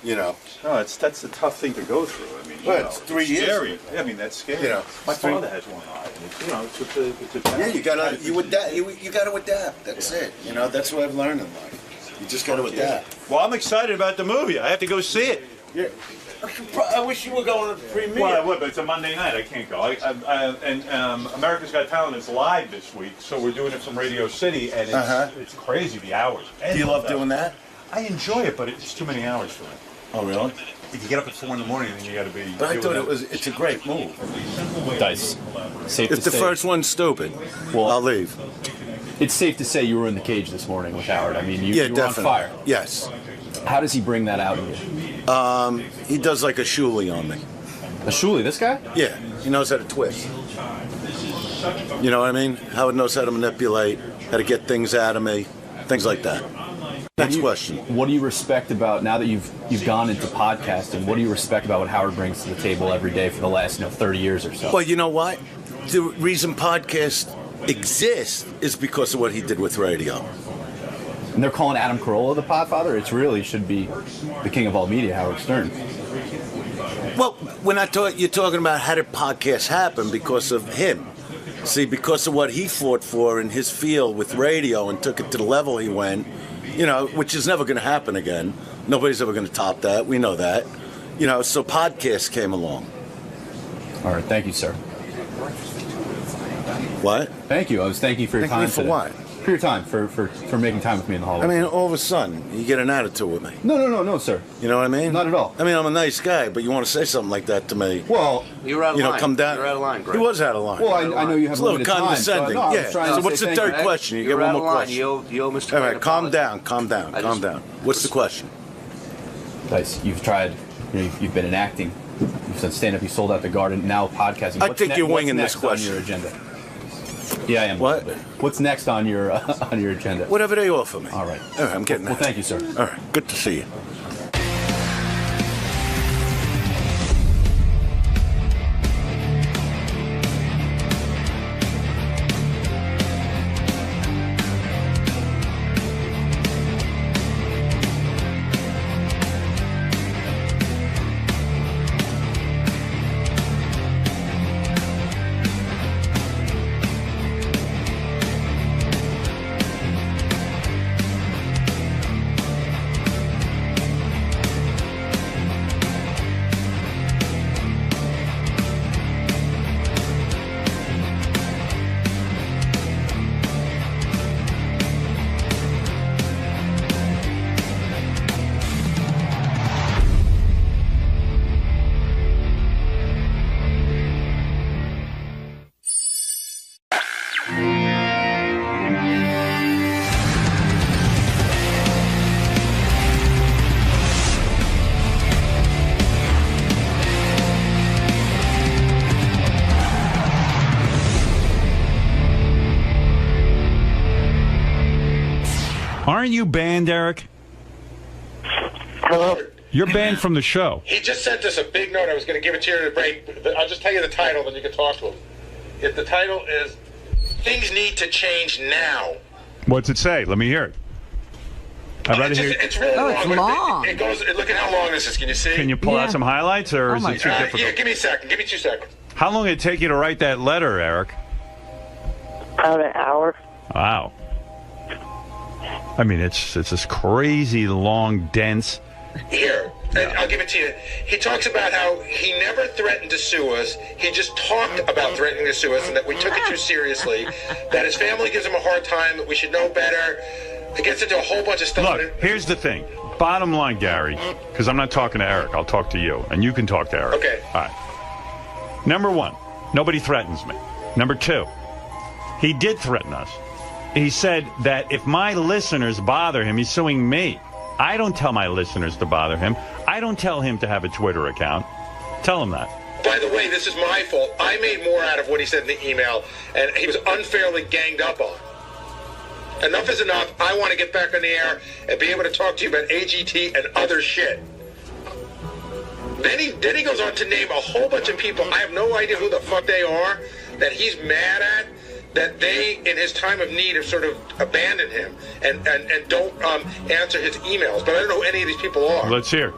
No, that's a tough thing to go through. I mean, it's 3 years. Scary. Yeah, I mean, that's scary. My father has one eye. It's a you gotta adapt. That's it. That's what I've learned in life. You just gotta adapt. Well, I'm excited about the movie. I have to go see it. Yeah. I wish you were going to the premiere. Well, I would, but it's a Monday night. I can't go. America's Got Talent is live this week, so we're doing it from Radio City, and it's crazy, the hours. Do you love doing that? I enjoy it, but it's too many hours for me. Oh, really? If you get up at 4 in the morning, then you got to be... But I thought it's a great move. Dice. Safe if to the say, first one's stupid, I'll leave. It's safe to say you were in the cage this morning with Howard. I mean, you were definitely. on fire. Yes. How does he bring that out in you? He does like a shooly on me. A shooly, this guy? Yeah, he knows how to twist. You know what I mean? Howard knows how to manipulate, how to get things out of me, things like that. Next question. What do you respect about, now that you've gone into podcasting, what do you respect about what Howard brings to the table every day for the last 30 years or so? Well, you know what? The reason podcasts exist is because of what he did with radio. And they're calling Adam Carolla the Podfather? It really should be the king of all media, Howard Stern. Well, you're talking about how did podcasts happen because of him. See, because of what he fought for in his field with radio and took it to the level he went, which is never going to happen again. Nobody's ever going to top that. We know that. So podcasts came along. All right. Thank you, sir. What? Thank you. I was thanking you for your time. Thank me for what? For your time, for making time with me in the hallway. I mean, all of a sudden, you get an attitude with me. No, sir. You know what I mean? Not at all. I mean, I'm a nice guy, but you want to say something like that to me. Well, you were out of line. Come down. You were out of line, Greg. He was out of line. Well, I know you have it's a little condescending. So what's the third question? You get one more question. You owe Mr. All right, calm down. What's the question? Dice, you've tried. You've been in acting. You've done stand-up. You sold out the Garden. Now podcasting. I think you're winging this question. On your agenda? Yeah, I am. What? What's next on your agenda? Whatever they offer me. All right. I'm getting that. Well, thank you, sir. All right. Good to see you. Aren't you banned, Eric? Hello? You're banned from the show. He just sent us a big note. I was going to give it to you in the break. I'll just tell you the title, then you can talk to him. If the title is Things Need to Change Now. What's it say? Let me hear it. I'd rather hear. It's really long. It's long. It goes. Look at how long this is. Can you see? Can you pull out some highlights, or is it too difficult? Yeah, give me a second. Give me 2 seconds. How long did it take you to write that letter, Eric? About an hour. Wow. I mean, it's this crazy, long, dense. Here, I'll give it to you. He talks about how he never threatened to sue us. He just talked about threatening to sue us, and that we took it too seriously. That his family gives him a hard time. That we should know better. It gets into a whole bunch of stuff. Look, here's the thing. Bottom line, Gary, because I'm not talking to Eric. I'll talk to you, and you can talk to Eric. Okay. All right. Number one, nobody threatens me. Number two, he did threaten us. He said that if my listeners bother him, he's suing me. I don't tell my listeners to bother him. I don't tell him to have a Twitter account. Tell him that. By the way, this is my fault. I made more out of what he said in the email, and he was unfairly ganged up on. Enough is enough. I want to get back on the air and be able to talk to you about AGT and other shit. Then he goes on to name a whole bunch of people. I have no idea who the fuck they are that he's mad at. that they, in his time of need, have sort of abandoned him and don't answer his emails. But I don't know who any of these people are. Let's hear.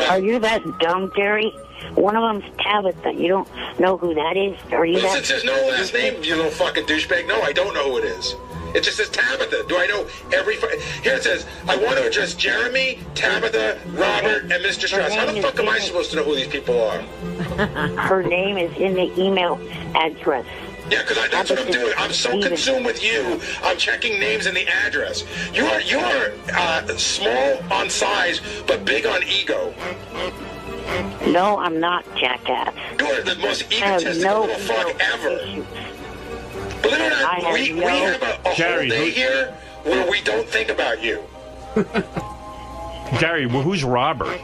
Are you that dumb, Gary? One of them's Tabitha. You don't know who that is? Are you Well, that? since there's no last name, you little fucking douchebag, no, I don't know who it is. It just says Tabitha. Do I know every... Here it says, I want to address Jeremy, Tabitha, Robert, and Mr. Strauss. How the fuck am I supposed to know who these people are? Her name is in the email address. Yeah, because that's what I'm doing. I'm so consumed with you. I'm checking names in the address. You are small on size, but big on ego. No, I'm not, jackass. You are the most egotistical little fuck ever. Believe it or not, we have a whole day here where we don't think about you. Gary, well, who's Robert?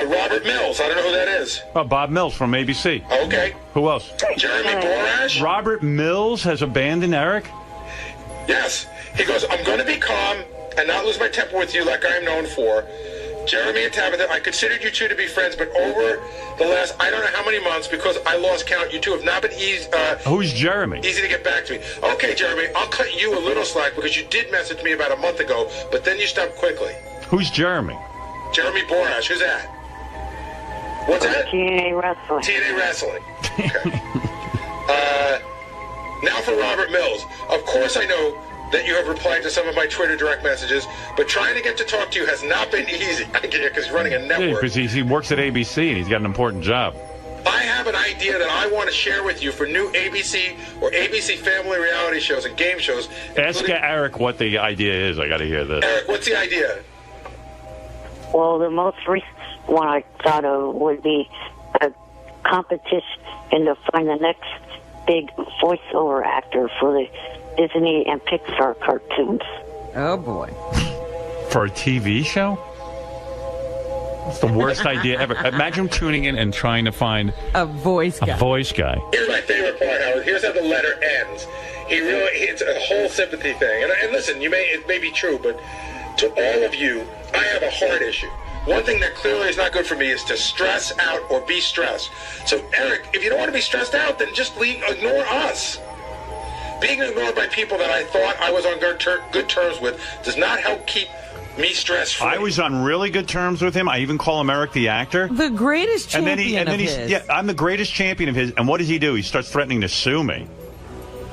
Robert Mills. I don't know who that is. Oh, Bob Mills from ABC. Okay. Who else? Jeremy Borash. Robert Mills has abandoned Eric? Yes. He goes, I'm going to be calm and not lose my temper with you like I am known for. Jeremy and Tabitha, I considered you two to be friends, but over the last, I don't know how many months, because I lost count, you two have not been easy. Who's Jeremy? Easy to get back to me. Okay, Jeremy, I'll cut you a little slack because you did message me about a month ago, but then you stopped quickly. Who's Jeremy? Jeremy Borash. Who's that? What's that? TNA Wrestling. TNA Wrestling. Okay. Now for Robert Mills. Of course I know that you have replied to some of my Twitter direct messages, but trying to get to talk to you has not been easy. I get it because he's running a network. Yeah, because he works at ABC and he's got an important job. I have an idea that I want to share with you for new ABC or ABC family reality shows and game shows. Ask Eric what the idea is. I got to hear this. Eric, what's the idea? Well, the most recent one I thought of would be a competition to find the next big voiceover actor for the Disney and Pixar cartoons. Oh, boy. For a TV show? It's the worst idea ever. Imagine tuning in and trying to find a voice guy. Here's my favorite part, Howard. Here's how the letter ends. It's a whole sympathy thing. And listen, it may be true, but to all of you, I have a heart issue. One thing that clearly is not good for me is to stress out or be stressed. So, Eric, if you don't want to be stressed out, then just ignore us. Being ignored by people that I thought I was on good terms with does not help keep me stress-free. I was on really good terms with him. I even call him Eric the actor. The greatest champion of his. Yeah, I'm the greatest champion of his. And what does he do? He starts threatening to sue me.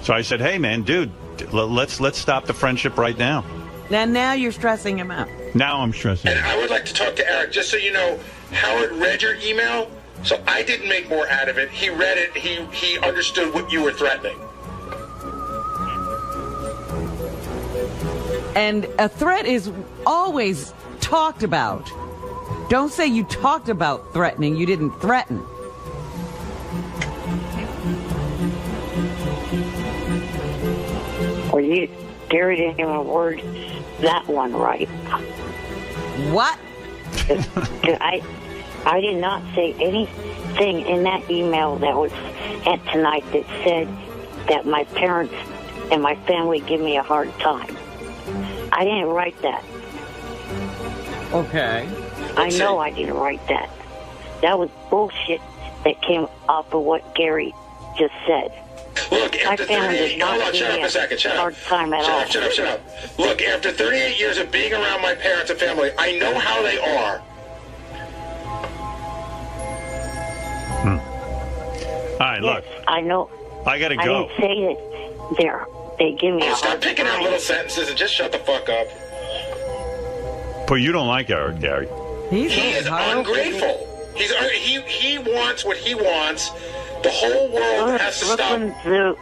So I said, hey, man, dude, let's stop the friendship right now. Now you're stressing him out. Now I'm stressing. And I would like to talk to Eric, just so you know, Howard read your email, so I didn't make more out of it. He read it. He understood what you were threatening. And a threat is always talked about. Don't say you talked about threatening. You didn't threaten. Or Gary didn't even word that one right. What? I did not say anything in that email that was sent tonight that said that my parents and my family give me a hard time. I didn't write that. Okay. I know I didn't write that. That was bullshit that came off of what Gary just said. Look, my after family 38... did not Hold on, give shut me up a second. Shut hard time at all. Shut up. Look, after 38 years of being around my parents and family, I know how they are. All right, look. I know. I got to go. I didn't say that they give me a hard Stop picking out little sentences and just shut the fuck up. But you don't like Eric, Gary. He is ungrateful. He wants what he wants. The whole world has to stop. Zoo.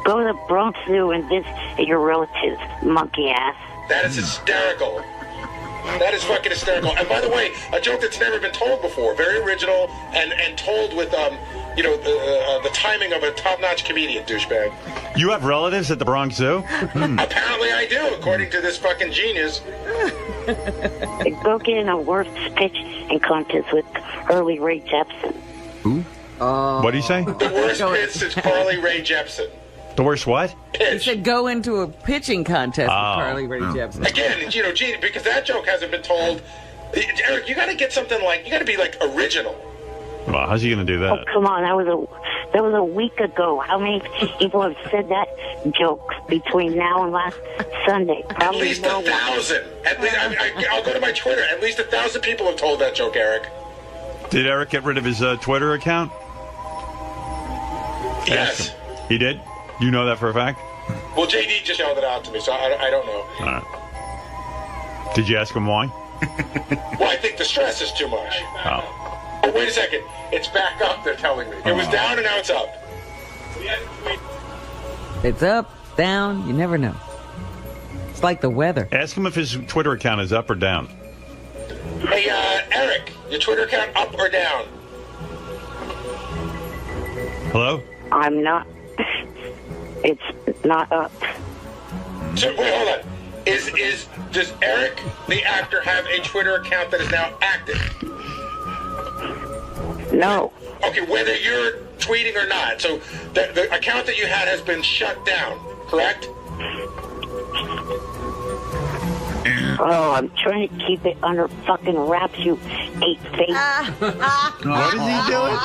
Go to the Bronx Zoo and visit your relatives, monkey ass. That is hysterical. That is fucking hysterical. And by the way, a joke that's never been told before. Very original and told with, the timing of a top-notch comedian, douchebag. You have relatives at the Bronx Zoo? Apparently I do, according to this fucking genius. Go get in a worst pitching contest with Hurley Ray Jepsen. Who? What did he say? The worst pitch since Carly Rae Jepsen. The worst what? He said go into a pitching contest with Carly Rae Jepsen. Again, because that joke hasn't been told. Eric, you got to get something you got to be original. Well, how's he going to do that? Oh, come on, that was That was a week ago. How many people have said that joke between now and last Sunday? At Probably least no one. 1,000. At least I'll go to my Twitter. At least 1,000 people have told that joke, Eric. Did Eric get rid of his Twitter account? Yes. He did? You know that for a fact? Well, JD just yelled it out to me, so I don't know. All right. Did you ask him why? Well, I think the stress is too much. Oh. Oh, wait a second. It's back up, they're telling me. It was down and now it's up. It's up, down, you never know. It's like the weather. Ask him if his Twitter account is up or down. Hey, Eric, your Twitter account up or down? Hello? I'm not. It's not up. So, wait, hold on. Does Eric, the actor, have a Twitter account that is now active? No. Okay, whether you're tweeting or not. So the account that you had has been shut down, correct? Oh, I'm trying to keep it under fucking wraps, you ape face. What is he doing?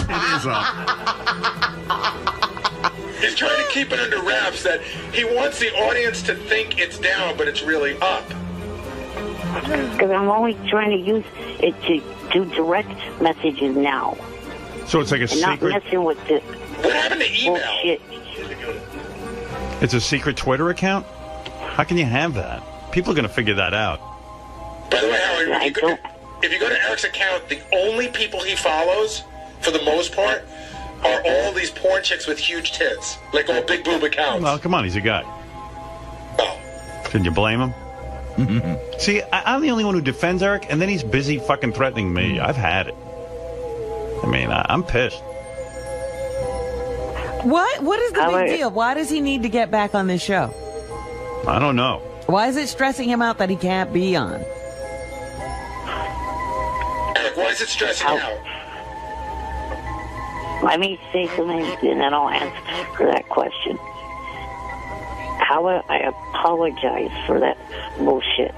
It is up. He's trying to keep it under wraps that he wants the audience to think it's down, but it's really up. Because I'm only trying to use it to do direct messages now. So it's like a and secret... not messing with the What happened to email? bullshit. It's a secret Twitter account? How can you have that? People are going to figure that out. By the way, Howard, if you go to Eric's account, the only people he follows, for the most part, are all these porn chicks with huge tits. Like all big boob accounts. Well, come on, he's a guy. Can you blame him? See, I'm the only one who defends Eric, and then he's busy fucking threatening me. I've had it. I mean, I'm pissed. What is the big deal? Why does he need to get back on this show? I don't know. Why is it stressing him out that he can't be on? Eric, why is it stressing you out? Let me say something, and then I'll answer that question. Howard, I apologize for that bullshit.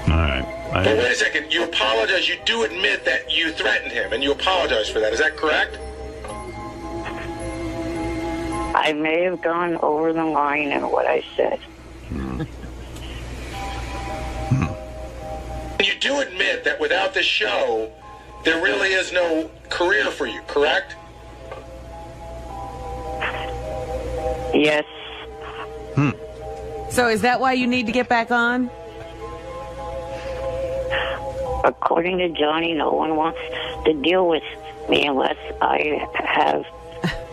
All right. But wait a second. You apologize. You do admit that you threatened him, and you apologize for that. Is that correct? I may have gone over the line in what I said. You do admit that without this show, there really is no career for you, correct? Yes. So is that why you need to get back on? According to Johnny, no one wants to deal with me unless I have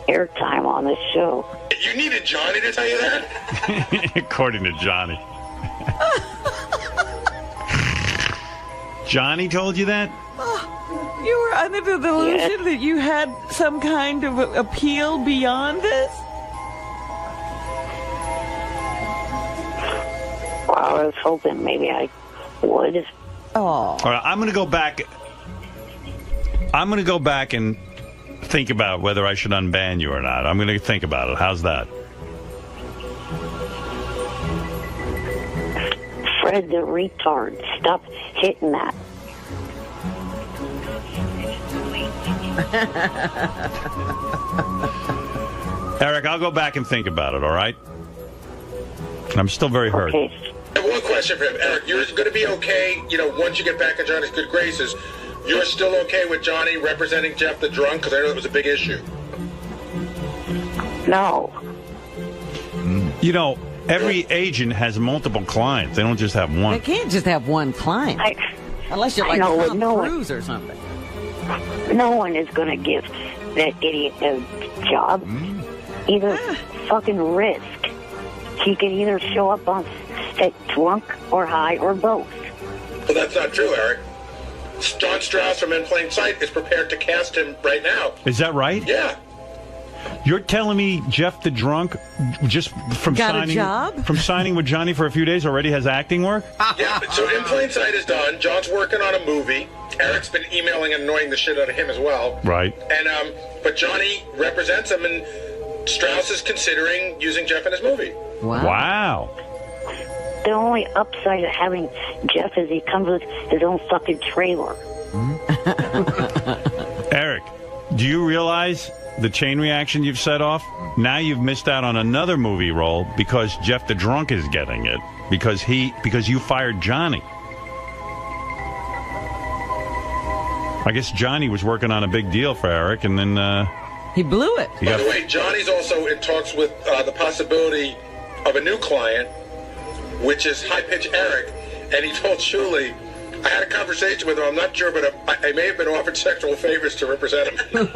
airtime on this show. You needed Johnny to tell you that? According to Johnny. Johnny told you that? You were under the delusion that you had some kind of appeal beyond this? Well, I was hoping maybe I would. Oh. All right, I'm going to go back. I'm going to go back and think about whether I should unban you or not. I'm going to think about it. How's that? Fred the retard, stop hitting that. Eric, I'll go back and think about it, all right? I'm still very hurt. I have one question for him. Eric, you're going to be okay, once you get back in Johnny's good graces. You're still okay with Johnny representing Jeff the drunk? Because I know that was a big issue. No. Every agent has multiple clients. They don't just have one. They can't just have one client. Unless you're like Tom Cruise or something. No one is going to give that idiot a job. Either fucking risk. He can either show up on set drunk or high or both. Well, that's not true, Eric. John Strauss from In Plain Sight is prepared to cast him right now. Is that right? Yeah. You're telling me Jeff the drunk, just from signing with Johnny for a few days, already has acting work? Yeah, so In Plain Sight is done. John's working on a movie. Eric's been emailing and annoying the shit out of him as well. Right. And but Johnny represents him, and Strauss is considering using Jeff in his movie. Wow. The only upside of having Jeff is he comes with his own fucking trailer. Eric, Do you realize the chain reaction you've set off? Now you've missed out on another movie role because Jeff the Drunk is getting it because you fired Johnny. I guess Johnny was working on a big deal for Eric, and then he blew it. By the way, Johnny's also in talks with the possibility of a new client, which is High Pitch Eric, and he told Shuley, I had a conversation with him, I'm not sure, but I may have been offered sexual favors to represent him.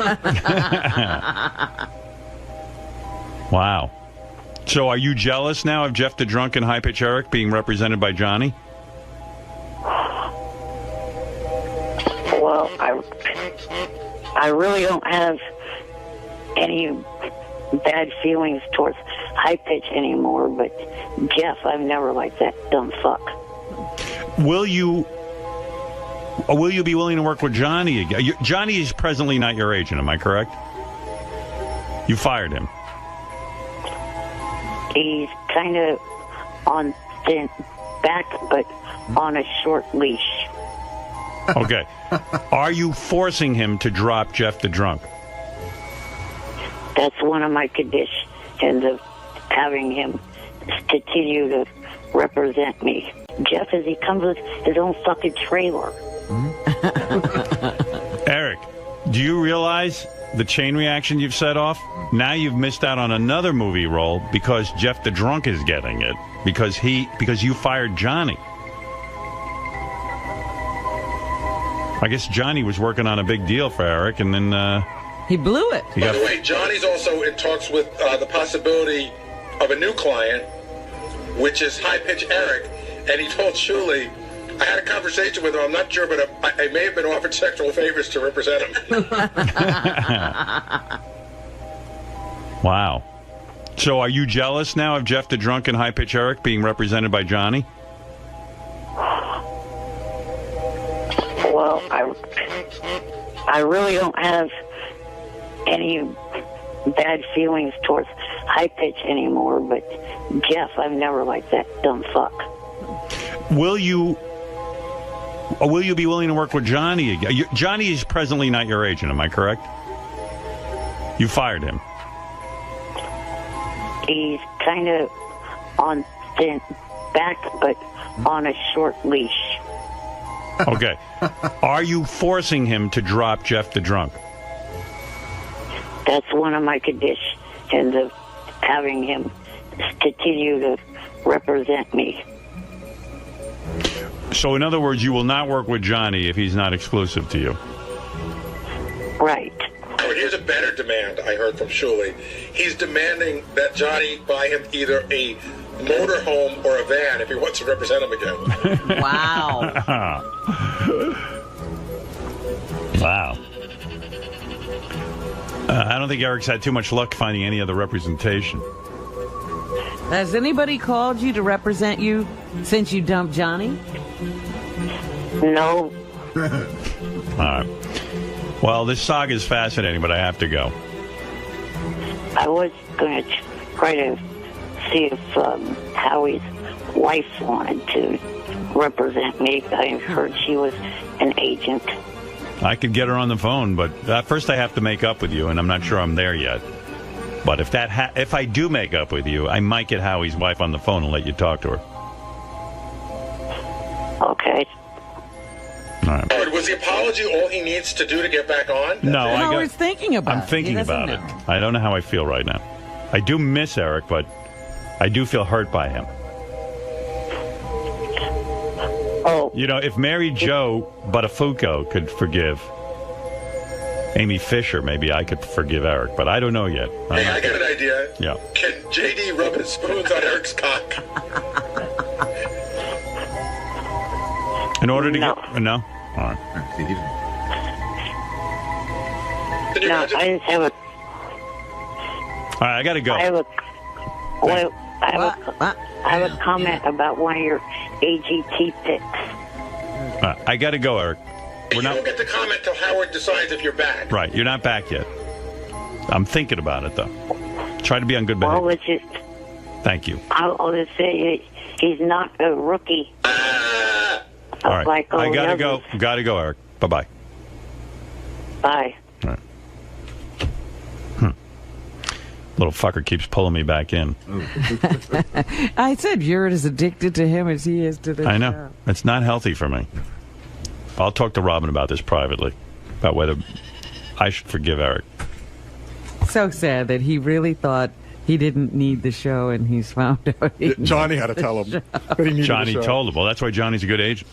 Wow. So are you jealous now of Jeff the Drunk and High Pitch Eric being represented by Johnny? Well, I really don't have any bad feelings towards High Pitch anymore, but Jeff, I've never liked that dumb fuck. Will you be willing to work with Johnny again? Johnny is presently not your agent, am I correct? You fired him. He's kind of on thin back, but on a short leash. Okay. Are you forcing him to drop Jeff the Drunk? That's one of my conditions of having him continue to represent me. Jeff, as he comes with his own fucking trailer. Eric, do you realize the chain reaction you've set off? Now you've missed out on another movie role because Jeff the Drunk is getting it because you fired Johnny. I guess Johnny was working on a big deal for Eric, and then he blew it. By the way, Johnny's also in talks with the possibility of a new client, which is High Pitch Eric, and he told Shuley, I had a conversation with him, I'm not sure, but I may have been offered sexual favors to represent him. Wow. So are you jealous now of Jeff the Drunk and High Pitch Eric being represented by Johnny? Well, I really don't have any bad feelings towards High Pitch anymore, but Jeff, I've never liked that dumb fuck. Will you be willing to work with Johnny again? Johnny is presently not your agent, am I correct? You fired him. He's kind of on thin back, but on a short leash. Okay. Are you forcing him to drop Jeff the Drunk? That's one of my conditions of having him continue to represent me. So in other words, you will not work with Johnny if he's not exclusive to you. Right. Oh, here's a better demand I heard from Shuley. He's demanding that Johnny buy him either a motorhome or a van if he wants to represent him again. Wow. Wow. I don't think Eric's had too much luck finding any other representation. Has anybody called you to represent you since you dumped Johnny? No. All right. Well, this saga is fascinating, but I have to go. I was going to try to see if Howie's wife wanted to represent me. I heard she was an agent. I could get her on the phone, but first I have to make up with you, and I'm not sure I'm there yet. But if I do make up with you, I might get Howie's wife on the phone and let you talk to her. Okay. All right. Howard, was the apology all he needs to do to get back on? No, Howard's thinking about it. I'm thinking He doesn't about it. know. I don't know how I feel right now. I do miss Eric, but I do feel hurt by him. Oh. You know, if Mary Jo Buttafuoco could forgive Amy Fisher, maybe I could forgive Eric, but I don't know yet. Hey, I got an idea. Yeah. Can JD rub his spoons on Eric's cock? In order to get... No? All right. No, I just have a... All right, I got to go. I have a comment about one of your AGT picks. I got to go, Eric. You don't get to comment till Howard decides if you're back. Right, you're not back yet. I'm thinking about it, though. Try to be on good behavior. Well, it's just... Thank you. I'll just say he's not a rookie. All right, Like all I got to the go. others. Got to go, Eric. Bye-bye. Bye. All right. Little fucker keeps pulling me back in. I said you're as addicted to him as he is to the I know. show. It's not healthy for me. I'll talk to Robin about this privately, about whether I should forgive Eric. So sad that he really thought he didn't need the show, and he's found out. Johnny had to tell him that he needed Johnny the show. told him. Well, that's why Johnny's a good agent.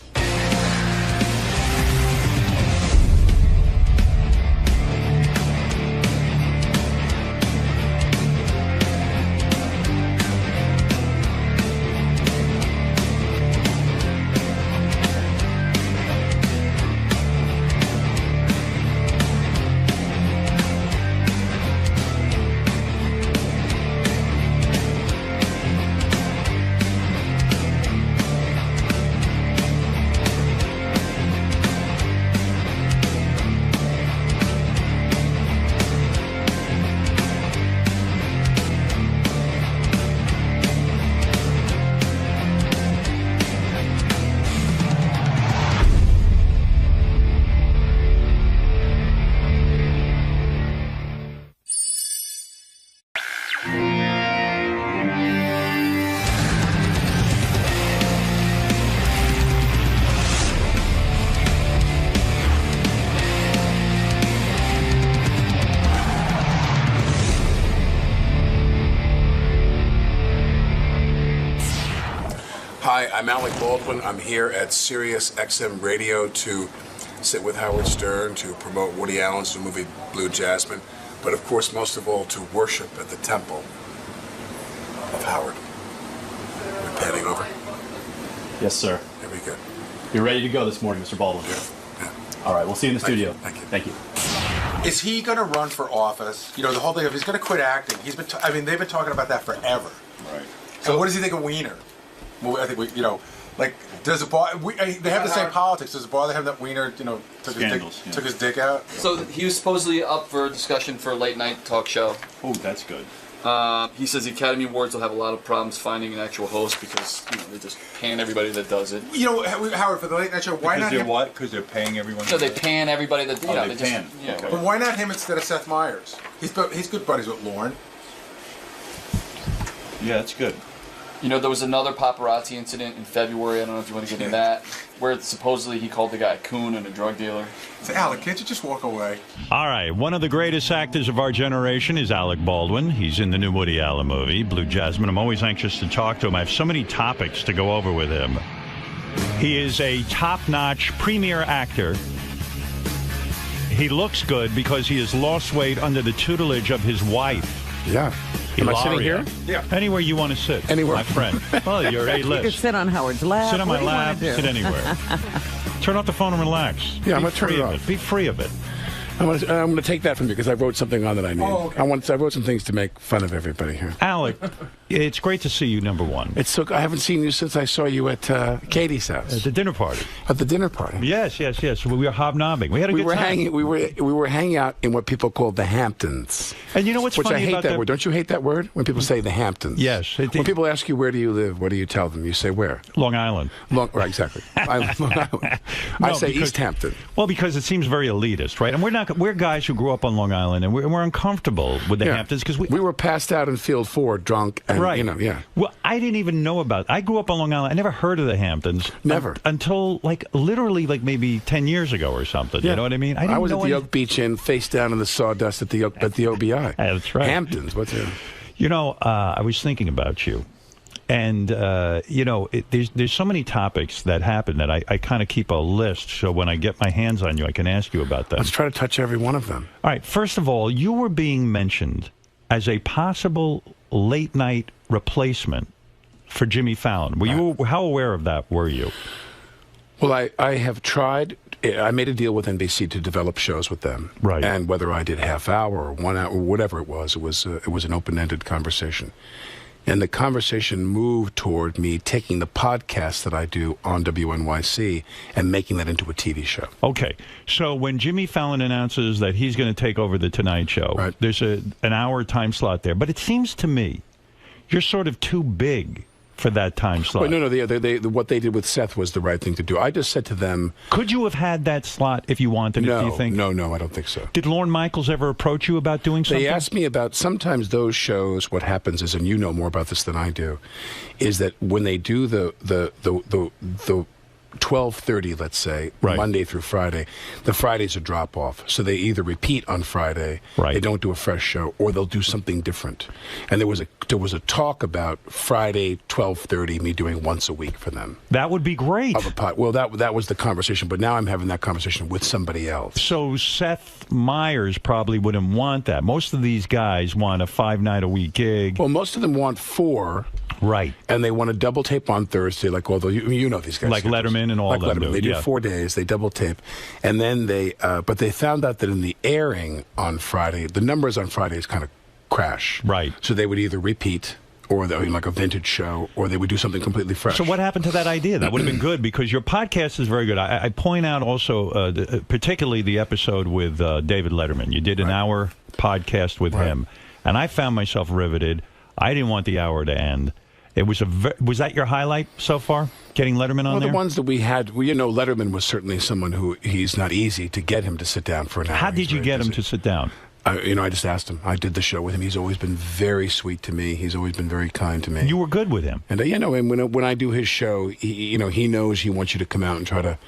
Hi, I'm Alec Baldwin. I'm here at Sirius XM Radio to sit with Howard Stern to promote Woody Allen's new movie Blue Jasmine, but of course, most of all, to worship at the temple of Howard. We're panning over. Yes, sir. There we go. You're ready to go this morning, Mr. Baldwin. Yeah. All right, we'll see you in the studio. Thank you. Thank you. Is he going to run for office? You know, the whole thing of he's going to quit acting. He's been. They've been talking about that forever. Right. So what does he think of Wiener? Well, I think does it bother? They have the same politics. Does it bother him that Wiener, took his dick out? So he was supposedly up for discussion for a late night talk show. Oh, that's good. He says the Academy Awards will have a lot of problems finding an actual host because they just pan everybody that does it. You know, Howard, for the late night show, why not him? What? Because they're paying everyone. So they pan everybody that they pan. Okay. But why not him instead of Seth Meyers? He's good buddies with Lorne. Yeah, that's good. You know, there was another paparazzi incident in February. I don't know if you want to get into that, where supposedly he called the guy a coon and a drug dealer. Say, Alec, can't you just walk away? All right, one of the greatest actors of our generation is Alec Baldwin. He's in the new Woody Allen movie, Blue Jasmine. I'm always anxious to talk to him. I have so many topics to go over with him. He is a top-notch premier actor. He looks good because he has lost weight under the tutelage of his wife. Yeah. Am I sitting here? Yeah. Anywhere you want to sit. Anywhere. My friend. Well, you're You could A-list. sit on Howard's lap. Sit on my What do you wanna lap. do? Sit anywhere. Turn off the phone and relax. Yeah, I'm Be gonna turn free it of off. Be free of it. I'm going to take that from you because I wrote something on that I need. Oh, okay. I wrote some things to make fun of everybody here. Alec, it's great to see you, number one. It's so I haven't seen you since I saw you at Katie's house. At the dinner party. At the dinner party. Yes. We were hobnobbing. We had a good time. We were hanging out in what people call the Hamptons. And you know what's which funny I hate about that word. Don't you hate that word when people say the Hamptons? Yes. When people ask you where do you live, what do you tell them? You say where? Long Island. Right, exactly. I say because, East Hampton. Well, because it seems very elitist, right? And we're guys who grew up on Long Island, and we're uncomfortable with the Hamptons because we were passed out in Field 4 drunk, and right. Yeah. Well, I didn't even know about. I grew up on Long Island. I never heard of the Hamptons. Never until literally maybe 10 years ago or something. Yeah. You know what I mean? I was at the Oak Beach Inn, face down in the sawdust at the OBI. That's right. Hamptons. What's it? You know, I was thinking about you. And, there's so many topics that happen that I kind of keep a list. So when I get my hands on you, I can ask you about them. Let's try to touch every one of them. All right. First of all, you were being mentioned as a possible late night replacement for Jimmy Fallon. How aware of that were you? Well, I have tried. I made a deal with NBC to develop shows with them. Right. And whether I did half hour or 1 hour or whatever it was an open-ended conversation. And the conversation moved toward me taking the podcast that I do on WNYC and making that into a TV show. Okay. So when Jimmy Fallon announces that he's going to take over The Tonight Show, there's an hour time slot there. But it seems to me you're sort of too big for that time slot. Well, no. What they did with Seth was the right thing to do. I just said to them, could you have had that slot if you wanted it, do you think? No, I don't think so. Did Lorne Michaels ever approach you about doing something? They asked me about, sometimes those shows, what happens is, and you know more about this than I do, is that when they do the 12:30, let's say, Monday through Friday, the Friday's a drop-off. So they either repeat on Friday, they don't do a fresh show, or they'll do something different. And there was a talk about Friday 12:30, me doing once a week for them. That would be great. Well, that was the conversation, but now I'm having that conversation with somebody else. So Seth Meyers probably wouldn't want that. Most of these guys want a 5-night-a-week gig. Well, most of them want 4. Right. And they want to double tape on Thursday, like although you know these guys. Like Letterman and all like that. They do 4 days, they double tape. And then but they found out that in the airing on Friday, the numbers on Fridays kind of crash. Right. So they would either repeat, or like a vintage show, or they would do something completely fresh. So what happened to that idea? That would have been good, because your podcast is very good. I point out also, particularly the episode with David Letterman. You did an hour podcast with him, and I found myself riveted. I didn't want the hour to end. It was was that your highlight so far, getting Letterman on there? Well, the ones that we had, Letterman was certainly someone who, he's not easy to get him to sit down for an hour. How did you get him to sit down? I just asked him. I did the show with him. He's always been very sweet to me. He's always been very kind to me. You were good with him. And, and when I do his show, he knows he wants you to come out and try to,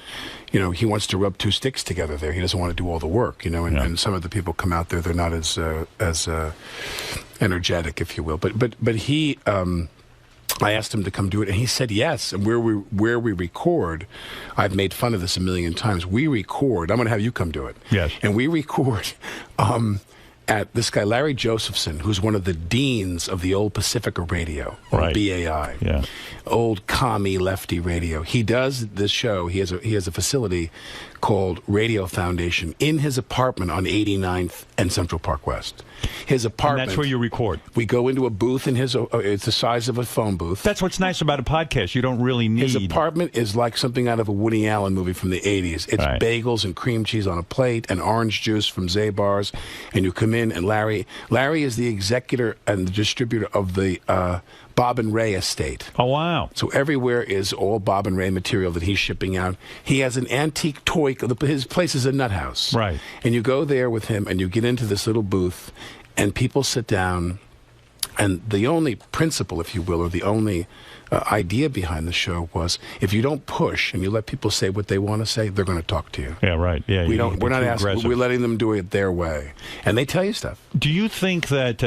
he wants to rub 2 sticks together there. He doesn't want to do all the work, and some of the people come out there, they're not as energetic, if you will. But he... I asked him to come do it, and he said yes. And where we record, I've made fun of this a million times. We record. I'm going to have you come do it. Yes. And we record at this guy Larry Josephson, who's one of the deans of the old Pacifica Radio, BAI. Yeah. Old commie lefty radio. He does this show. He has a facility called Radio Foundation in his apartment on 89th and Central Park West. His apartment. And that's where you record. We go into a booth in his. It's the size of a phone booth. That's what's nice about a podcast. You don't really need. His apartment is like something out of a Woody Allen movie from the 80s. It's bagels and cream cheese on a plate and orange juice from Zabar's. And you come in, and Larry is the executor and the distributor of the Bob and Ray estate. Oh, wow. So everywhere is all Bob and Ray material that he's shipping out. He has an antique toy. His place is a nut house. Right. And you go there with him, and you get into this little booth, and people sit down. And the only principle, if you will, or the only idea behind the show was, if you don't push and you let people say what they want to say, they're going to talk to you. Yeah, right. Yeah, we're not asking. We're letting them do it their way, and they tell you stuff. Do you think that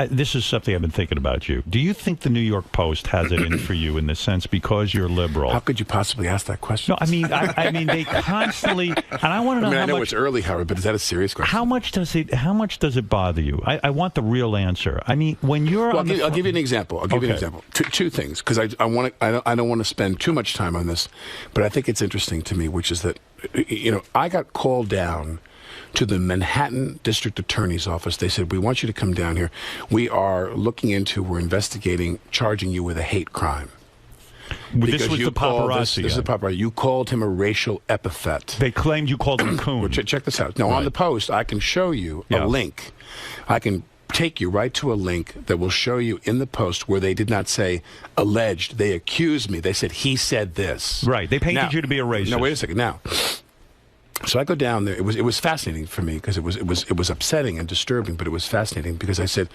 this is something I've been thinking about you? Do you think the New York Post has it in for you in the sense because you're liberal? How could you possibly ask that question? No, I mean they constantly, and I want to know. I know it's early, Howard, but is that a serious question? How much does it bother you? I want the real answer. I mean, when you're I'll give you an example. I'll give you an example. Two things, because I don't want to spend too much time on this, but I think it's interesting to me, which is that I got called down to the Manhattan District Attorney's office. They said, we want you to come down here. We're investigating charging you with a hate crime. This was the paparazzi. This is the paparazzi. You called him a racial epithet. They claimed you called him a coon. Well, check this out. Now, on the Post, I can show you a link. I can take you right to a link that will show you in the Post where they did not say alleged. They accused me. They said he said this. Right. They painted you to be a racist. No, wait a second. Now, so I go down there. It was fascinating for me because it was upsetting and disturbing, but it was fascinating because I said,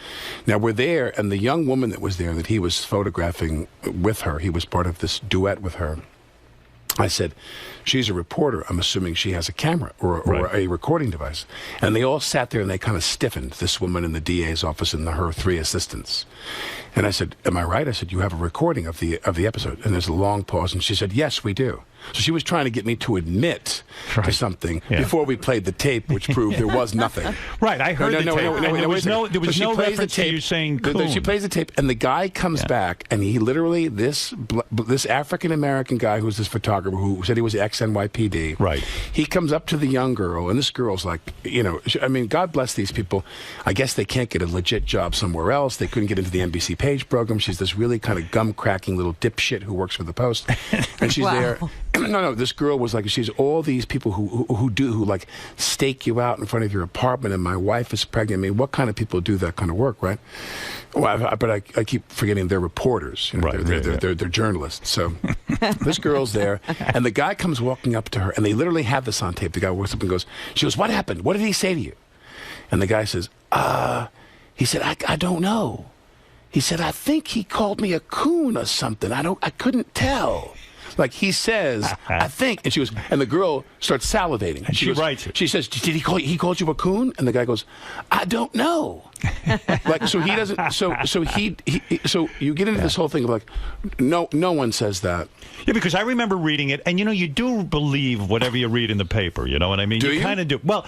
now we're there, and the young woman that was there that he was photographing with her, he was part of this duet with her. I said, she's a reporter. I'm assuming she has a camera or a recording device. And they all sat there and they kind of stiffened, this woman in the DA's office and her 3 assistants. And I said, am I right? I said, you have a recording of the episode. And there's a long pause, and she said, yes, we do. So she was trying to get me to admit to something before we played the tape, which proved there was nothing. Right, I heard the tape. There was no reference to you saying coon. She plays the tape, and the guy comes back, and he literally, this African-American guy who's this photographer who said he was ex-NYPD, right? He comes up to the young girl, and this girl's like, I mean, God bless these people. I guess they can't get a legit job somewhere else. They couldn't get into the NBC page program. She's this really kind of gum-cracking little dipshit who works for the Post. And she's there. No, this girl was like, she's all these people who like stake you out in front of your apartment, and my wife is pregnant. I mean, what kind of people do that kind of work, right? Well, but I keep forgetting they're reporters. You know, they're journalists. So this girl's there, and the guy comes walking up to her, and they literally have this on tape. The guy walks up and goes, she goes, "What happened? What did he say to you?" And the guy says, he said, I don't know. He said, I think he called me a coon or something. I couldn't tell. Like he says, I think, and she goes, and the girl starts salivating. And she goes, writes it. She says, did he called you a coon? And the guy goes, I don't know. Like, so he doesn't, so you get into this whole thing of like, no one says that. Yeah, because I remember reading it, and you do believe whatever you read in the paper. You know what I mean? Do you? Kind of do. Well,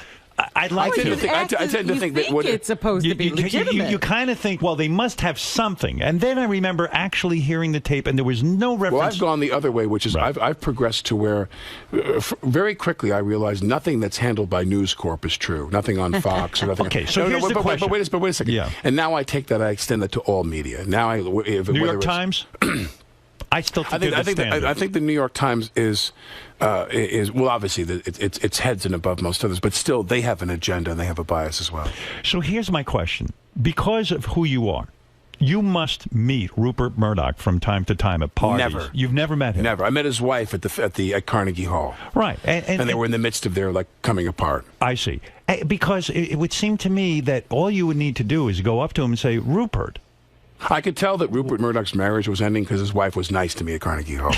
I'd like to. I tend to think that it's supposed to be legitimate. You kind of think, well, they must have something. And then I remember actually hearing the tape, and there was no reference. Well, I've gone the other way, which is I've progressed to where very quickly I realized nothing that's handled by News Corp is true. Nothing on Fox or nothing. Okay, so here's the question. But wait a second. Yeah. And now I take that, I extend that to all media. Now New York Times? I still think I think the New York Times is well, obviously it's heads and above most others, but still they have an agenda and they have a bias as well. So here's my question: because of who you are, you must meet Rupert Murdoch from time to time at parties. Never. You've never met him. Never. I met his wife at Carnegie Hall. Right, and they were in the midst of their like coming apart. I see. Because it would seem to me that all you would need to do is go up to him and say, Rupert. I could tell that Rupert Murdoch's marriage was ending because his wife was nice to me at Carnegie Hall.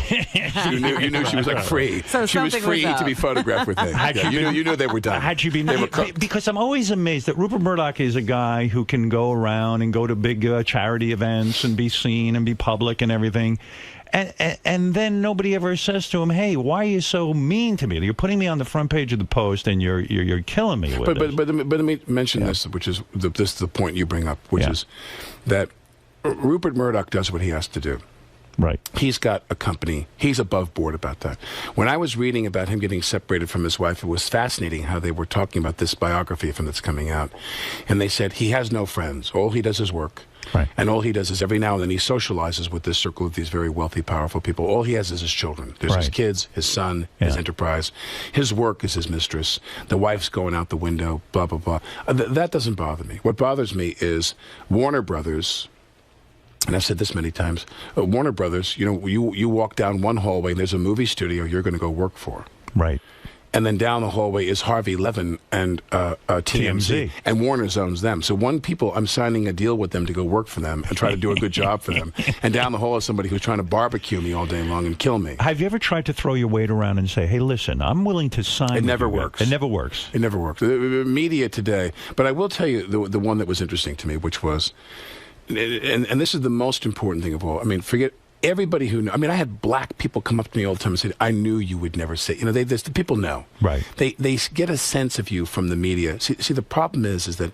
You knew she was like free. So she was free to be photographed with him. You knew they were done. Had she been, they were cooked. Because I'm always amazed that Rupert Murdoch is a guy who can go around and go to big charity events and be seen and be public and everything. And then nobody ever says to him, "Hey, why are you so mean to me? You're putting me on the front page of the Post, and you're killing me with it." But let me mention this, which is this is the point you bring up, which is that Rupert Murdoch does what he has to do. Right. He's got a company. He's above board about that. When I was reading about him getting separated from his wife, it was fascinating how they were talking about this biography of him that's coming out. And they said he has no friends. All he does is work. Right. And all he does is every now and then he socializes with this circle of these very wealthy, powerful people. All he has is his children. There's his kids, his son, his enterprise. His work is his mistress. The wife's going out the window, blah, blah, blah. That doesn't bother me. What bothers me is Warner Brothers. And I've said this many times, Warner Brothers, you walk down one hallway and there's a movie studio you're going to go work for. Right. And then down the hallway is Harvey Levin and TMZ. And Warner owns them. So I'm signing a deal with them to go work for them and try to do a good job for them. And down the hall is somebody who's trying to barbecue me all day long and kill me. Have you ever tried to throw your weight around and say, hey, listen, I'm willing to sign? It never works. It never works. It never works. The media today. But I will tell you the one that was interesting to me, which was... And this is the most important thing of all. I mean, forget everybody who... I mean, I had black people come up to me all the time and say, I knew you would never say... the people know. Right. They get a sense of you from the media. See, the problem is that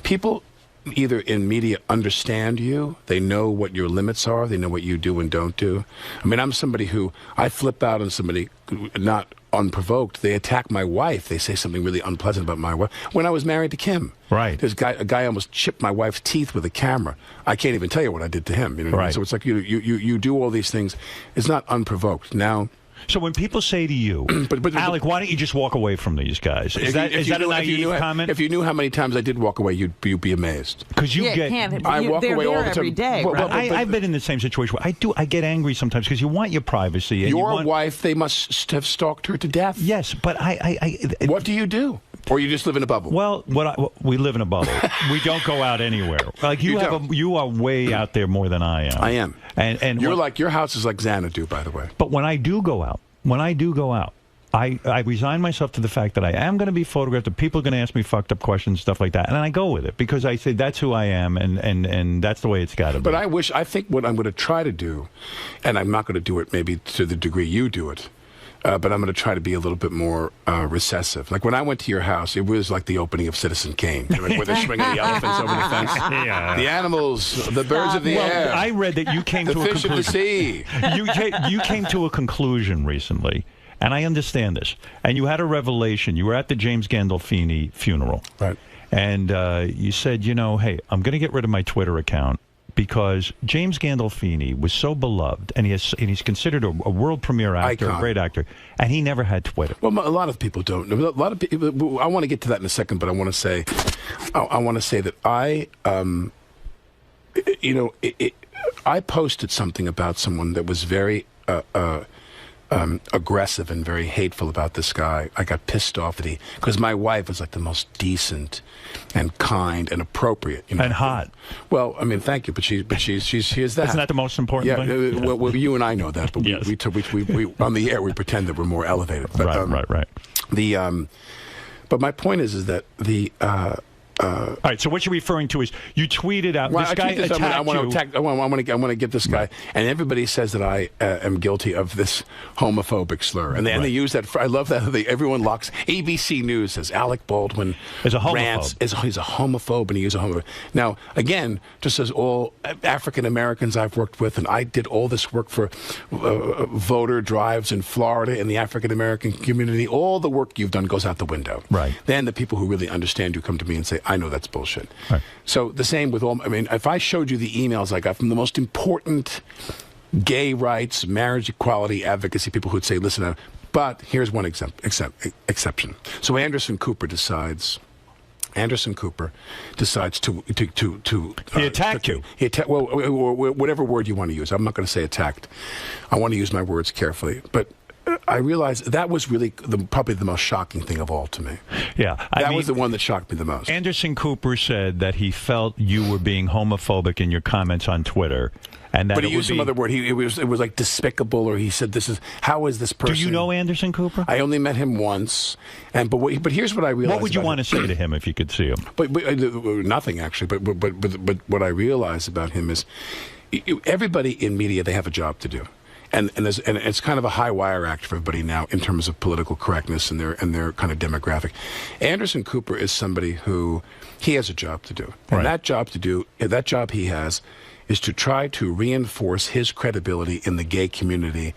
people either in media understand you, they know what your limits are, they know what you do and don't do. I mean, I'm somebody who... I flip out on somebody, not unprovoked. They attack my wife. They say something really unpleasant about my wife. When I was married to Kim. Right. A guy almost chipped my wife's teeth with a camera. I can't even tell you what I did to him. You know what I mean? So it's like you do all these things. It's not unprovoked. Now... So when people say to you, Alec, why don't you just walk away from these guys? Is that a naive comment? If you knew how many times I did walk away, you'd be amazed. Because I walk away all the time. Every day, right? I've been in the same situation. I get angry sometimes because you want your privacy. And your wife, they must have stalked her to death. Yes, but what do you do? Or you just live in a bubble? Well, we live in a bubble. We don't go out anywhere. Like you are way out there more than I am. I am. And your house is like Xanadu, by the way. But when I do go out, I resign myself to the fact that I am going to be photographed, that people are going to ask me fucked up questions, stuff like that, and I go with it because I say that's who I am, and that's the way it's got to be. But I think what I'm going to try to do, and I'm not going to do it maybe to the degree you do it, but I'm going to try to be a little bit more recessive. Like when I went to your house, it was like the opening of Citizen Kane, where they're swinging the elephants over the fence. Yeah. The animals, the birds of the air. I read that you came to a conclusion. The fish of the sea. You came to a conclusion recently, and I understand this. And you had a revelation. You were at the James Gandolfini funeral. Right. And you said, hey, I'm going to get rid of my Twitter account because James Gandolfini was so beloved, and he's considered a world premiere actor, Icon. a great actor, and he never had Twitter. Well, a lot of people don't. A lot of people. I want to get to that in a second, but I want to say that I, I posted something about someone that was very aggressive and very hateful about this guy. I got pissed off that because my wife was like the most decent and kind and appropriate, and hot. Well, I mean, thank you, but she is that. Isn't that the most important thing? Well, you and I know that, but yes. we on the air we pretend that we're more elevated. But, right. But my point is that the. All right. So what you're referring to is you tweeted out this guy attacked you. I want to get this guy, and everybody says that I am guilty of this homophobic slur, and they use that. I love that everyone locks. ABC News says Alec Baldwin is a homophobe. Rants, he's a homophobe, and he is a homophobe. Now, again, just as all African Americans I've worked with, and I did all this work for voter drives in Florida in the African American community. All the work you've done goes out the window. Right. Then the people who really understand you come to me and say, I know that's bullshit. Right. So the same with all, I mean, if I showed you the emails I got from the most important gay rights, marriage equality advocacy people who'd say, listen, but here's one exception. So Anderson Cooper decides to he attacked you. Whatever word you want to use. I'm not going to say attacked. I want to use my words carefully. But I realized that was really probably the most shocking thing of all to me. Yeah. That was the one that shocked me the most. Anderson Cooper said that he felt you were being homophobic in your comments on Twitter. And that but he used some other word. It was like despicable, or he said, how is this person? Do you know Anderson Cooper? I only met him once. But here's what I realized. What would you want to say to him if you could see him? But nothing, actually. But what I realized about him is everybody in media, they have a job to do. And it's kind of a high wire act for everybody now in terms of political correctness and their kind of demographic. Anderson Cooper is somebody who he has a job to do, and that job he has is to try to reinforce his credibility in the gay community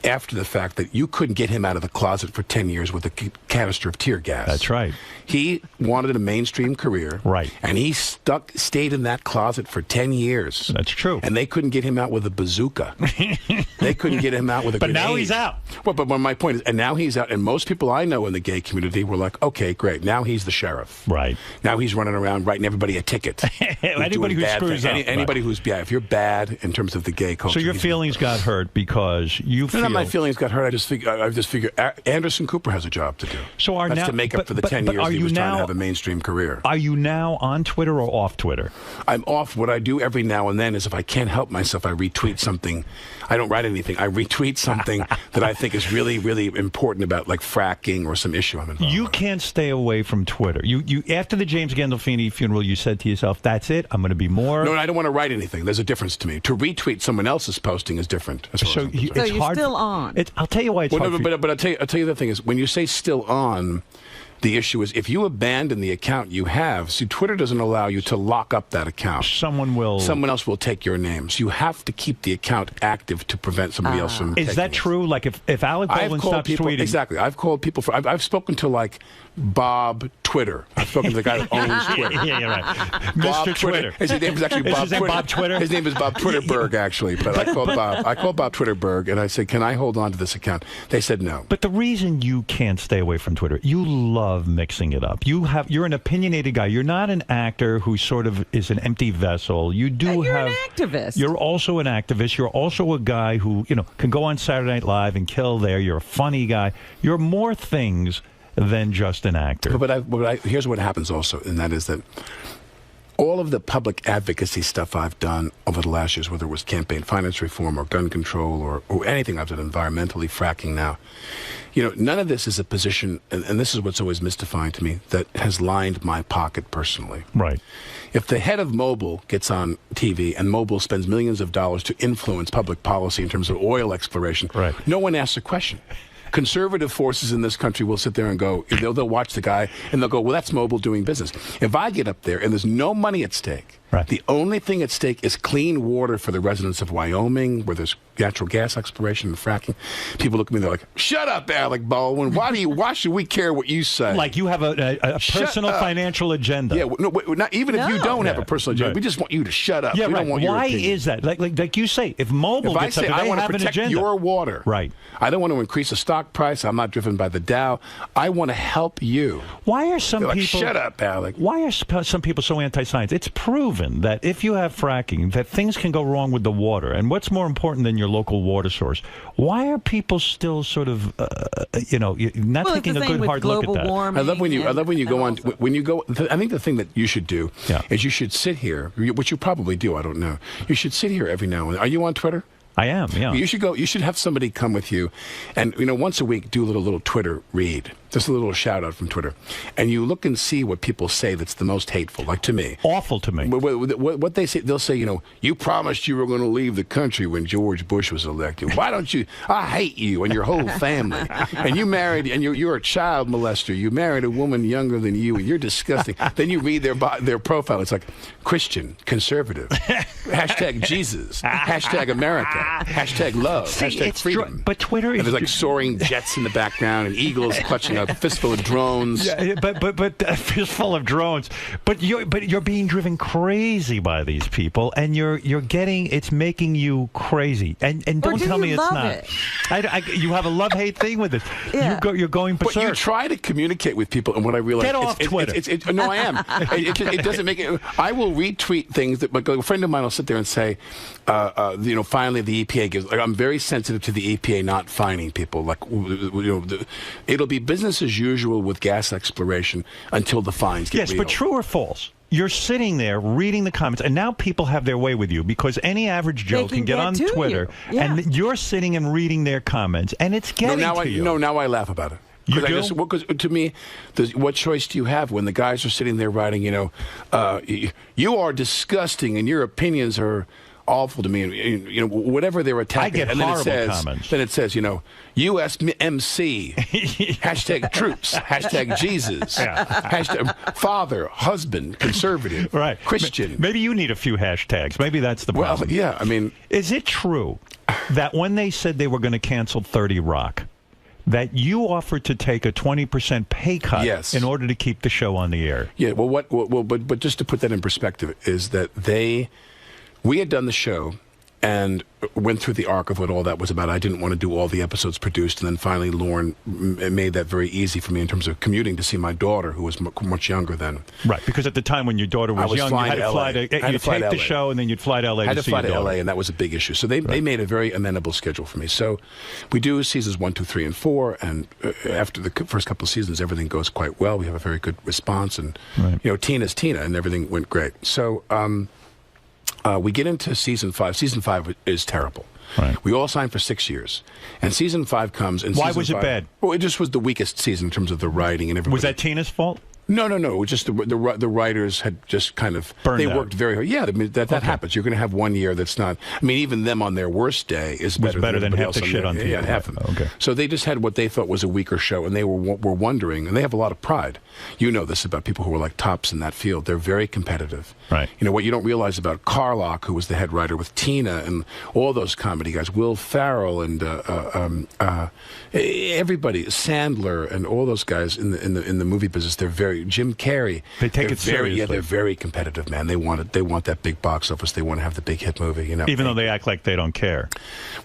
after the fact that you couldn't get him out of the closet for 10 years with a canister of tear gas. That's right. He wanted a mainstream career. Right. And he stayed in that closet for 10 years. That's true. And they couldn't get him out with a bazooka. They couldn't get him out with a grenade. But now he's out. Well, but my point is, and now he's out, and most people I know in the gay community were like, okay, great, now he's the sheriff. Right. Now he's running around writing everybody a ticket. Anybody who screws up. Anybody who's, if you're bad in terms of the gay culture. So your feelings got hurt because you feel... None of my feelings got hurt. I just figure Anderson Cooper has a job to do. So That's to make up for the 10 years he was trying to have a mainstream career. Are you now on Twitter or off Twitter? I'm off. What I do every now and then is if I can't help myself, I retweet something. I don't write anything. I retweet something that I think is really, really important about like fracking or some issue I'm involved You can't stay away from Twitter. You after the James Gandolfini funeral, you said to yourself, that's it, I'm going to be more... No, I don't want to write anything. There's a difference to me. To retweet someone else's posting is different. So you're still on. I'll tell you why it's hard. But I'll tell you the thing is, when you say still on, the issue is if you abandon the account you have, see, Twitter doesn't allow you to lock up that account. Someone else will take your name. So you have to keep the account active to prevent somebody else from taking Is that true? Like if Alec Baldwin stops tweeting... Exactly. I've called people I've spoken to like Bob Twitter. I've spoken to the guy who owns Twitter. Yeah, right. Bob Mr. Twitter. His name is actually Bob Twitter. Bob Twitter? His name is Bob Twitterberg, actually. But I called Bob. I called Bob Twitterberg, and I said, can I hold on to this account? They said no. But the reason you can't stay away from Twitter, you love mixing it up. You're an opinionated guy. You're not an actor who sort of is an empty vessel. You're an activist. You're also an activist. You're also a guy who, can go on Saturday Night Live and kill there. You're a funny guy. You're more things than just an actor. But here's what happens also, and that is that all of the public advocacy stuff I've done over the last years, whether it was campaign finance reform or gun control or anything I've done environmentally, fracking now, none of this is a position, and this is what's always mystifying to me, that has lined my pocket personally. Right. If the head of Mobil gets on TV and Mobil spends millions of dollars to influence public policy in terms of oil exploration, no one asks a question. Conservative forces in this country will sit there and go, they'll watch the guy and they'll go, well, that's Mobil doing business. If I get up there and there's no money at stake, Right. The only thing at stake is clean water for the residents of Wyoming, where there's natural gas exploration and fracking. People look at me, they're like, shut up, Alec Baldwin. Why should we care what you say? Like you have a personal financial agenda. Yeah, not even if you don't have a personal agenda. Right. We just want you to shut up. Yeah, we right. don't want your Why opinion. is that? Like you say, if Mobil If I gets say up, I they want to have an protect agenda. your water, right? I don't want to increase the stock price. I'm not driven by the Dow. I want to help you. Why are some They're like, people? shut up, Alec. Why are some people so anti-science? It's proven that if you have fracking, that things can go wrong with the water. And what's more important than your local water source? Why are people still sort of, not taking a good hard look at that? I love when you go on. When you go, I think the thing that you should do is you should sit here, which you probably do. I don't know. You should sit here every now and then. Are you on Twitter? I am, yeah. You should go. You should have somebody come with you, and once a week do a little Twitter read, just a little shout out from Twitter, and you look and see what people say that's the most hateful, like to me, awful to me. What they say, they'll say, you promised you were going to leave the country when George Bush was elected. Why don't you? I hate you and your whole family, and you married, and you're a child molester. You married a woman younger than you, and you're disgusting. Then you read their profile. It's like Christian, conservative, hashtag Jesus, hashtag America. Hashtag love. See, hashtag freedom. But Twitter is... And there's like soaring jets in the background and eagles clutching a fistful of drones. Yeah, but a fistful of drones. But you're being driven crazy by these people, and you're getting... It's making you crazy. And don't tell me it's not. You have a love-hate thing with it. Yeah. You're going berserk. But you try to communicate with people, and what I realize... Get off Twitter. No, I am. It doesn't make it... I will retweet things that... Like a friend of mine will sit there and say, finally the EPA gives... I'm very sensitive to the EPA not fining people. Like, it'll be business as usual with gas exploration until the fines get real. But true or false? You're sitting there reading the comments, and now people have their way with you because any average Joe can get on Twitter, and you're sitting and reading their comments, and it's getting to you. Now I laugh about it. You do? Because to me, what choice do you have when the guys are sitting there writing, you are disgusting and your opinions are awful to me, and whatever they're attacking. I get horrible comments. Then it says, USMC, hashtag troops, hashtag Jesus, hashtag father, husband, conservative, right, Christian. Maybe you need a few hashtags. Maybe that's the problem. Well, yeah, I mean, is it true that when they said they were going to cancel 30 Rock, that you offered to take a 20% pay cut in order to keep the show on the air? Yeah. Well, but just to put that in perspective, is that we had done the show and went through the arc of what all that was about. I didn't want to do all the episodes produced, and then finally Lauren made that very easy for me in terms of commuting to see my daughter, who was much younger then. Right, because at the time when your daughter was young, you had to fly to you'd tape the show, and then you'd fly to L.A. I had to see fly your to daughter. L.A., and that was a big issue. So they made a very amenable schedule for me. So we do seasons 1, 2, 3, and 4, and after the first couple of seasons, everything goes quite well. We have a very good response, and Tina's Tina, and everything went great. So we get into season 5. Season 5 is terrible. Right. We all signed for 6 years, and season 5 comes. And why was it bad? Well, it just was the weakest season in terms of the writing and everything. Was that Tina's fault? No. It was just the writers had just kind of burned out. Worked very hard. Yeah, I mean, that happens. You're going to have 1 year that's not. I mean, even them on their worst day is better than half else the shit on TV. Yeah, half of them. Okay. So they just had what they thought was a weaker show, and they were wondering, and they have a lot of pride. You know this about people who are like tops in that field. They're very competitive. Right. What you don't realize about Carlock, who was the head writer with Tina and all those comedy guys, Will Ferrell and everybody, Sandler and all those guys in the movie business. They're very Jim Carrey. They take it seriously. Yeah, they're very competitive, man. They want that big box office. They want to have the big hit movie. Even though they act like they don't care.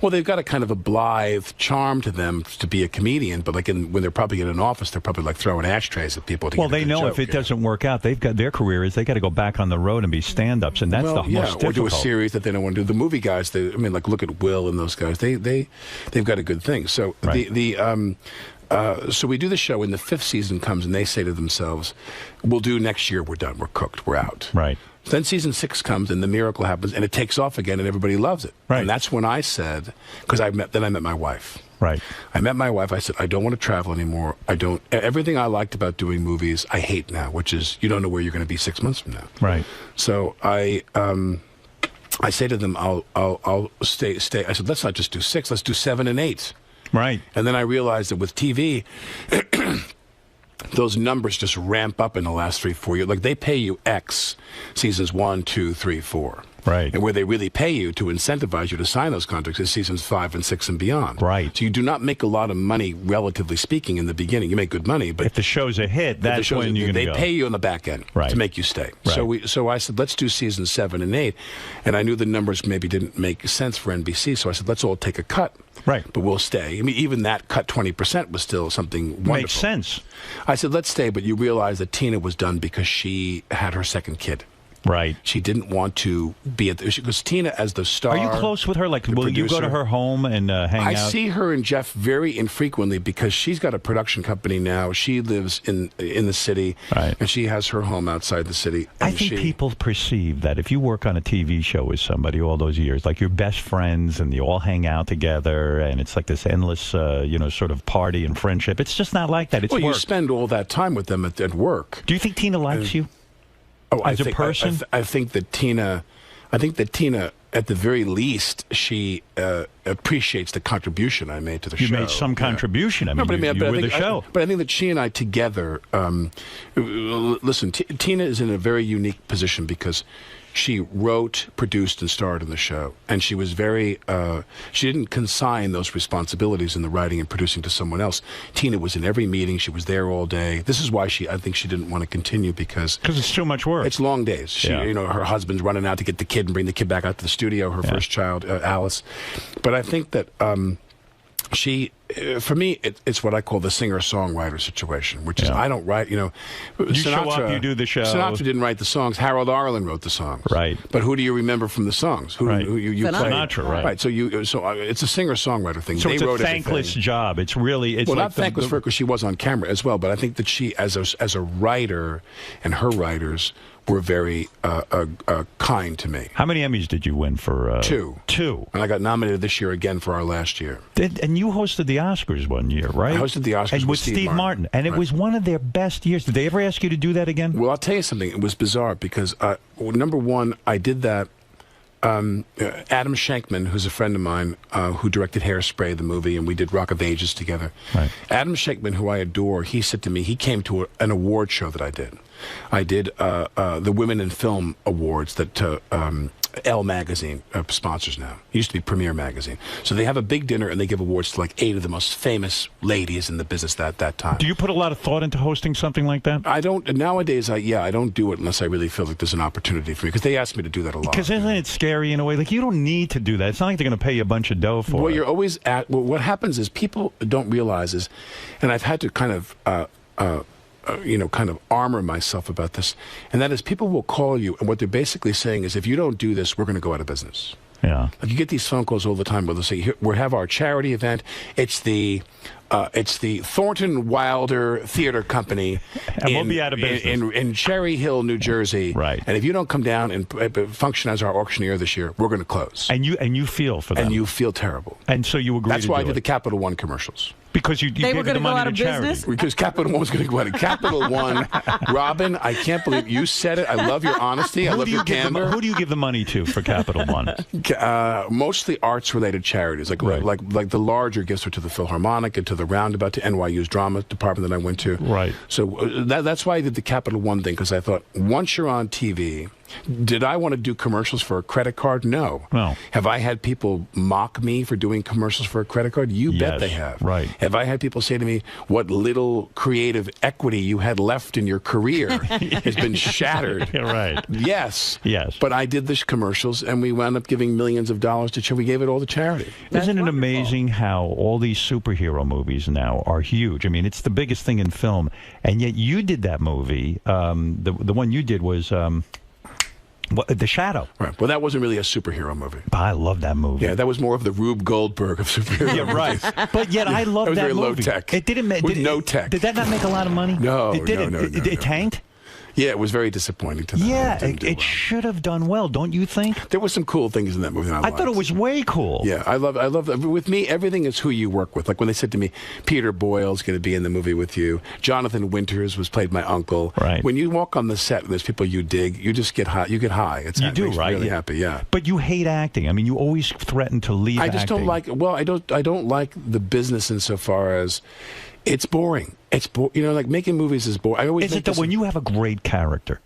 Well, they've got a kind of a blithe charm to them to be a comedian, but when they're probably in an office, they're probably like throwing ashtrays at people. Well, they know if it doesn't work out, they've got their career is they got to go back on the road and be stand-ups, and that's the most difficult. Or do a series that they don't want to do. The movie guys, look at Will and those guys. They've got a good thing. So so we do the show, and the 5th season comes, and they say to themselves, "We'll do next year. We're done. We're cooked. We're out." Right. Then season 6 comes, and the miracle happens, and it takes off again, and everybody loves it. Right. And that's when I said, because I met my wife. Right. I met my wife. I said, I don't want to travel anymore. Everything I liked about doing movies, I hate now, which is you don't know where you're going to be 6 months from now. Right. So I say to them, I'll stay. I said, let's not just do 6, let's do 7 and 8. Right. And then I realized that with TV, those numbers just ramp up in the last 3-4 years. Like they pay you X seasons 1, 2, 3, 4. Right. And where they really pay you to incentivize you to sign those contracts is seasons 5 and 6 and beyond. Right. So you do not make a lot of money, relatively speaking, in the beginning. You make good money, but if the show's a hit, that's when you're going to go. They pay you on the back end to make you stay. Right. So I said, let's do seasons 7 and 8, and I knew the numbers maybe didn't make sense for NBC, so I said, let's all take a cut. Right. But we'll stay. I mean, even that cut 20% was still something wonderful. Makes sense. I said, let's stay, but you realize that Tina was done because she had her second kid. Right. She didn't want to be at because Tina as the star. Are you close with her? Like, will you go to her home and hang out? I see her and Jeff very infrequently because she's got a production company now. She lives in the city, and she has her home outside the city. I think people perceive that if you work on a TV show with somebody all those years, like you're best friends and you all hang out together, and it's like this endless, sort of party and friendship. It's just not like that. It's well, work. You spend all that time with them at work. Do you think Tina likes you? As a person? I think that Tina, at the very least, she appreciates the contribution I made to the show. You made some contribution. I mean, you were the show. But I think that she and I together, listen, Tina is in a very unique position because she wrote, produced, and starred in the show. And she was very, she didn't consign those responsibilities in the writing and producing to someone else. Tina was in every meeting. She was there all day. This is why I think she didn't want to continue because it's too much work. It's long days. She, her husband's running out to get the kid and bring the kid back out to the studio, her first child, Alice. But I think that she, for me, it's what I call the singer-songwriter situation, which is I don't write, You show up, you do the show. Sinatra didn't write the songs. Harold Arlen wrote the songs. Right. But who do you remember from the songs? Who you play? Sinatra, right. Right, so it's a singer-songwriter thing. So they it's wrote a thankless everything. job. It's really, it's well, like not thankless for her because she was on camera as well, but I think that she, as a writer, and her writers were very kind to me. How many Emmys did you win for? 2. 2. And I got nominated this year again for our last year. And you hosted the Oscars one year, right? I hosted the Oscars and with Steve Martin. And it was one of their best years. Did they ever ask you to do that again? Well, I'll tell you something. It was bizarre because, number one, I did that. Adam Shankman, who's a friend of mine, who directed Hairspray, the movie, and we did Rock of Ages together. Right. Adam Shankman, who I adore, he said to me, he came to an award show that I did. I did the Women in Film Awards that Elle magazine sponsors now. It used to be Premiere magazine. So they have a big dinner and they give awards to like 8 of the most famous ladies in the business at that time. Do you put a lot of thought into hosting something like that? I don't. Nowadays, I don't do it unless I really feel like there's an opportunity for me because they ask me to do that a lot. Because isn't it scary in a way? Like you don't need to do that. It's not like they're going to pay you a bunch of dough for it. Well, you're always at. Well, what happens is people don't realize is, and I've had to kind of armor myself about this, and that is people will call you, and what they're basically saying is, if you don't do this, we're going to go out of business. Yeah. Like you get these phone calls all the time where they'll say, "Here, we have our charity event. It's the Thornton Wilder Theater Company, and we'll be out of business in Cherry Hill, New Jersey. Right. And if you don't come down and function as our auctioneer this year, we're going to close." And you feel for them. And you feel terrible. And so you agree. That's why I did the Capital One commercials. Because you they were gave the money to charity. Business? Because Capital One was going to go out of Capital One. Robin, I can't believe you said it. I love your honesty. I love your candor. Who do you give the money to for Capital One? Mostly arts-related charities, like the larger gifts are to the Philharmonic and to the Roundabout, to NYU's drama department that I went to. Right. So that's why I did the Capital One thing, because I thought once you're on TV. Did I want to do commercials for a credit card? No. Have I had people mock me for doing commercials for a credit card? You bet they have. Right. Have I had people say to me, what little creative equity you had left in your career has been shattered? Right. Yes. Yes. But I did the commercials, and we wound up giving millions of dollars to charity. We gave it all to charity. Isn't it amazing how all these superhero movies now are huge? I mean, it's the biggest thing in film, and yet you did that movie. The one you did was... The Shadow. Right. Well, that wasn't really a superhero movie. But I love that movie. Yeah, that was more of the Rube Goldberg of superhero Yeah, right. movies. But yet I love that very movie. Low tech. It didn't make no tech. Did that not make a lot of money? No, it didn't. No. It tanked. Yeah, it was very disappointing to them. Yeah, it should have done well, don't you think? There were some cool things in that movie. I thought it was way cool. Yeah, I love. With me, everything is who you work with. Like when they said to me, Peter Boyle's going to be in the movie with you. Jonathan Winters played my uncle. Right. When you walk on the set and there's people you dig, you just get high. You get high. You do, makes me right? Really happy. Yeah. But you hate acting. I mean, you always threaten to leave. I just don't like. Well, I don't like the business insofar as It's boring. Like making movies is boring. I always Is it that when you have a great character?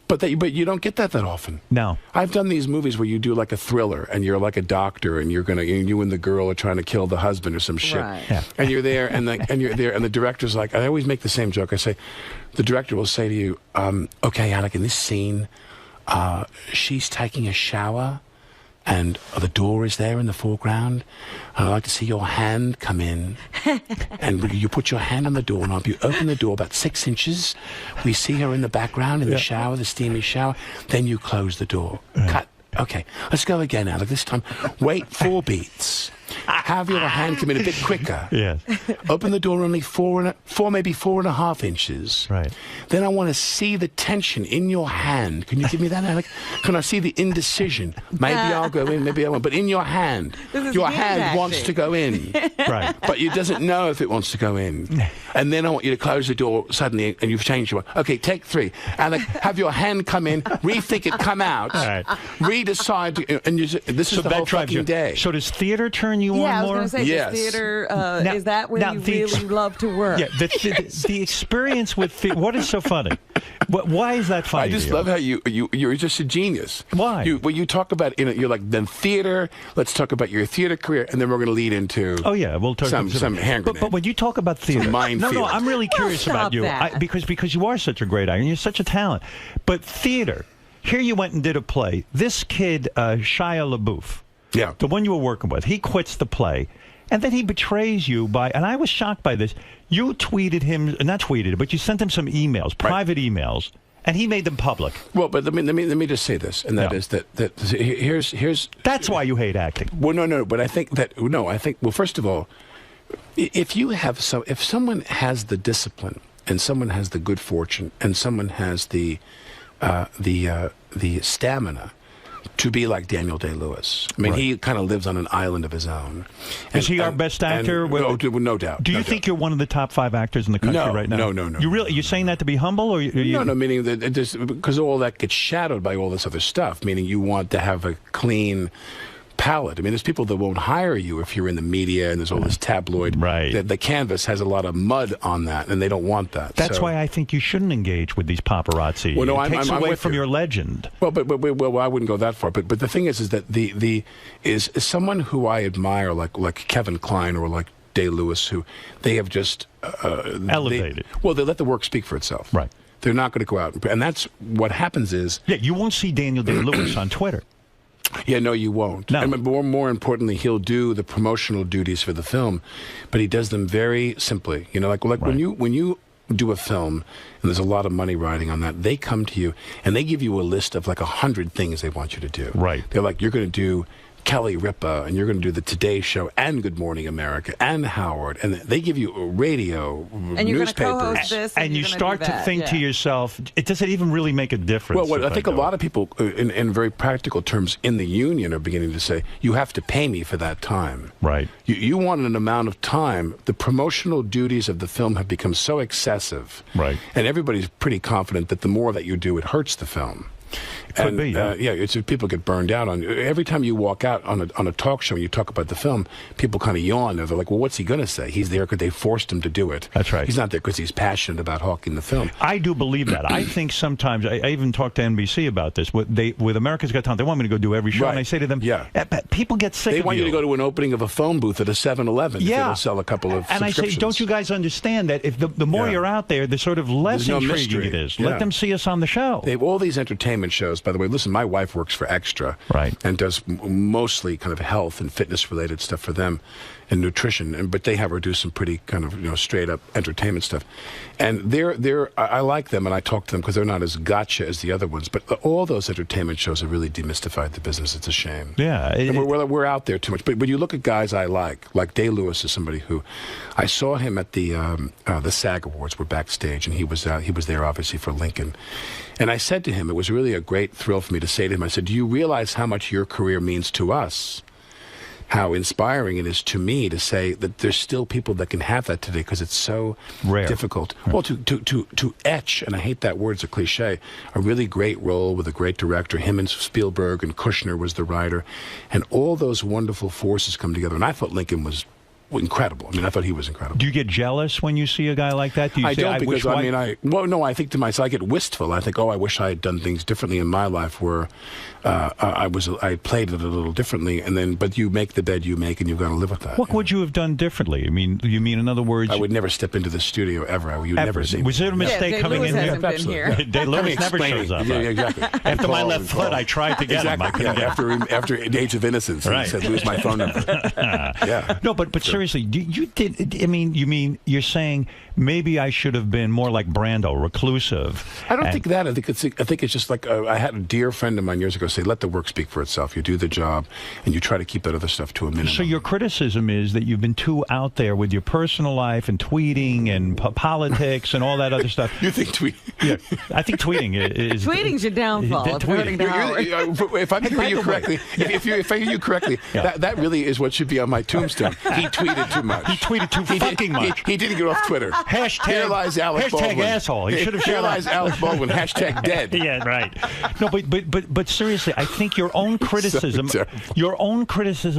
But you don't get that often. No. I've done these movies where you do like a thriller and you're like a doctor and you and the girl are trying to kill the husband or some shit. Right. Yeah. And you're there and the director's like, I always make the same joke. I say, the director will say to you, okay, Alec, in this scene, she's taking a shower and the door is there in the foreground. And I'd like to see your hand come in. And you put your hand on the doorknob. You open the door about 6 inches. We see her in the background in the shower, the steamy shower. Then you close the door. Cut. Okay, let's go again, Alec. This time, wait 4 beats. Have your hand come in a bit quicker. Yes. Open the door only 4, maybe 4.5 inches. Right. Then I want to see the tension in your hand. Can you give me that, Alec? Can I see the indecision? Maybe I'll go in, maybe I won't. But in your hand, your hand wants to go in. Right. But it doesn't know if it wants to go in. And then I want you to close the door suddenly and you've changed your mind. Okay, take 3. Alec, have your hand come in, rethink it, come out, right. redecide, and this is the whole fucking day. So does theater turn you on more? I was going to say, Yes. does theater, is that where you really love to work? Yeah, the experience with theater, what is so funny? Why is that funny? I just love how you're just a genius. Why? When you talk about, you're like, then theater, let's talk about your theater career, and then we're going to lead into we'll talk some hand grenade. But when you talk about theater, no, I'm really curious about you. Because you are such a great actor, and you're such a talent. But theater, here you went and did a play. This kid, Shia LaBeouf, the one you were working with, he quits the play. And then he betrays you and I was shocked by this. You tweeted him, not tweeted, but you sent him some emails, private emails, and he made them public. Well, but let me just say this, and that is that here's. That's why you hate acting. Well, no, but I think well, first of all, if someone has the discipline, and someone has the good fortune, and someone has the stamina to be like Daniel Day-Lewis. I mean, he kind of lives on an island of his own. Is he our best actor? No doubt. Do you think you're one of the top 5 actors in the country right now? No. You're saying that to be humble, or No, meaning that because all that gets shadowed by all this other stuff. Meaning you want to have a clean palette. I mean, there's people that won't hire you if you're in the media and there's all this tabloid. Right. The canvas has a lot of mud on that, and they don't want that. That's why I think you shouldn't engage with these paparazzi. Well, no, it takes away from you. your legend. Well, but I wouldn't go that far. But the thing is that is someone who I admire, like Kevin Kline or like Day-Lewis, who they have just elevated. They let the work speak for itself. Right. They're not going to go out, and that's what happens is. Yeah, you won't see Daniel Day-Lewis on Twitter. Yeah, no, you won't. No. And more importantly, he'll do the promotional duties for the film, but he does them very simply. Like when you do a film and there's a lot of money riding on that, they come to you and they give you a list of like 100 things they want you to do. Right. They're like, you're going to do Kelly Ripa, and you're going to do the Today Show and Good Morning America and Howard, and they give you radio, and you're newspapers, going to co-host this, and you start to think to yourself, does it even really make a difference? Well, I think a lot of people, in very practical terms, in the union are beginning to say, you have to pay me for that time. Right. You want an amount of time. The promotional duties of the film have become so excessive. Right. And everybody's pretty confident that the more that you do, it hurts the film. Could be, People get burned out on every time you walk out on a talk show and you talk about the film. People kind of yawn. They're like, "Well, what's he going to say? He's there because they forced him to do it. That's right. He's not there because he's passionate about hawking the film." I do believe that. I think sometimes I even talked to NBC about this. With America's Got Talent, they want me to go do every show, and I say to them, people get sick. They want you to go to an opening of a phone booth at a 7-Eleven. Yeah, it'll sell a couple of. And I say, don't you guys understand that if the more you're out there, the sort of less intriguing it is. Let them see us on the show. They have all these entertainment shows. By the way, listen, my wife works for Extra, right, and does mostly kind of health and fitness related stuff for them, and nutrition. But they have her do some pretty kind of straight up entertainment stuff. And I like them, and I talk to them because they're not as gotcha as the other ones. But all those entertainment shows have really demystified the business. It's a shame. Yeah, we're out there too much. But when you look at guys I like Day-Lewis is somebody who I saw him at the SAG Awards. We're backstage, and he was there obviously for Lincoln. And I said to him, it was really a great thrill for me to say to him, I said, do you realize how much your career means to us? How inspiring it is to me to say that there's still people that can have that today because it's so rare, difficult. Right. Well, to etch, and I hate that word, it's a cliche, a really great role with a great director. Him and Spielberg and Kushner was the writer, and all those wonderful forces come together. And I thought Lincoln was incredible. I mean, I thought he was incredible. Do you get jealous when you see a guy like that? Do you I say, don't, because wish I think to myself, I get wistful. I think, I wish I had done things differently in my life, where I played it a little differently, but you make the bed you make, and you've got to live with that. What would you have done differently? I mean, you mean in other words, I would never step into the studio ever. You'd never see me. Was it a mistake coming in here? Absolutely. Dave Lewis never shows up. Yeah, exactly. After my left foot, I tried to get him. I couldn't get him. After the age of innocence, he said, "Lose my phone number." Yeah. No, but seriously, you did. I mean, you're saying maybe I should have been more like Brando, reclusive. I don't think that. I think it's just like I had a dear friend of mine years ago say, "Let the work speak for itself. You do the job, and you try to keep that other stuff to a minimum." So your criticism is that you've been too out there with your personal life and tweeting and politics and all that other stuff. You think tweeting? Yeah, I think tweeting is tweeting's your downfall. According to Howard. If I hear you correctly, if I hear you correctly, that really is what should be on my tombstone. He tweeted too much. He tweeted too fucking much. He didn't get off Twitter. Here lies Alec Baldwin. Asshole. He should have Here lies Alec Baldwin. #dead. Yeah, right. No, but seriously, I think your own criticism,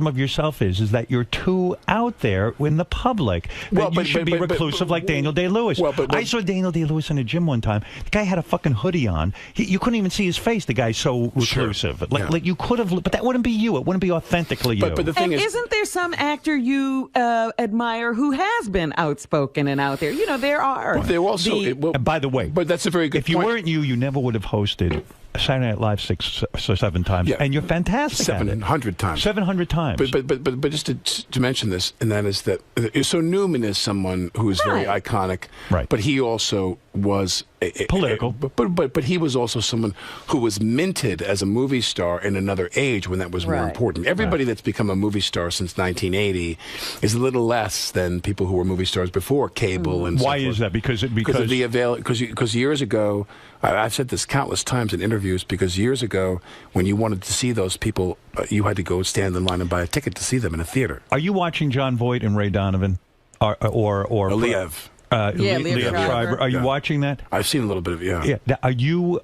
of yourself is that you're too out there in the public. That you should be reclusive like Daniel Day-Lewis. I saw Daniel Day-Lewis in a gym one time. The guy had a fucking hoodie on. You couldn't even see his face. The guy's so reclusive. Sure. Like you could have, but that wouldn't be you. It wouldn't be authentically you. But the thing is, isn't there some actor you admire who has been outspoken and out there? You know, there are. They also. By the way, but that's a very good If you weren't you never would have hosted Saturday Night Live 6 or 7 times, and you're fantastic. 700 times. 700 times. But just to mention this, and that is that so Newman is someone who is very iconic, right? But he also was political. But he was also someone who was minted as a movie star in another age when that was more important. Everybody that's become a movie star since 1980 is a little less than people who were movie stars before cable and. Why is that? Because years ago. I've said this countless times in interviews, because years ago, when you wanted to see those people, you had to go stand in line and buy a ticket to see them in a theater. Are you watching John Voight and Ray Donovan? Or Liev. Liev Schreiber. Are you watching that? I've seen a little bit of it, yeah. Are you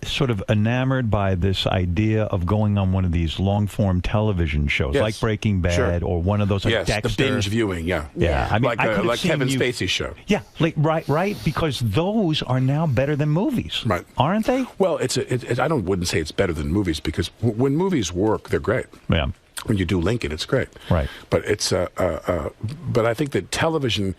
sort of enamored by this idea of going on one of these long-form television shows, like Breaking Bad or one of those, like Dexter? The binge viewing, yeah. I mean, like Kevin Spacey's show. Yeah, right, because those are now better than movies, right? Aren't they? Well, wouldn't say it's better than movies, because when movies work, they're great. Yeah. When you do Lincoln, it's great. Right. But but I think that television.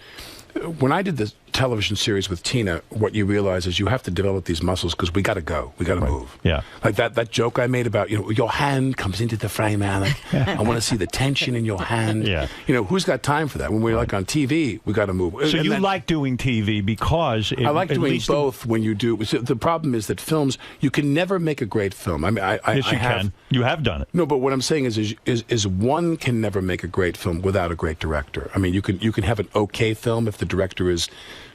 When I did the television series with Tina, what you realize is you have to develop these muscles, because we got to go, we got to move. Yeah, like that joke I made about your hand comes into the frame, Alec. I want to see the tension in your hand. Yeah, who's got time for that? When we're like on TV, we got to move. So you like doing TV because I like doing both. When you do, so the problem is that films, you can never make a great film. I mean, yes, you can. You have done it. No, but what I'm saying is one can never make a great film without a great director. I mean, you can have an okay film if the director is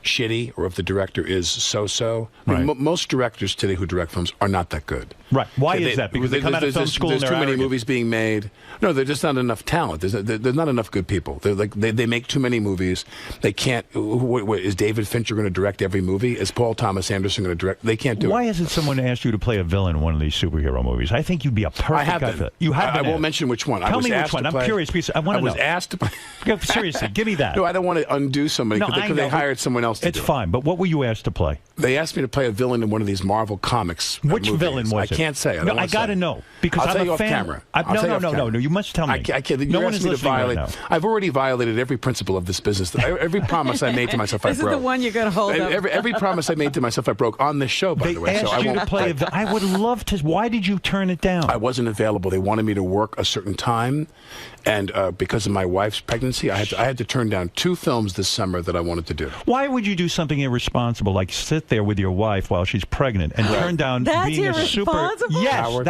shitty or if the director is so-so. I mean, most directors today who direct films are not that good. Right. Why is that? Because they come out of film school and there's too many movies being made. No, there's just not enough talent. There's not enough good people. They make too many movies. They can't. Is David Fincher going to direct every movie? Is Paul Thomas Anderson going to direct? They can't do it. Why hasn't someone asked you to play a villain in one of these superhero movies? I think you'd be a perfect guy for that. You have been. I won't mention which one. Tell me which one. I'm curious because I want to know. I was asked to play. Seriously, give me that. No, I don't want to undo somebody because they hired someone else to do it. It's fine, but what were you asked to play? They asked me to play a villain in one of these Marvel comics. Which villain was it? I can't say. I got to know because I'll tell you a off fan. Camera. No. You must tell me. I can't. No one is listening right now. I've already violated every principle of this business. Every promise I made to myself, I broke. This is the one you're going to hold up. Every promise I made to myself, I broke on this show. By the way, they asked you to play. I would love to. Why did you turn it down? I wasn't available. They wanted me to work a certain time, and because of my wife's pregnancy, I had to turn down 2 films this summer that I wanted to do. Why would you do something irresponsible like sit there with your wife while she's pregnant and turn down being a super? Yes, Howard.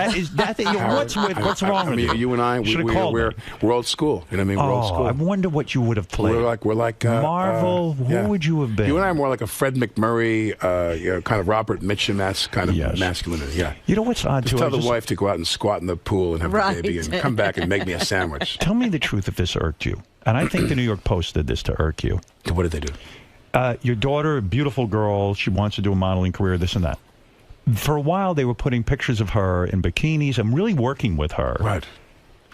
What's wrong with you? You and I, we're old school. You know what I mean? We're old school. I wonder what you would have played. We're like Marvel. Who would you have been? You and I are more like a Fred McMurray, kind of Robert Mitchum-esque kind of masculinity. Yeah. You know what's odd too? Tell the wife to go out and squat in the pool and have a baby, and come back and make me a sandwich. Tell me the truth if this irked you. And I think the New York Post did this to irk you. What did they do? Your daughter, a beautiful girl, she wants to do a modeling career, this and that. For a while, they were putting pictures of her in bikinis and really working with her. Right.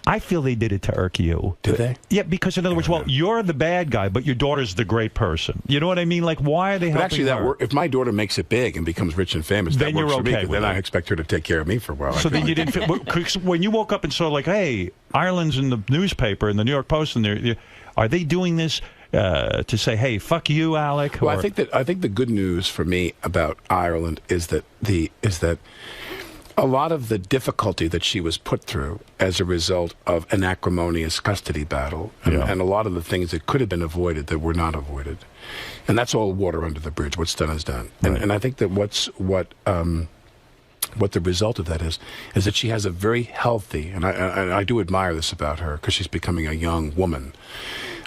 I feel they did it to irk you. Did they? Yeah, because in other words, well, you're the bad guy, but your daughter's the great person. You know what I mean? Like, why are they But helping actually, her? if my daughter makes it big and becomes rich and famous, Then that you're works for me, okay 'cause with then it. I expect her to take care of me for a while. So then you didn't feel, 'cause when you woke up and saw, like, hey, Ireland's in the newspaper, in the New York Post, and are they doing this to say, hey, fuck you, Alec? Well, I think the good news for me about Ireland is that a lot of the difficulty that she was put through as a result of an acrimonious custody battle, and a lot of the things that could have been avoided that were not avoided, and that's all water under the bridge. What's done is done, and I think that what the result of that is that she has a very healthy, and I do admire this about her because she's becoming a young woman.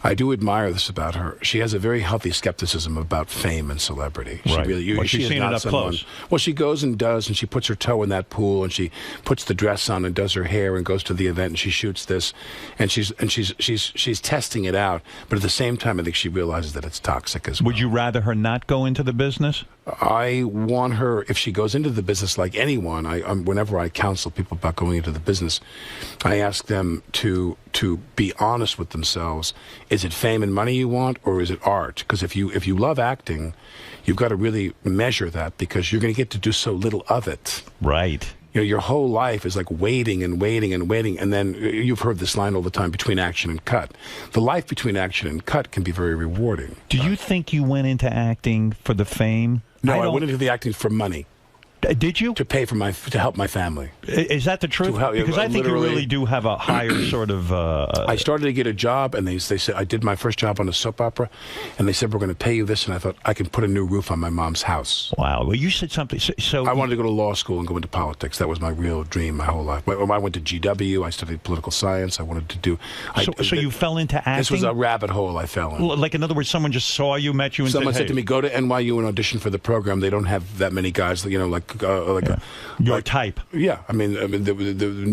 I do admire this about her. She has a very healthy skepticism about fame and celebrity. Right. She really, Well, she she's is seen not it up someone. close. Well, she goes and does, and she puts her toe in that pool, and she puts the dress on and does her hair and goes to the event and she shoots this, and she's testing it out. But at the same time, I think she realizes that it's toxic as well. Would you rather her not go into the business? I want her, if she goes into the business like anyone, whenever I counsel people about going into the business, I ask them to be honest with themselves. Is it fame and money you want, or is it art? Because if you love acting, you've got to really measure that, because you're going to get to do so little of it. Right. You know, your whole life is like waiting and waiting and waiting, and then you've heard this line all the time, between action and cut. The life between action and cut can be very rewarding. Do you think you went into acting for the fame? No, I went into the acting for money. Did you? To help my family. Is that the truth? Because I think you really do have a higher sort of... I started to get a job, and they said, I did my first job on a soap opera, and they said, we're going to pay you this, and I thought, I can put a new roof on my mom's house. Wow. Well, you said something... So I wanted to go to law school and go into politics. That was my real dream my whole life. I went to GW. I studied political science. I wanted to do... So you fell into acting? This was a rabbit hole I fell in. Like, in other words, someone just saw you, met you, and someone said, said to me, go to NYU and audition for the program. They don't have that many guys, you know, your type. Yeah, I mean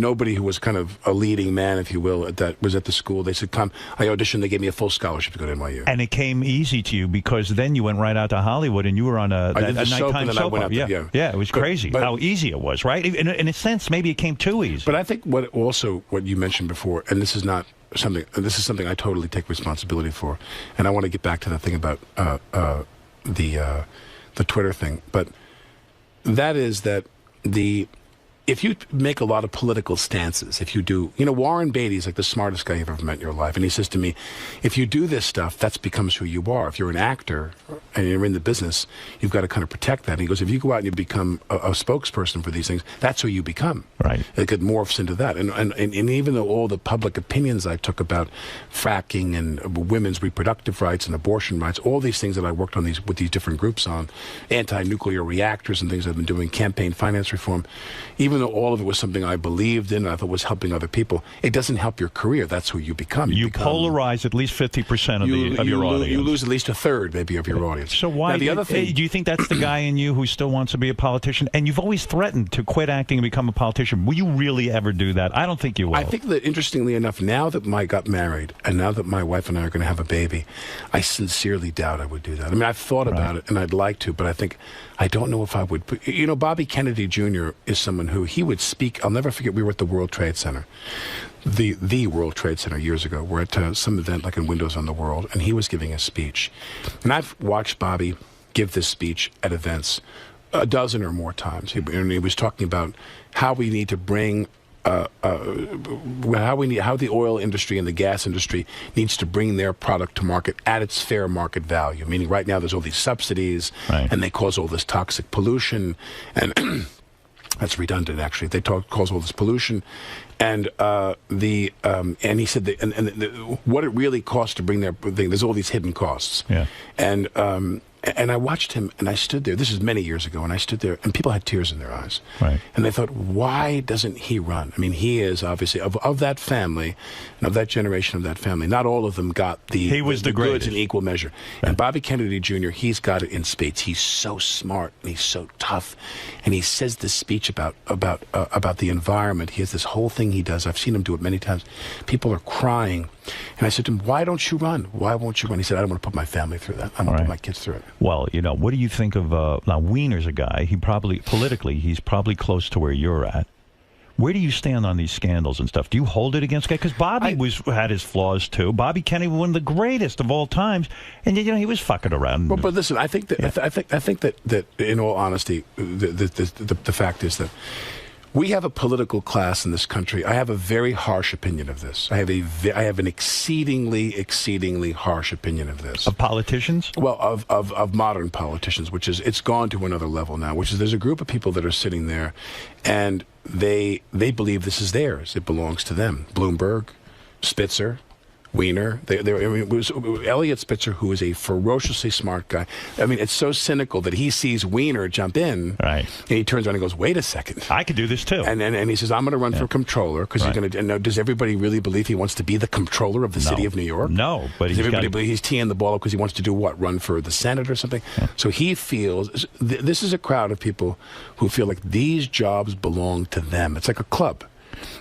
nobody who was kind of a leading man, if you will, was at the school. They said, come. I auditioned. They gave me a full scholarship to go to NYU. And it came easy to you, because then you went right out to Hollywood, and you were on a nighttime soap opera. Yeah, it was crazy how easy it was, right? In a sense, maybe it came too easy. But I think what you mentioned before, and this is something I totally take responsibility for, and I want to get back to that thing about the Twitter thing, but that is that if you make a lot of political stances, if you do, you know, Warren Beatty's like the smartest guy you've ever met in your life. And he says to me, if you do this stuff, that becomes who you are. If you're an actor and you're in the business, you've got to kind of protect that. And he goes, if you go out and you become a spokesperson for these things, that's who you become. Right. It morphs into that. And even though all the public opinions I took about fracking and women's reproductive rights and abortion rights, all these things that I worked on with these different groups on, anti-nuclear reactors and things I've been doing, campaign finance reform, even though all of it was something I believed in and I thought was helping other people, it doesn't help your career. That's who you become. You polarize at least 50% of your audience. You lose at least a third, maybe, of your audience. So why? Now, the other thing, do you think that's the guy in you who still wants to be a politician? And you've always threatened to quit acting and become a politician. Will you really ever do that? I don't think you will. I think that, interestingly enough, now that I got married and now that my wife and I are going to have a baby, I sincerely doubt I would do that. I mean, I've thought about it and I'd like to, but I don't know if I would. You know, Bobby Kennedy Jr. is someone who he would speak. I'll never forget, we were at the World Trade Center, the World Trade Center years ago. We're at some event like in Windows on the World, and he was giving a speech. And I've watched Bobby give this speech at events a dozen or more times. He was talking about how we need to bring how the oil industry and the gas industry needs to bring their product to market at its fair market value. Meaning, right now there's all these subsidies, and they cause all this toxic pollution, and that's redundant actually. They cause all this pollution, and and he said what it really costs to bring their thing. There's all these hidden costs. Yeah, and I watched him, and I stood there. This is many years ago, and I stood there, and people had tears in their eyes. Right. And they thought, why doesn't he run? I mean, he is obviously of that family, and of that generation of that family. Not all of them got the goods in equal measure. Right. And Bobby Kennedy Jr., he's got it in spades. He's so smart and he's so tough, and he says this speech about the environment. He has this whole thing he does. I've seen him do it many times. People are crying. And I said to him, why don't you run? Why won't you run? He said, I don't want to put my family through that. I don't want to put my kids through it. Well, you know, what do you think of, now, Wiener's a guy, politically, he's probably close to where you're at. Where do you stand on these scandals and stuff? Do you hold it against guys? Because Bobby had his flaws too. Bobby Kennedy, one of the greatest of all times, and he was fucking around. Well, but listen, I think that I think that in all honesty, the fact is that we have a political class in this country. I have a very harsh opinion of this. I have an exceedingly harsh opinion of this. Of politicians? Well, of modern politicians, which is it's gone to another level now. Which is there's a group of people that are sitting there, and they believe this is theirs. It belongs to them. Bloomberg, Spitzer, Weiner. It was Elliot Spitzer, who is a ferociously smart guy. I mean, it's so cynical that he sees Weiner jump in, right? And he turns around and goes, "Wait a second, I could do this too." And he says, "I'm going to run for comptroller because he's going to." And does everybody really believe he wants to be the comptroller of the city of New York? No, but does everybody believe he's teeing the ball up because he wants to do what? Run for the Senate or something? Yeah. So he feels this is a crowd of people who feel like these jobs belong to them. It's like a club.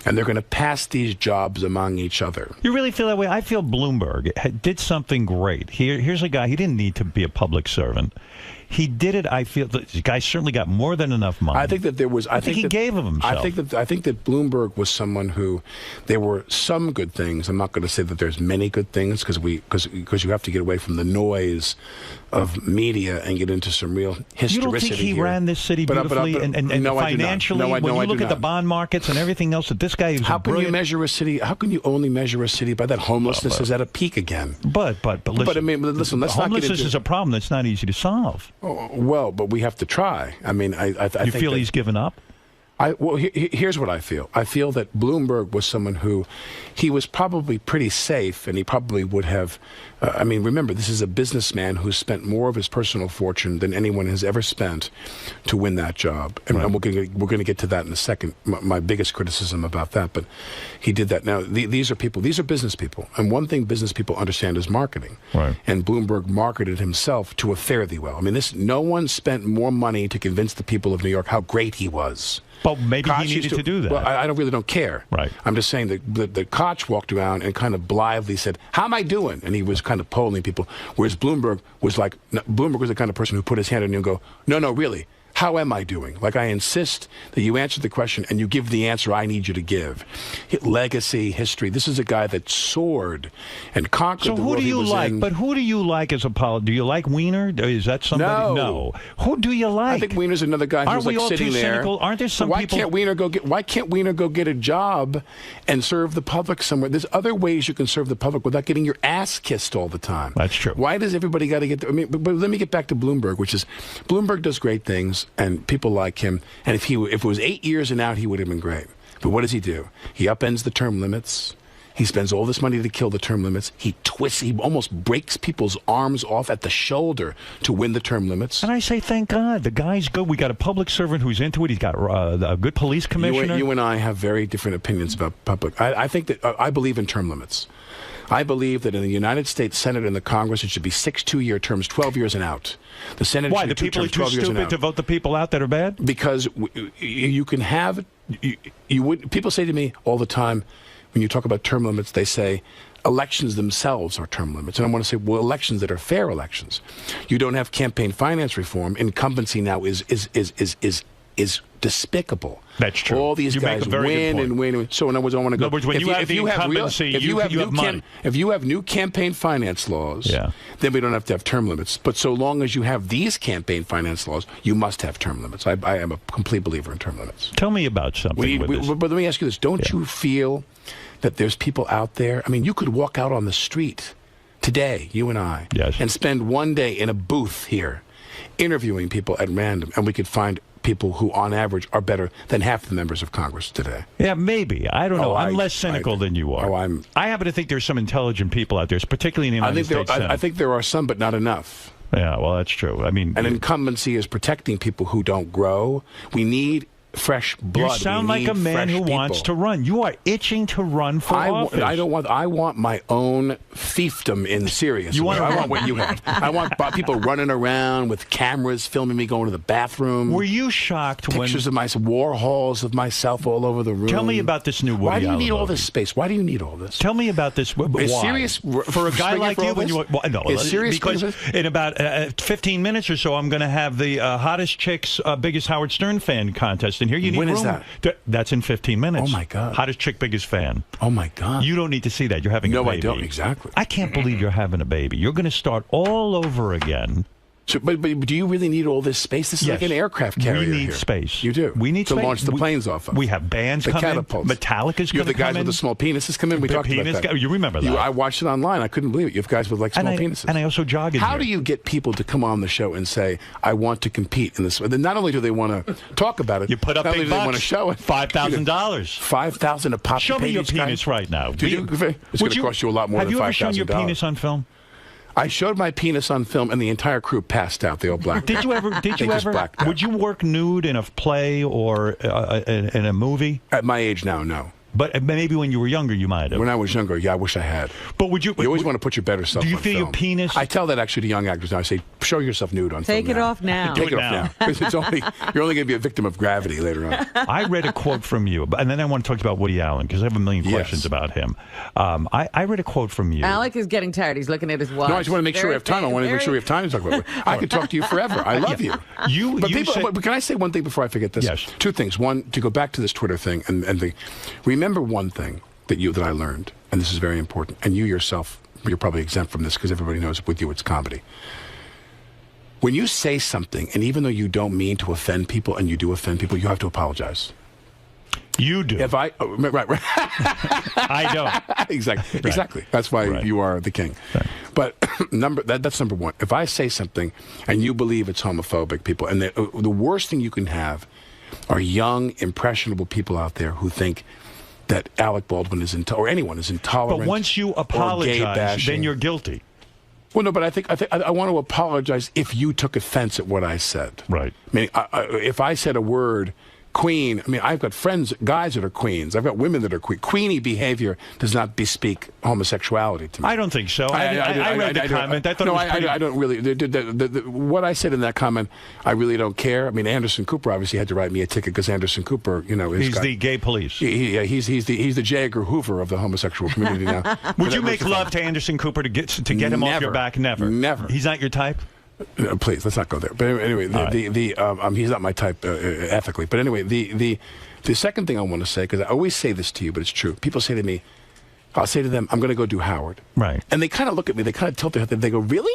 And they're going to pass these jobs among each other. You really feel that way? I feel Bloomberg did something great. Here's a guy, he didn't need to be a public servant. He did it. I feel the guy certainly got more than enough money. I think that there was. I think he that, gave of himself. I think that Bloomberg was someone who, there were some good things. I'm not going to say that there's many good things because you have to get away from the noise of media and get into some real historicity. You don't think he ran this city beautifully and no, financially? When you look at the bond markets and everything else, that this guy is how can you measure a city? How can you only measure a city by that? Homelessness is at a peak again. But listen. But I mean, listen. Let's not get homelessness is a problem that's not easy to solve. Oh, well, but we have to try. I mean, I think feel he's given up? Here's what I feel. I feel that Bloomberg was someone who, he was probably pretty safe, and he probably would have. I mean, remember, this is a businessman who spent more of his personal fortune than anyone has ever spent to win that job, and we're going to get to that in a second. My biggest criticism about that, but he did that. Now, these are people. These are business people, and one thing business people understand is marketing. Right. And Bloomberg marketed himself to a fare thee well. I mean, no one spent more money to convince the people of New York how great he was. But maybe Koch he needed to do that. Well, I really don't care. Right. I'm just saying that Koch walked around and kind of blithely said, "How am I doing?" And he was kind of polling people. Whereas Bloomberg was the kind of person who put his hand on you and go, "No, really. How am I doing?" Like, I insist that you answer the question and you give the answer I need you to give. Legacy, history. This is a guy that soared and conquered the world he was in. So who do you like? But who do you like as a politician? Do you like Weiner? Is that somebody? No. Who do you like? I think Weiner's another guy who's like sitting there. Cynical? Aren't there some people? Why can't Weiner go get a job and serve the public somewhere? There's other ways you can serve the public without getting your ass kissed all the time. That's true. Why does everybody got to get? I mean, but let me get back to Bloomberg, which is Bloomberg does great things. And people like him. And if it was 8 years and out, he would have been great. But what does he do? He upends the term limits. He spends all this money to kill the term limits. He almost breaks people's arms off at the shoulder to win the term limits. And I say, thank God. The guy's good. We got a public servant who's into it. He's got a good police commissioner. You and I have very different opinions about public. I think that I believe in term limits. I believe that in the United States Senate and the Congress, it should be 6 two-year terms, 12 years and out. The Senate. Why? The people are too stupid to vote the people out that are bad? Because you can have. People say to me all the time, when you talk about term limits, they say elections themselves are term limits. And I want to say, well, elections that are fair elections. You don't have campaign finance reform. Incumbency now is despicable. That's true. All these guys win and win. So in other words, I want to go. In other words, when you if you have new campaign finance laws, then we don't have to have term limits. But so long as you have these campaign finance laws, you must have term limits. I am a complete believer in term limits. Tell me about something. But let me ask you this: don't you feel that there's people out there? I mean, you could walk out on the street today, you and I, and spend one day in a booth here, interviewing people at random, and we could find people who, on average, are better than half the members of Congress today. Yeah, maybe. I don't know. I'm less cynical than you are. I happen to think there's some intelligent people out there, particularly in the United States Senate. I think there are some, but not enough. Yeah, well, that's true. I mean, and incumbency is protecting people who don't grow. We need fresh blood. You sound like a man who wants to run. You are itching to run for office. I want my own fiefdom in Sirius. I want what you have. I want people running around with cameras filming me going to the bathroom. Were you shocked when pictures of my Warhols of myself all over the room? Tell me about this new Woody Why do you Allen need all movie? this space? Why do you need all this? Tell me about this. Why? Sirius for a guy like you? Because in about 15 minutes or so, I'm going to have the hottest chicks, biggest Howard Stern fan contest. in here. You need When room. is that? That's in 15 minutes. Oh, my God. Hottest chick, biggest fan. Oh, my God. You don't need to see that. You're having a No, baby. I don't. Exactly. I can't believe you're having a baby. You're going to start all over again. So, but do you really need all this space? This is Yes. like an aircraft carrier. We need here. space. You do. We need to space. launch the planes off of. We have bands the come catapults. in. Metallica's You going have to the guys come with in. the small penises come in. We The talked about penis that. guy- you remember that. I watched it online. I couldn't believe it. You have guys with like small penises. And I also jog in How here. do you get people to come on the show and say, I want to compete in this? Then not only do they want to talk about it, You put up not big only do they want to bucks. show it. $5,000. $5,000 a pop. Show me your penis right now. It's going to cost you a lot more have than $5,000. you ever shown your penis on film? I showed my penis on film, and the entire crew passed out. They all blacked out. Did you ever? Did They you just ever? blacked out. Would you work nude in a play or in a movie? At my age now, no. But maybe when you were younger, you might have. When I was younger, yeah, I wish I had. But would you? You always want to put your better self. Do you on feel film. your penis? I tell that actually to young actors now. I say, show yourself nude on film. Take it off now. Take it off now. Because it's only you're only going to be a victim of gravity later on. I read a quote from you, and then I want to talk about Woody Allen because I have a million questions about him. I read a quote from you. Alec is getting tired. He's looking at his watch. No, I just want to make sure we have time. I want to make sure we have time to talk about it. I could talk to you forever. I love you. But can I say one thing before I forget this? Yes. Two things. One, to go back to this Twitter thing, remember one thing that I learned, and this is very important, and you yourself, you're probably exempt from this because everybody knows with you it's comedy. When you say something, and even though you don't mean to offend people, and you do offend people, you have to apologize. You do. If I right. I don't. Exactly. Right. Exactly. That's why you are the king. Right. But that's number one. If I say something and you believe it's homophobic, people, and the worst thing you can have are young, impressionable people out there who think that Alec Baldwin is or anyone is intolerant. But once you or gay apologize, bashing. then you're guilty. Well, no, but I want to apologize if you took offense at what I said. Right. I mean, if I said a word, queen, I mean, I've got friends, guys that are queens. I've got women that are queen. Queenie behavior does not bespeak homosexuality to me. I don't think so. I read the comment. I thought it was pretty... I don't really. What I said in that comment, I really don't care. I mean, Anderson Cooper obviously had to write me a ticket because Anderson Cooper, he's the gay police. He's the J. Edgar Hoover of the homosexual community now. Would you make love to Anderson Cooper to get him off your back? Never. Never. He's not your type? No, please, let's not go there. But anyway, he's not my type ethically. But anyway, the second thing I want to say, because I always say this to you, but it's true. People say to me, I'll say to them, I'm going to go do Howard. Right. And they kind of look at me, they kind of tilt their head, they go, really?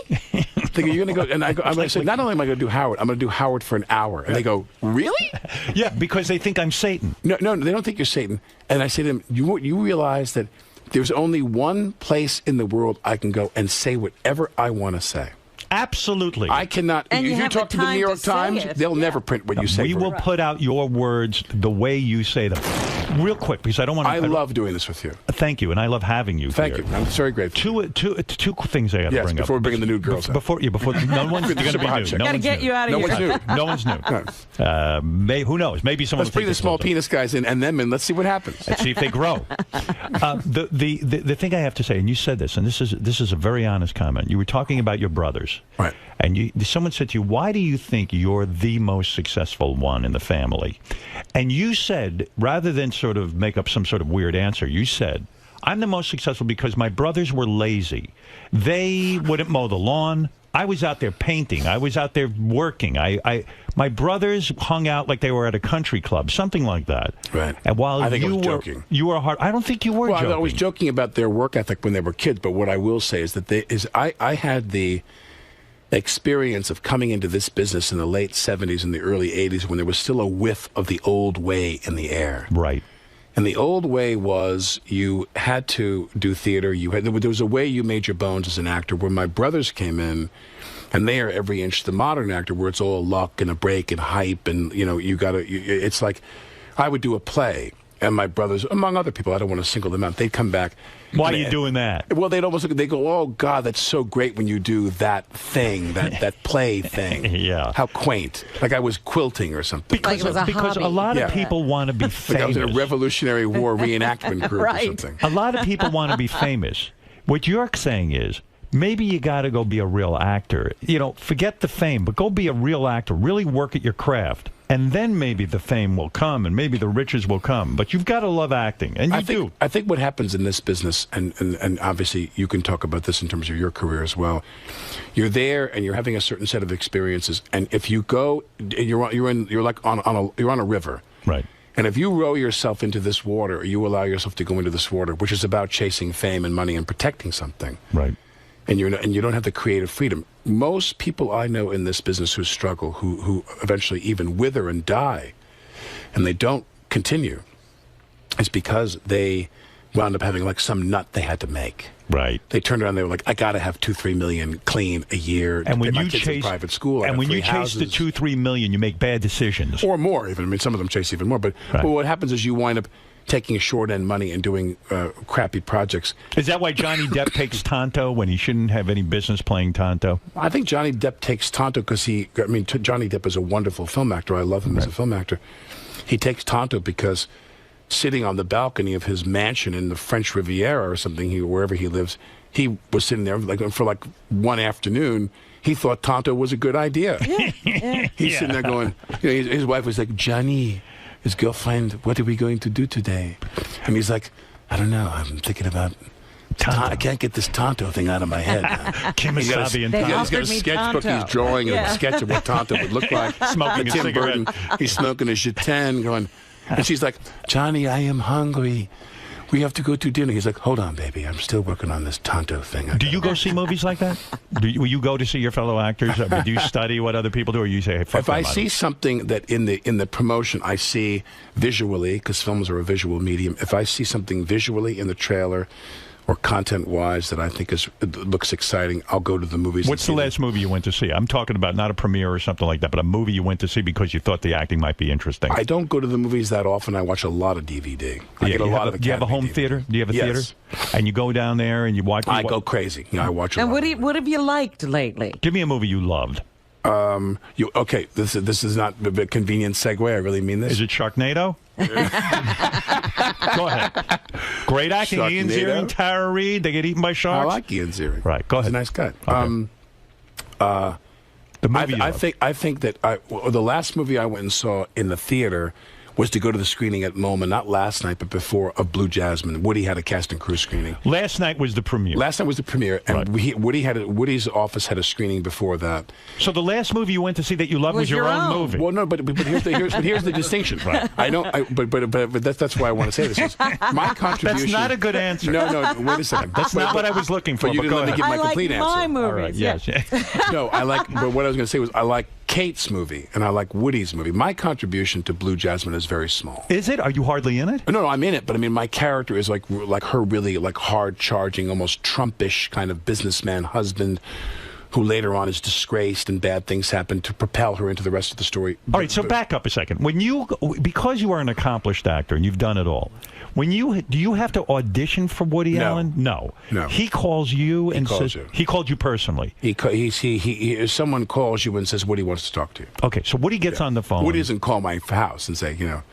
They go, you're going to go, and I'm going to say, not only am I going to do Howard, I'm going to do Howard for an hour. And they go, really? Yeah, because they think I'm Satan. No, they don't think you're Satan. And I say to them, you realize that there's only one place in the world I can go and say whatever I want to say. Absolutely. I cannot. And if you you have talk the to the time New York to say Times, it. they'll never print what you say. We will put out your words the way you say them. Real quick, because I don't want to... I love doing this with you. Thank you, and I love having you Thank here. you. I'm very grateful. Two things I got to bring up. Before we bring in the nude girls. Before no one's going to be nude. Got to get you out of No here. one's nude. No one's nude. Who knows? Maybe someone. Let's bring the small penis guys in and them in. Let's see what happens. Let's see if they grow. The thing I have to say, and you said this, and this is a very honest comment. You were talking about your brothers, right? And someone said to you, "Why do you think you're the most successful one in the family?" And you said, rather than sort of make up some sort of weird answer, you said, "I'm the most successful because my brothers were lazy. They wouldn't mow the lawn. I was out there painting. I was out there working. My brothers hung out like they were at a country club, something like that." Right. And while I think I was joking. You were hard. I don't think you were joking. I was joking about their work ethic when they were kids. But what I will say is that I had the experience of coming into this business in the late 70s and the early 80s when there was still a whiff of the old way in the air. Right. And the old way was you had to do theater. There was a way you made your bones as an actor. Where my brothers came in, and they are every inch the modern actor, where it's all luck and a break and hype, and you got to. It's like I would do a play, and my brothers, among other people, I don't want to single them out. They'd come back. Why are you doing that? Well, they'd almost they go, "Oh God, that's so great when you do that thing, that play thing." Yeah. How quaint! Like I was quilting or something. Like it was a because hobby. a lot of people want to be famous. Like I was in a Revolutionary War reenactment group Right. or something. A lot of people want to be famous. What you're saying is, maybe you got to go be a real actor. Forget the fame, but go be a real actor. Really work at your craft. And then maybe the fame will come, and maybe the riches will come. But you've got to love acting, and you do. I think what happens in this business, and obviously you can talk about this in terms of your career as well. You're there, and you're having a certain set of experiences. And if you go, you're on a river. Right. And if you row yourself into this water, or you allow yourself to go into this water, which is about chasing fame and money and protecting something, right, and you don't have the creative freedom. Most people I know in this business who struggle, who eventually even wither and die, and they don't continue, is because they wound up having like some nut they had to make. Right. They turned around. They were like, "I got to have $2-3 million clean a year to And when pay my you kids in chase private school." and when you chase the 2-3 million, you make bad decisions, or more. Even I mean, some of them chase even more. But what happens is you wind up taking short end money and doing crappy projects. Is that why Johnny Depp takes Tonto when he shouldn't have any business playing Tonto? I think Johnny Depp takes Tonto because Johnny Depp is a wonderful film actor. I love him as a film actor. He takes Tonto because sitting on the balcony of his mansion in the French Riviera or something, wherever he lives, he was sitting there for one afternoon. He thought Tonto was a good idea. He's sitting there going, his wife was like, "Johnny, his girlfriend, what are we going to do today?" And he's like, "I don't know. I'm thinking about I can't get this Tonto thing out of my head." Kemosabe and Tonto. He's got a sketchbook. He's drawing a sketch of what Tonto would look like. Smoking a Tim cigarette. Burton, he's smoking a Chateau, going, and she's like, "Johnny, I am hungry. We have to go to dinner." He's like, "Hold on, baby. I'm still working on this Tonto thing." Do you go see movies like that? Will you go to see your fellow actors? Or do you study what other people do, or you say, "Hey, fuck if I see something that in the promotion I see visually, because films are a visual medium, if I see something visually in the trailer or content-wise that I think looks exciting, I'll go to the movies. What's the last movie you went to see? I'm talking about not a premiere or something like that, but a movie you went to see because you thought the acting might be interesting. I don't go to the movies that often. I watch a lot of DVD. I get a lot of. Do you have a home theater? Do you have a theater? And you go down there and you watch. I go crazy. I watch. And what have you liked lately? Give me a movie you loved. Okay? This is not a convenient segue. I really mean this. Is it Sharknado? Go ahead. Great acting. Ian Ziering, Tara Reid. They get eaten by sharks. I like Ian Ziering. Right. Go ahead. He's a nice guy. Okay. The movie. I think that the last movie I went and saw in the theater was to go to the screening at MoMA, not last night, but before, of Blue Jasmine. Woody had a cast and crew screening. Last night was the premiere. Last night was the premiere, and Woody's office had a screening before that. So the last movie you went to see that you loved was your own movie. Well, no, but here's the distinction. Right. I know, but that's why I want to say this. Is my contribution. That's not a good answer. No, wait a second. That's not what I was looking for. But you didn't let me give my complete answer. I like my movies. All right, yes. No, I like. But what I was going to say was I like Kate's movie and I like Woody's movie. My contribution to Blue Jasmine is very small. Is it? Are you hardly in it? No, I'm in it, but I mean, my character is like her really hard-charging, almost Trumpish kind of businessman husband who later on is disgraced and bad things happen to propel her into the rest of the story. All right, so back up a second. Because you are an accomplished actor and you've done it all, do you have to audition for Woody Allen? No. He calls you and says he called you personally. Someone calls you and says Woody wants to talk to you. Okay, so Woody gets on the phone. Woody doesn't call my house and say, to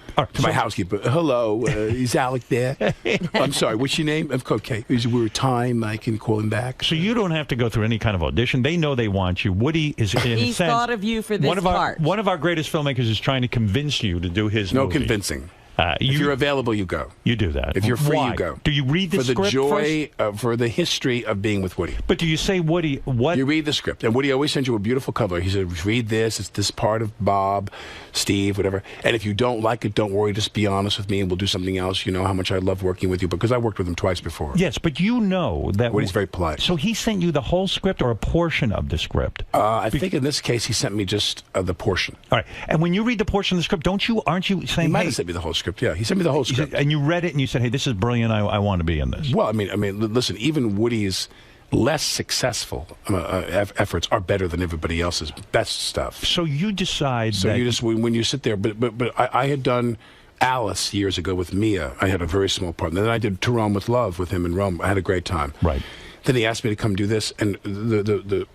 my housekeeper, "Hello, is Alec there?" "I'm sorry, what's your name?" "Okay, is there a time I can call him back?" So you don't have to go through any kind of audition. They know they want you. Woody is in a sense, thought of you for this part. One of our greatest filmmakers is trying to convince you to do his movie. No convincing. If you're available, you go. You do that. If you're free, Why? you go. Do you read the script for the joy, first? For the history of being with Woody? But do you say, Woody, what? You read the script, and Woody always sends you a beautiful cover. He said, "Read this. It's this part of Bob, Steve, whatever. And if you don't like it, don't worry. Just be honest with me, and we'll do something else. You know how much I love working with you because I worked with him twice before." Yes, but you know that Woody's very polite. So he sent you the whole script or a portion of the script? I think in this case he sent me just the portion. All right, and when you read the portion of the script, aren't you saying? He might have sent me the whole script. Yeah, he sent me the whole script. And you read it and you said, "Hey, this is brilliant. I want to be in this." Well, I mean, listen. Even Woody's less successful efforts are better than everybody else's best stuff. So you decide. So you just when you sit there, but I had done Alice years ago with Mia. I had a very small part. And then I did To Rome with Love with him in Rome. I had a great time. Right. Then he asked me to come do this, and the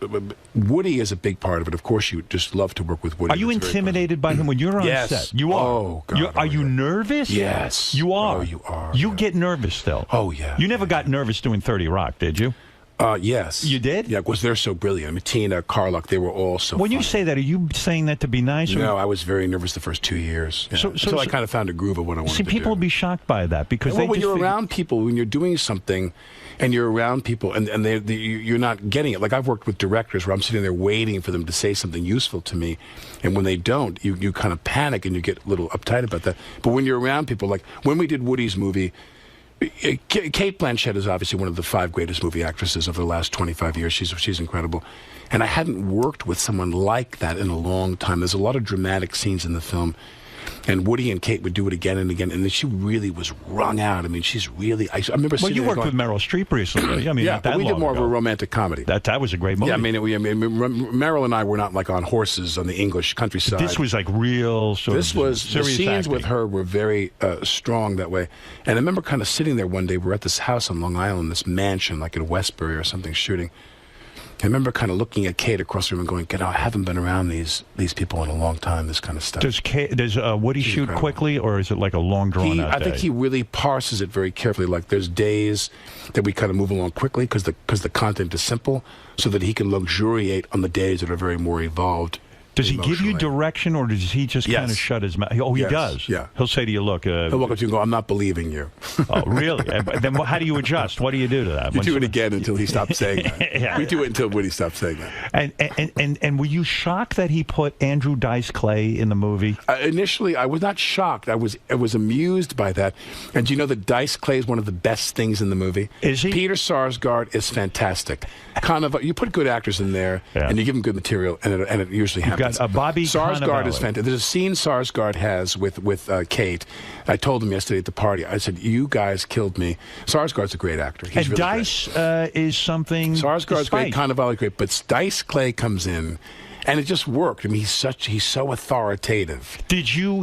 Woody is a big part of it. Of course, you just love to work with Woody. Are you intimidated by him when you're on set? You are. Oh, God. Are you nervous? Yes. You are. Oh, you are. You get nervous still. Oh, yeah. You never got nervous doing 30 Rock, did you? Yes. You did? Yeah, because they're so brilliant. I mean, Tina, Carlock, they were all so When you funny. say that, are you saying that to be nice? No, I was very nervous the first 2 years. Yeah. Until I kind of found a groove of what I wanted to do. See, people will be shocked by that because well, they when just you're around people, when you're doing something, and you're around people, and you're not getting it. Like I've worked with directors where I'm sitting there waiting for them to say something useful to me, and when they don't, you kind of panic and you get a little uptight about that. But when you're around people, like when we did Woody's movie, Cate Blanchett is obviously one of the 5 greatest movie actresses of the last 25 years. She's incredible. And I hadn't worked with someone like that in a long time. There's a lot of dramatic scenes in the film. And Woody and Cate would do it again and again. And then she really was wrung out. I mean, she's really... I remember Well, you worked with Meryl Streep recently. I mean, yeah, not that but we did long more ago. of a romantic comedy. That was a great movie. Yeah, I mean, Meryl and I were not like on horses on the English countryside. This was like real sort This of was, the serious scenes acting. with her were very strong that way. And I remember kind of sitting there one day, we're at this house on Long Island, this mansion, like in Westbury or something, shooting. I remember kind of looking at Cate across the room and going, "Get out! I haven't been around these people in a long time. This kind of stuff." Does Woody shoot quickly, or is it like a long drawn out I day? think he really parses it very carefully. Like there's days that we kind of move along quickly because the content is simple, so that he can luxuriate on the days that are very more evolved. Does he give you direction, or does he just kind of shut his mouth? Oh, he Yes. does? Yeah. He'll say to you, look... He'll walk up to you and go, "I'm not believing you." Oh, really? Then how do you adjust? What do you do to that? You do it again until he stops saying that. Yeah. We do it until Woody stops saying that. And were you shocked that he put Andrew Dice Clay in the movie? Initially, I was not shocked. I was amused by that. And do you know that Dice Clay is one of the best things in the movie? Is he? Peter Sarsgaard is fantastic. Kind of, you put good actors in there, and you give them good material, and it usually You've happens. got Bobby Sarsgaard is Cannavale. fantastic. There's a scene Sarsgaard has with Cate. I told him yesterday at the party. I said, "You guys killed me." Sarsgaard's a great actor. He's And really Dice is something... Sarsgaard's great, despite- Cannavale great, but Dice Clay comes in, and it just worked. I mean, he's so authoritative. Did you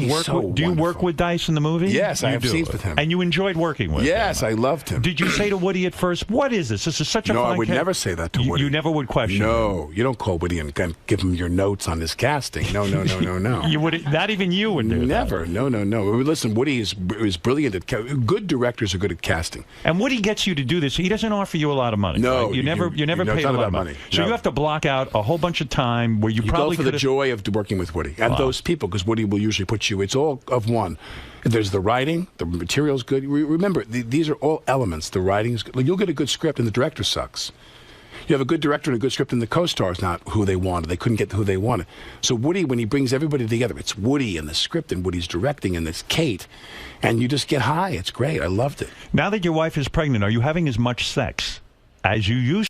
work? so Do you work with Dice in the movie? Yes, I You have do. scenes with him. And you enjoyed working with him? Yes, I loved him. Did you say to Woody at first, "What is this? This is such a No, fine I would ca-" never say that to Woody. You never would question him? No, you don't call Woody and give him your notes on his casting. No. You would not even you would do Never. that. No. Listen, Woody is brilliant at good directors are good at casting. And Woody gets you to do this. He doesn't offer you a lot of money. No, right? you never no, pay it's a not lot about of money. money. So No. you have to block out a whole bunch of time where you You probably go for the could've- joy of working with Woody and those people, because Woody will usually put you. It's all of one. There's the writing, the material's good. Remember, these are all elements. The writing's good. Like, you'll get a good script, and the director sucks. You have a good director and a good script, and the co-star's not who they wanted. They couldn't get who they wanted. So Woody, when he brings everybody together, it's Woody and the script, and Woody's directing, and it's Cate, and you just get high. It's great. I loved it. Now that your wife is pregnant, are you having as much sex as you used